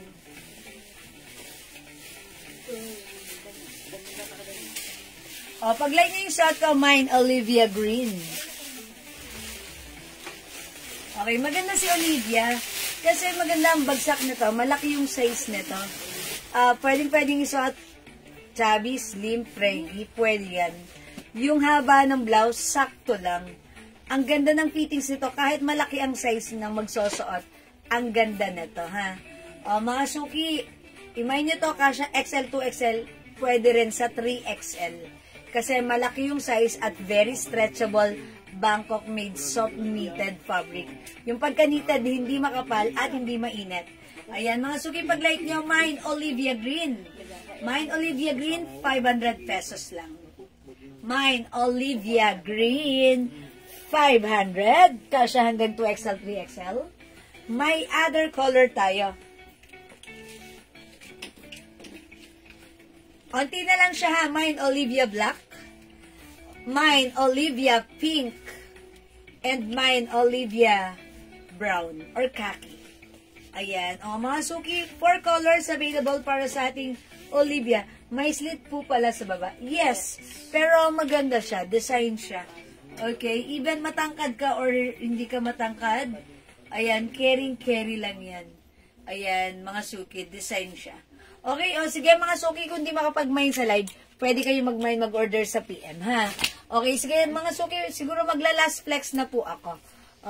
[SPEAKER 4] O, pag-like nyo yung shot ko, mine, Olivia Green. Okay, maganda si Olivia. Kasi maganda ang bagsak nito. Malaki yung size nito. Pwedeng isuot chubby, slim, fraggy. Pwede yan. Yung haba ng blouse, sakto lang. Ang ganda ng fittings nito. Kahit malaki ang size ng magsusuot, ang ganda nito, ha? O, mga suki, imay nyo to, kasya XL to XL, pwede rin sa 3XL. Kasi malaki yung size at very stretchable Bangkok made soft knitted fabric. Yung pagka-knitted, hindi makapal at hindi mainit. Ayan, mga suki, pag-like nyo, mine, Olivia Green. Mine, Olivia Green, 500 pesos lang. Mine, Olivia Green, 500. Kasya hanggang 2XL, 3XL. May other color tayo. Konti na lang siya, ha. Mine, Olivia Black. Mine, Olivia Pink. And mine, Olivia Brown or Khaki. Ayan. O, mga suki, 4 colors available para sa ating Olivia. May slit po pala sa baba. Yes. Pero maganda siya. Design siya. Okay. Even matangkad ka or hindi ka matangkad, ayan, carry lang yan. Ayan, mga suki, design siya. Okay, o sige mga suki, kung di makapag-mine sa live, pwede kayo mag-mine, mag-order sa PM, ha? Okay, sige mga suki, siguro magla-last flex na po ako.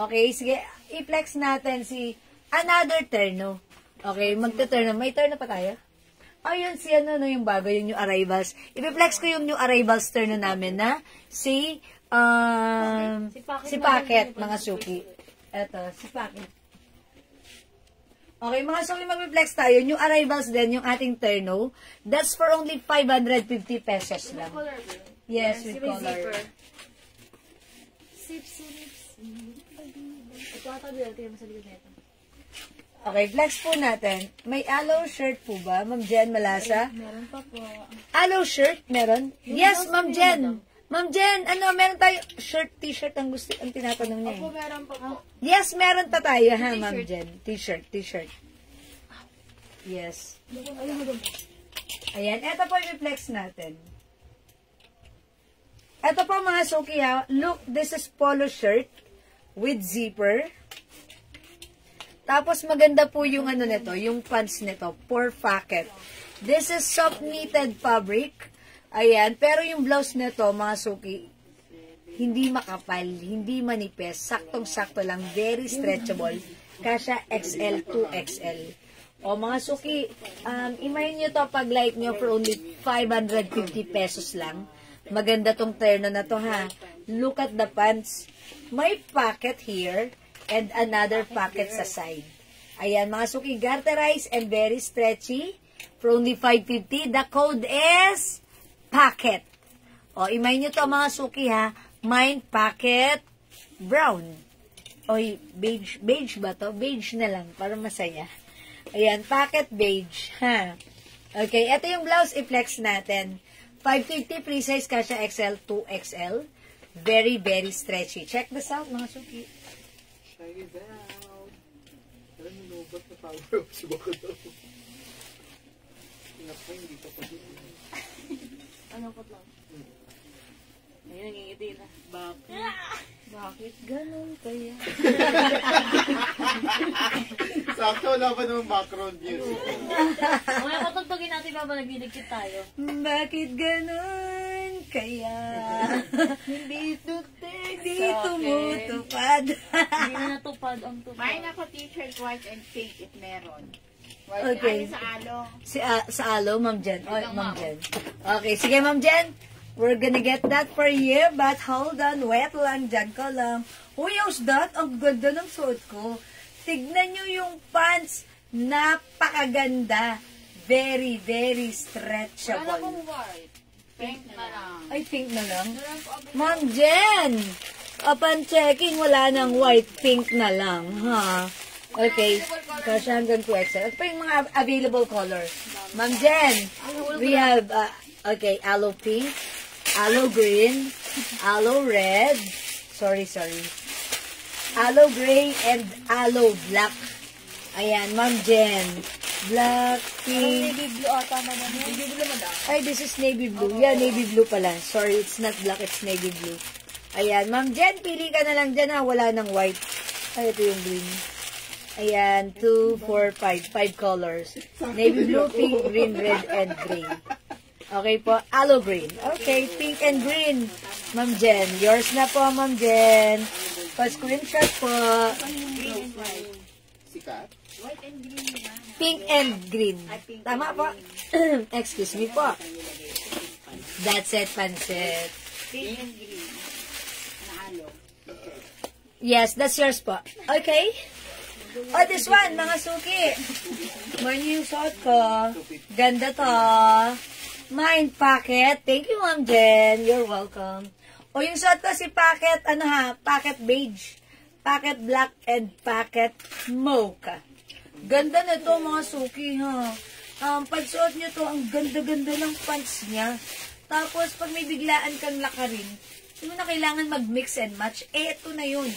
[SPEAKER 4] Okay, sige, i-flex natin si another terno. Okay, magta-terno. May terno pa tayo? Ayun, si ano na yung bago, yung new arrivals. I-flex ko yung new arrivals terno namin na si Packet, mga suki. Eto, si Packet. Okay, mga suki, mag-flex tayo. New arrivals din, yung ating terno. That's for only 550 pesos lang. Yes, with color.
[SPEAKER 2] Sips. Ito ata bilal, tingnan mo sa likod na ito.
[SPEAKER 4] Okay, flex po natin. May aloe shirt po ba? Ma'am Jen Malasa?
[SPEAKER 2] Meron pa po.
[SPEAKER 4] Aloe shirt? Meron? Yes, Ma'am Jen. Ma'am Jen, ano, meron tayo shirt, t-shirt ang gusto, ang tinatanong niya.
[SPEAKER 2] Opo, meron pa po.
[SPEAKER 4] Yes, meron pa tayo, ha, Ma'am Jen. T-shirt. Yes. Ayan, eto po yung flex natin. Eto po mga suki, ha. Look, this is polo shirt with zipper. Tapos maganda po yung ano nito, yung pants nito, for pocket. This is soft knitted fabric. Ayan, pero yung blouse nito, mga suki, hindi makapal, hindi manipis, saktong-sakto lang, very stretchable. Kasya XL to XL. O mga suki, imagine nyo to pag like nyo for only 550 pesos lang. Maganda tong terno na to, ha. Look at the pants. May pocket here and another pocket sa side. Ayan, mga suki, garterized and very stretchy. For only 550. The code is pocket. O, imay nyo to mga suki ha. Mine pocket brown. Oy, beige. Beige ba to? Beige na lang para masaya. Ayan, pocket beige. Ha? Okay, ito yung blouse i-flex natin. 550 free size kasha XL, 2XL. Very, very stretchy. Check this out, mga suki.
[SPEAKER 3] Check it out. Alam mo, ba't na-power up si Baka daw? Naku, hindi pa pa din.
[SPEAKER 2] Ano po lang? Ayun, nangingiti na.
[SPEAKER 4] Bakit ganun kaya?
[SPEAKER 3] Sakto, wala pa naman background music.
[SPEAKER 2] Mga patugtugin natin ba nagdidikit tayo?
[SPEAKER 4] Bakit ganun kaya? Hindi tumutupad.
[SPEAKER 2] Hindi na natupad ang tupad.
[SPEAKER 1] May ako t-shirt white and pink if meron.
[SPEAKER 4] Okay.
[SPEAKER 1] Ay, sa alo.
[SPEAKER 4] Sa alo, Ma'am Jen. Oh, Ma'am Jen. Okay, sige, Ma'am Jen. We're gonna get that for you, but hold on, wait lang, dyan ka lang. Uy, how's that? Ang ganda ng suot ko. Tignan nyo yung pants. Napakaganda. Very, very stretchable.
[SPEAKER 1] white. Pink na lang.
[SPEAKER 4] Ay, pink na lang. Ma'am Jen! Upon checking, wala nang white, pink na lang, ha? Okay, kasi hanggang 2XL. Ito pa yung mga available colors. Ma'am Jen, we have, okay, aloe pink, aloe green, aloe red, sorry, aloe gray, and aloe black. Ayan, Ma'am Jen. Black, pink.
[SPEAKER 2] Navy blue ata man yan. Navy blue man daw.
[SPEAKER 4] Ay, this is navy blue. Yeah, navy blue pala. Sorry, it's not black, it's navy blue. Ayan, Ma'am Jen, pili ka na lang dyan ha. Wala nang white. Ay, ito yung green. Ayan, 2, 4, 5. 5 colors. Navy blue, pink, green, red, and gray. Okay po, aloe green. Okay, pink and green. Ma'am Jen, yours na po, Ma'am Jen. Pa-screenshot po.
[SPEAKER 3] Sikat?
[SPEAKER 1] White and green na.
[SPEAKER 4] Pink and green. Tama po. Excuse me po. That's it, Pansit.
[SPEAKER 1] Pink and green. Na alo.
[SPEAKER 4] Yes, that's yours po. Okay. Oh, this one, mga suki. Mine yung suot ko. Ganda to. Mine pocket. Thank you, Ma'am Jen. You're welcome. O, yung suot ko si pocket, ano ha, pocket beige, pocket black, and pocket mocha. Ganda na to, mga suki, ha. Pag suot nyo to, ang ganda-ganda ng pants niya. Tapos, pag may biglaan kang lakarin, hindi mo na kailangan mag-mix and match. Eto na yun.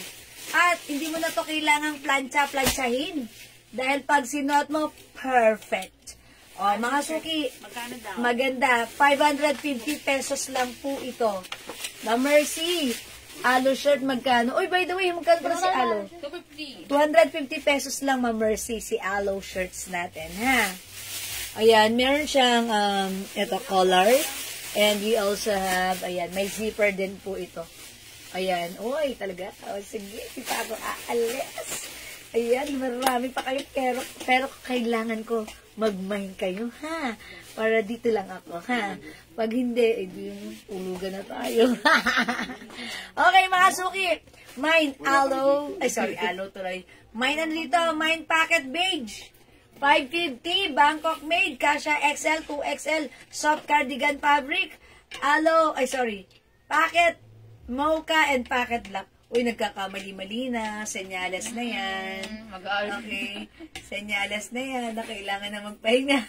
[SPEAKER 4] At hindi mo na to kailangang plancha-planchahin. Dahil pag sinuot mo, perfect. O, mga suki,
[SPEAKER 1] Magkano daw?
[SPEAKER 4] maganda. 550 pesos lang po ito. Na Mercy. Alo shirt, magkano? Uy, by the way, magkano pala si Alo? 250 pesos lang, Ma Mercy, si Alo shirts natin, ha? Ayan, meron siyang, ito, collar. And we also have, ayan, may zipper din po ito. Ayan. Uy, talaga. O, sige. Di pa ako aalis. Ayan, marami pa kayo. Pero kailangan ko mag-mine kayo, ha? Para dito lang ako, ha? Pag hindi, edi ulugan na tayo. Okay, mga suki. Mine, aloe. Ay, sorry, aloe tuloy. Mine ano dito? Mine pocket beige. 550, Bangkok made. Kasha XL, 2XL. Soft cardigan fabric. Aloe, ay sorry. Pocket mocha and pocket black. Uy, nagkakamali-mali na. Senyales na yan. Okay. Senyales na yan. Na kailangan na magpahinga.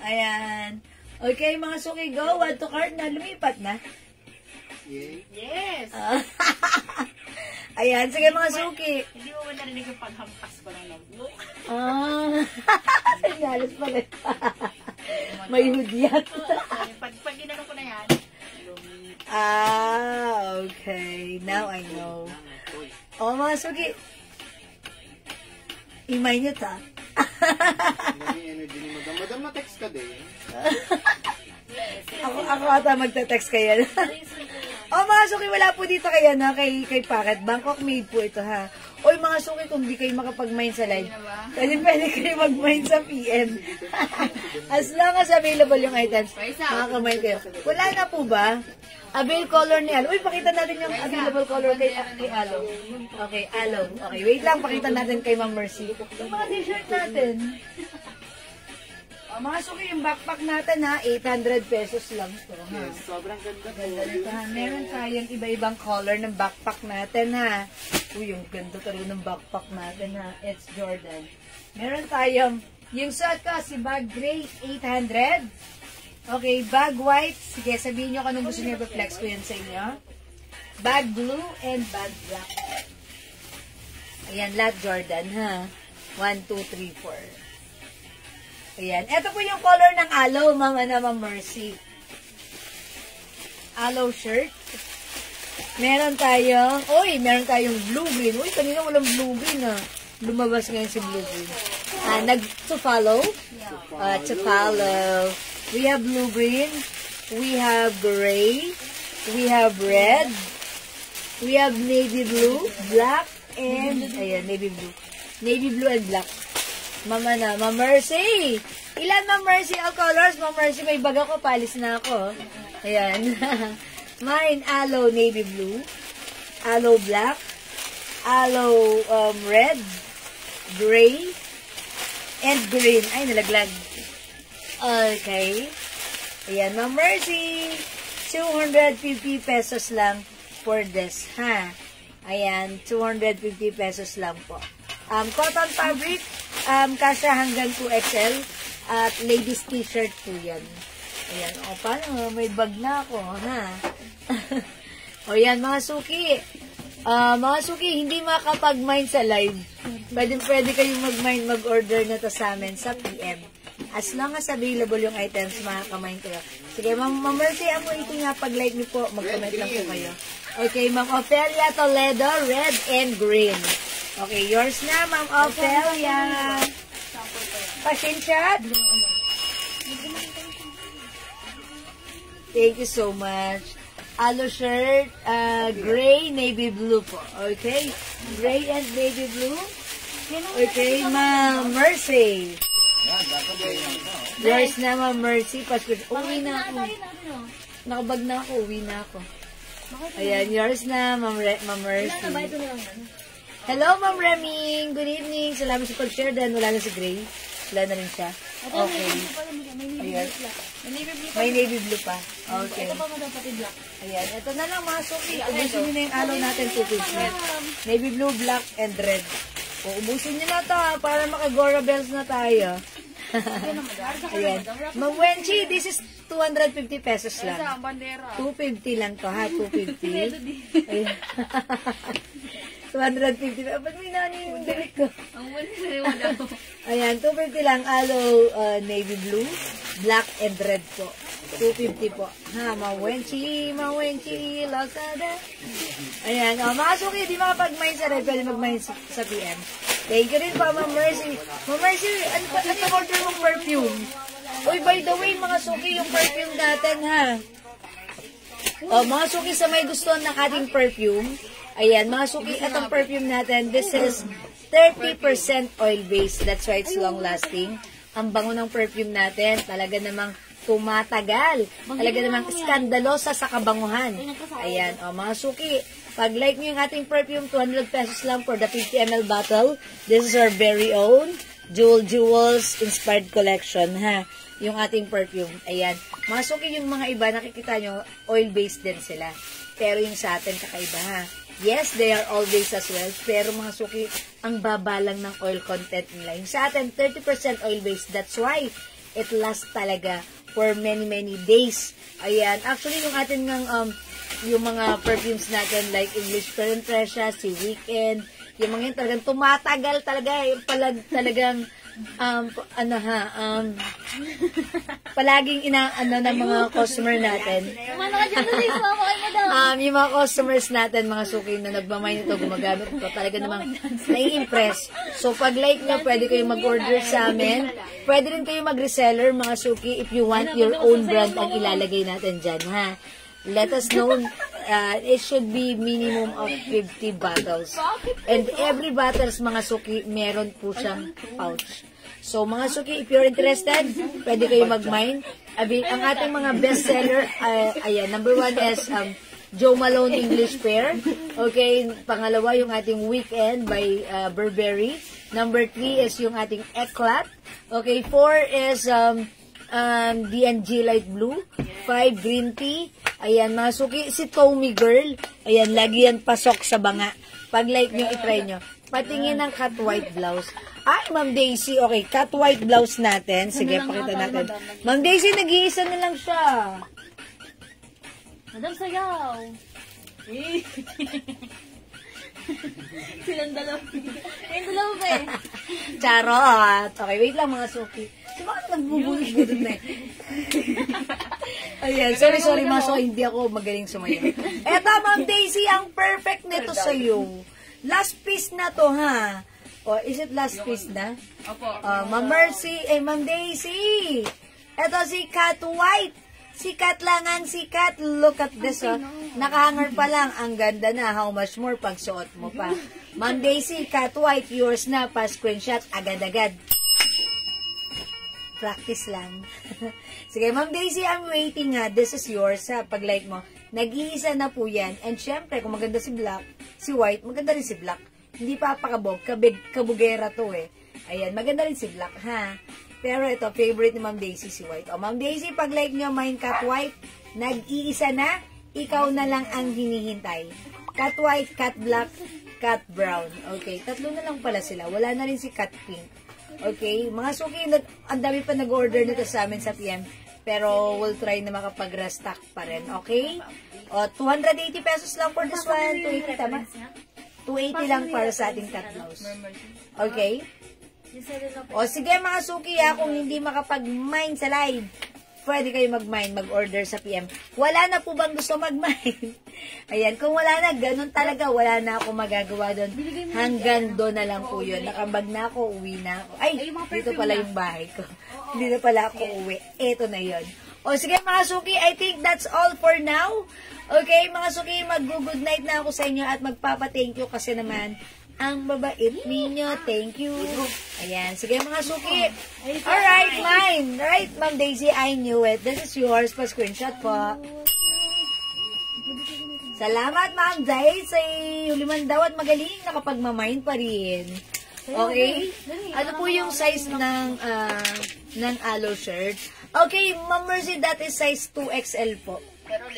[SPEAKER 4] Ayan. Okay, mga suki, go. Add to cart na. Lumipat na.
[SPEAKER 3] Yay.
[SPEAKER 1] Yes!
[SPEAKER 4] Ayan. Sige, mga suki.
[SPEAKER 1] Hindi mo ba narinig yung paghampas ko ng notebook?
[SPEAKER 4] Senyales pala. May hudyat.
[SPEAKER 1] Pag ginano ko na yan,
[SPEAKER 4] Okay. Now I know. O, mga suki. Imay nyo ta.
[SPEAKER 3] May energy ni Madam. Madam, na-text ka din.
[SPEAKER 4] Ako ata magte-text kayo. Mga suki, wala po dito kaya na kay Packet. Bangkok made po ito, ha. Oy, mga suki, kung di kayo makapag-mine sa live, pwede kayo mag-mine sa PM. As long as available yung items, makaka-mine kayo. Wala na po ba? Avail color ni Alo. Uy, pakita natin yung available color kay Alo. Okay, Alo. Okay, wait lang, pakita natin kay Ma'am Mercy. Yung mga t-shirt natin. Mga suki, yung backpack natin ha, 800 pesos lang to. Ha?
[SPEAKER 3] Yes, sobrang ganda po.
[SPEAKER 4] Meron tayong iba-ibang color ng backpack natin ha. Uy, yung ganda talaga ng backpack natin ha. It's Jordan. Meron tayong, yung suot ko, si bag gray, 800. Okay, bag white. Sige, sabihin nyo kung anong gusto niyo i-flex ko yan sa inyo. Bag blue and bag black. Ayan, lahat Jordan ha. 1, 2, 3, 4. Ayan. Ito po yung color ng aloe, Ma'am Mercy. Aloe shirt. Meron tayong blue green. Uy, kanina walang blue green ah. Lumabas ngayon si blue green. To follow. To follow. We have blue green. We have gray. We have red. We have navy blue, black, and ayan, navy blue. Navy blue and black. Ma'am Mercy. Ilan, Ma'am Mercy? All colors, Ma'am Mercy. May bag ako, palis na ako. Ayan. Mine, aloe navy blue, aloe black, aloe red, gray, and green. Ay, nalaglag. Okay. Ayan, Ma'am Mercy. 250 pesos lang for this, ha? Ayan, 250 pesos lang po. Cotton fabric, kasya hanggang 2XL at ladies t-shirt po yan. Ayan, o paano? May bag na ako, ha? O yan, mga suki. Mga suki, hindi makapag-mine sa live. Pwede kayong mag-order na to sa amin sa PM. As long as available yung items, makaka-mine kayo. Sige, Ma'am Mercy, amo ito nga pag-like niyo po, mag-comment lang po kayo. Okay, Ma'am Ophelia Toledo, red and green. Okay, yours na, Ma'am Ophelia. Pasensya. Thank you so much. Aloe shirt, gray, navy blue po. Okay, gray and navy blue. Okay, Ma'am Mercy. Yours na, Ma'am Mercy. Uwi na ako. Nakabag na ako, uwi na ako. Ayan, yours na, Ma'am Mercy. Hello, Ma'am Reming. Good evening. Salamat sa pag-share dahil wala na si Gray. Wala na rin siya. Okay. Ayan. May navy blue pa. Okay. Ayan. Ito na lang mga suki. Ubusin nyo na yung aloe natin 2 pieces. Navy blue, black, and red. Ubusin nyo na ito para maka-Gora Bells na tayo. Ayan. Ma'am Wenchi, this is 250 pesos lang. 250 lang to ha. 250. Ayan. 250. Ba't may nani yung damit ko? Ayan, 250 lang. Aloe navy blue, black and red po. 250 po. Ha, Mawenchi, Lazada. Ayan, mga suki, di makapag-mine sa red, pwede mag-mine sa PM. Thank you rin po, Ma'am Mercy. Ma'am Mercy, ano yung order mong perfume? Uy, by the way, mga suki, yung perfume natin, ha? Mga suki, sa may gusto ng ating perfume, ayan, mga suki, itong perfume natin, this is 30% oil-based. That's why it's long-lasting. Ang bango ng perfume natin, talaga namang tumatagal. Talaga namang skandalosa sa kabanguhan. Ayan, mga suki, pag like nyo yung ating perfume, 200 pesos lang for the 50 ml bottle. This is our very own Jewels Inspired Collection, ha? Yung ating perfume. Ayan. Mga suki, yung mga iba, nakikita nyo, oil-based din sila. Pero yung sa atin, kakaiba, ha? Yes, they are oil-based as well. Pero mga suki, ang baba lang ng oil content nila. Yung sa atin, 30% oil-based. That's why it lasts talaga for many days. Ayan. Actually, yung atin ng, yung mga perfumes natin, like English Precious, si Weekend, yung mga yun talagang tumatagal talaga. Talagang, palaging inaano ng mga customer natin. Yung mga customers natin, mga suki na nagmamay nito, gumagamit ito, talaga namang nai-impress. So, pag like nyo, pwede kayo mag-order sa amin. Pwede rin kayo mag-reseller, mga suki, if you want your own brand ang ilalagay natin dyan, ha? Let us know it should be minimum of 50 bottles. And every bottles, mga suki, meron po siyang pouch. So, mga suki, if you're interested, pwede kayo mag-mine. Ang ating mga bestseller, ayan, number 1 is Joe Malone English Pear. Okay, pangalawa yung ating Weekend by Burberry. Number 3 is yung ating Eclat. Okay, 4 is D&G Light Blue. 5, Green Tea. Ayan, mga suki, si Tommy Girl. Ayan, lagi yan pasok sa banga. Pag like nyo, itry nyo. Patingin ng cut white blouse. Ay, Ma'am Daisy, okay, cut white blouse natin. Sige, pakita natin. Ma'am Daisy, nag-iisa na lang siya.
[SPEAKER 2] Madam, sayaw. Silang dalawa. Yung dalawa ba eh?
[SPEAKER 4] Charot. Okay, wait lang mga suki. So, bakit nagbubulis na eh? Ayan, sorry mga suki, hindi ako magaling sumayaw. Eto, Ma'am Daisy, ang perfect nito sa'yo. Last piece na to, ha? O, is it last piece na?
[SPEAKER 1] Opo.
[SPEAKER 4] Ma'am Mercy, Ma'am Daisy. Eto si Cat White. Sikat langan, sikat. Look at this, oh. Nakahanger pa lang. Ang ganda na. How much more pag suot mo pa. Ma'am Daisy, Cat White, yours na. Pa-screenshot, agad-agad. Practice lang. Sige, Ma'am Daisy, I'm waiting, ha. This is yours, ha. Pag like mo. Nag-iisa na po yan. And syempre, kung maganda si Black, si White, maganda rin si Black. Hindi pa pakabog, kabugera to eh. Ayan, maganda rin si Black, ha? Pero ito, favorite ni Ma'am Daisy, si White. O, Ma'am Daisy, pag like nyo, mine Cat White, nag-iisa na, ikaw na lang ang hinihintay. Cat White, Cat Black, Cat Brown. Okay, tatlo na lang pala sila. Wala na rin si Cat Pink. Okay, mga suki, ang dami pa nag-order nito sa amin sa PM. Pero we'll try na makapag-restock pa rin. Okay? O, 280 pesos lang for this one. 280, tama? 280 lang para sa ating cat blouse. Okay? O sige mga suki, kung hindi makapag-mine sa live, pwede kayo mag-mine, mag-order sa PM. Wala na po bang gusto mag-mine? Ayan, kung wala na, ganun talaga, wala na ako magagawa doon. Hanggang doon na lang po yun. Nakambag na ako, uwi na ako. Ay, dito pala yung bahay ko. Hindi na pala ako uwi. Eto na yun. O sige mga suki, I think that's all for now. Okay, mga suki, mag-good night na ako sa inyo at magpapa-thank you kasi naman ang babait ninyo. Thank you. Ayan, sige mga suki. Alright, mine. Right, Ma'am Daisy, I knew it. This is yours. Pa-screenshot po. Salamat, Ma'am Daisy. Huliman daw at magaling. Nakapag-mine pa rin. Okay? Ano po yung size ng aloe shirt? Okay, Ma'am Mercy, that is size 2XL po.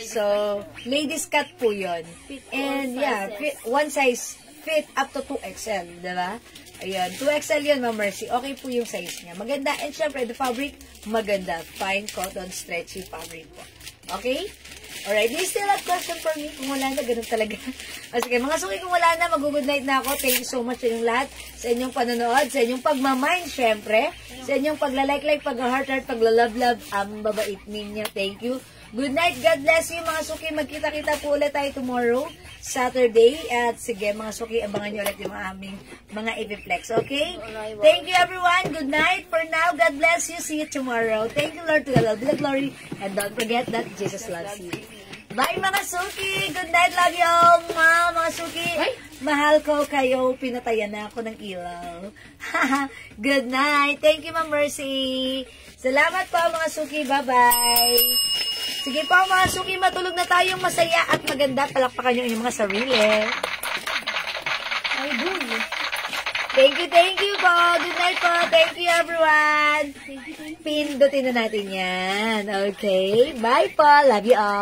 [SPEAKER 4] So, ladies cut po yun. And yeah, one size fit up to 2XL, diba? Ayan, 2XL yun, Ma'am Mercy. Okay po yung size niya. Maganda. And syempre, the fabric, maganda. Fine cotton, stretchy fabric po. Okay? Alright, do you still have question for me? Kung wala na, ganun talaga. Sige, mga suki, kung wala na, mag-good night na ako. Thank you so much sa inyong lahat, sa inyong panonood, sa inyong pagmamind, syempre, sa inyong pagla-like, pagla-heart, pagla-love, ang babait ninyo. Thank you. Good night, God bless you, mga suki. Magkita-kita po ulit tayo tomorrow, Saturday. At sige, mga suki, abangan nyo ulit yung aming mga epiplex, okay? Thank you, everyone. Good night. For now, God bless you. See you tomorrow. Thank you, Lord, to the Lord, be the glory. And don't forget that Jesus loves you. Bye, mga suki. Good night. Love you all, mga suki. Mahal ko kayo. Pinatayan na ako ng ilaw. Good night. Thank you, Ma'am Mercy. Salamat po, mga suki. Bye-bye. Sige po, mga suki. Matulog na tayong masaya at maganda. Palakpakan nyo inyong mga sarili.
[SPEAKER 2] Ay, boom.
[SPEAKER 4] Thank you po. Good night po. Thank you, everyone. Pindutin na natin yan. Okay. Bye po. Love you all.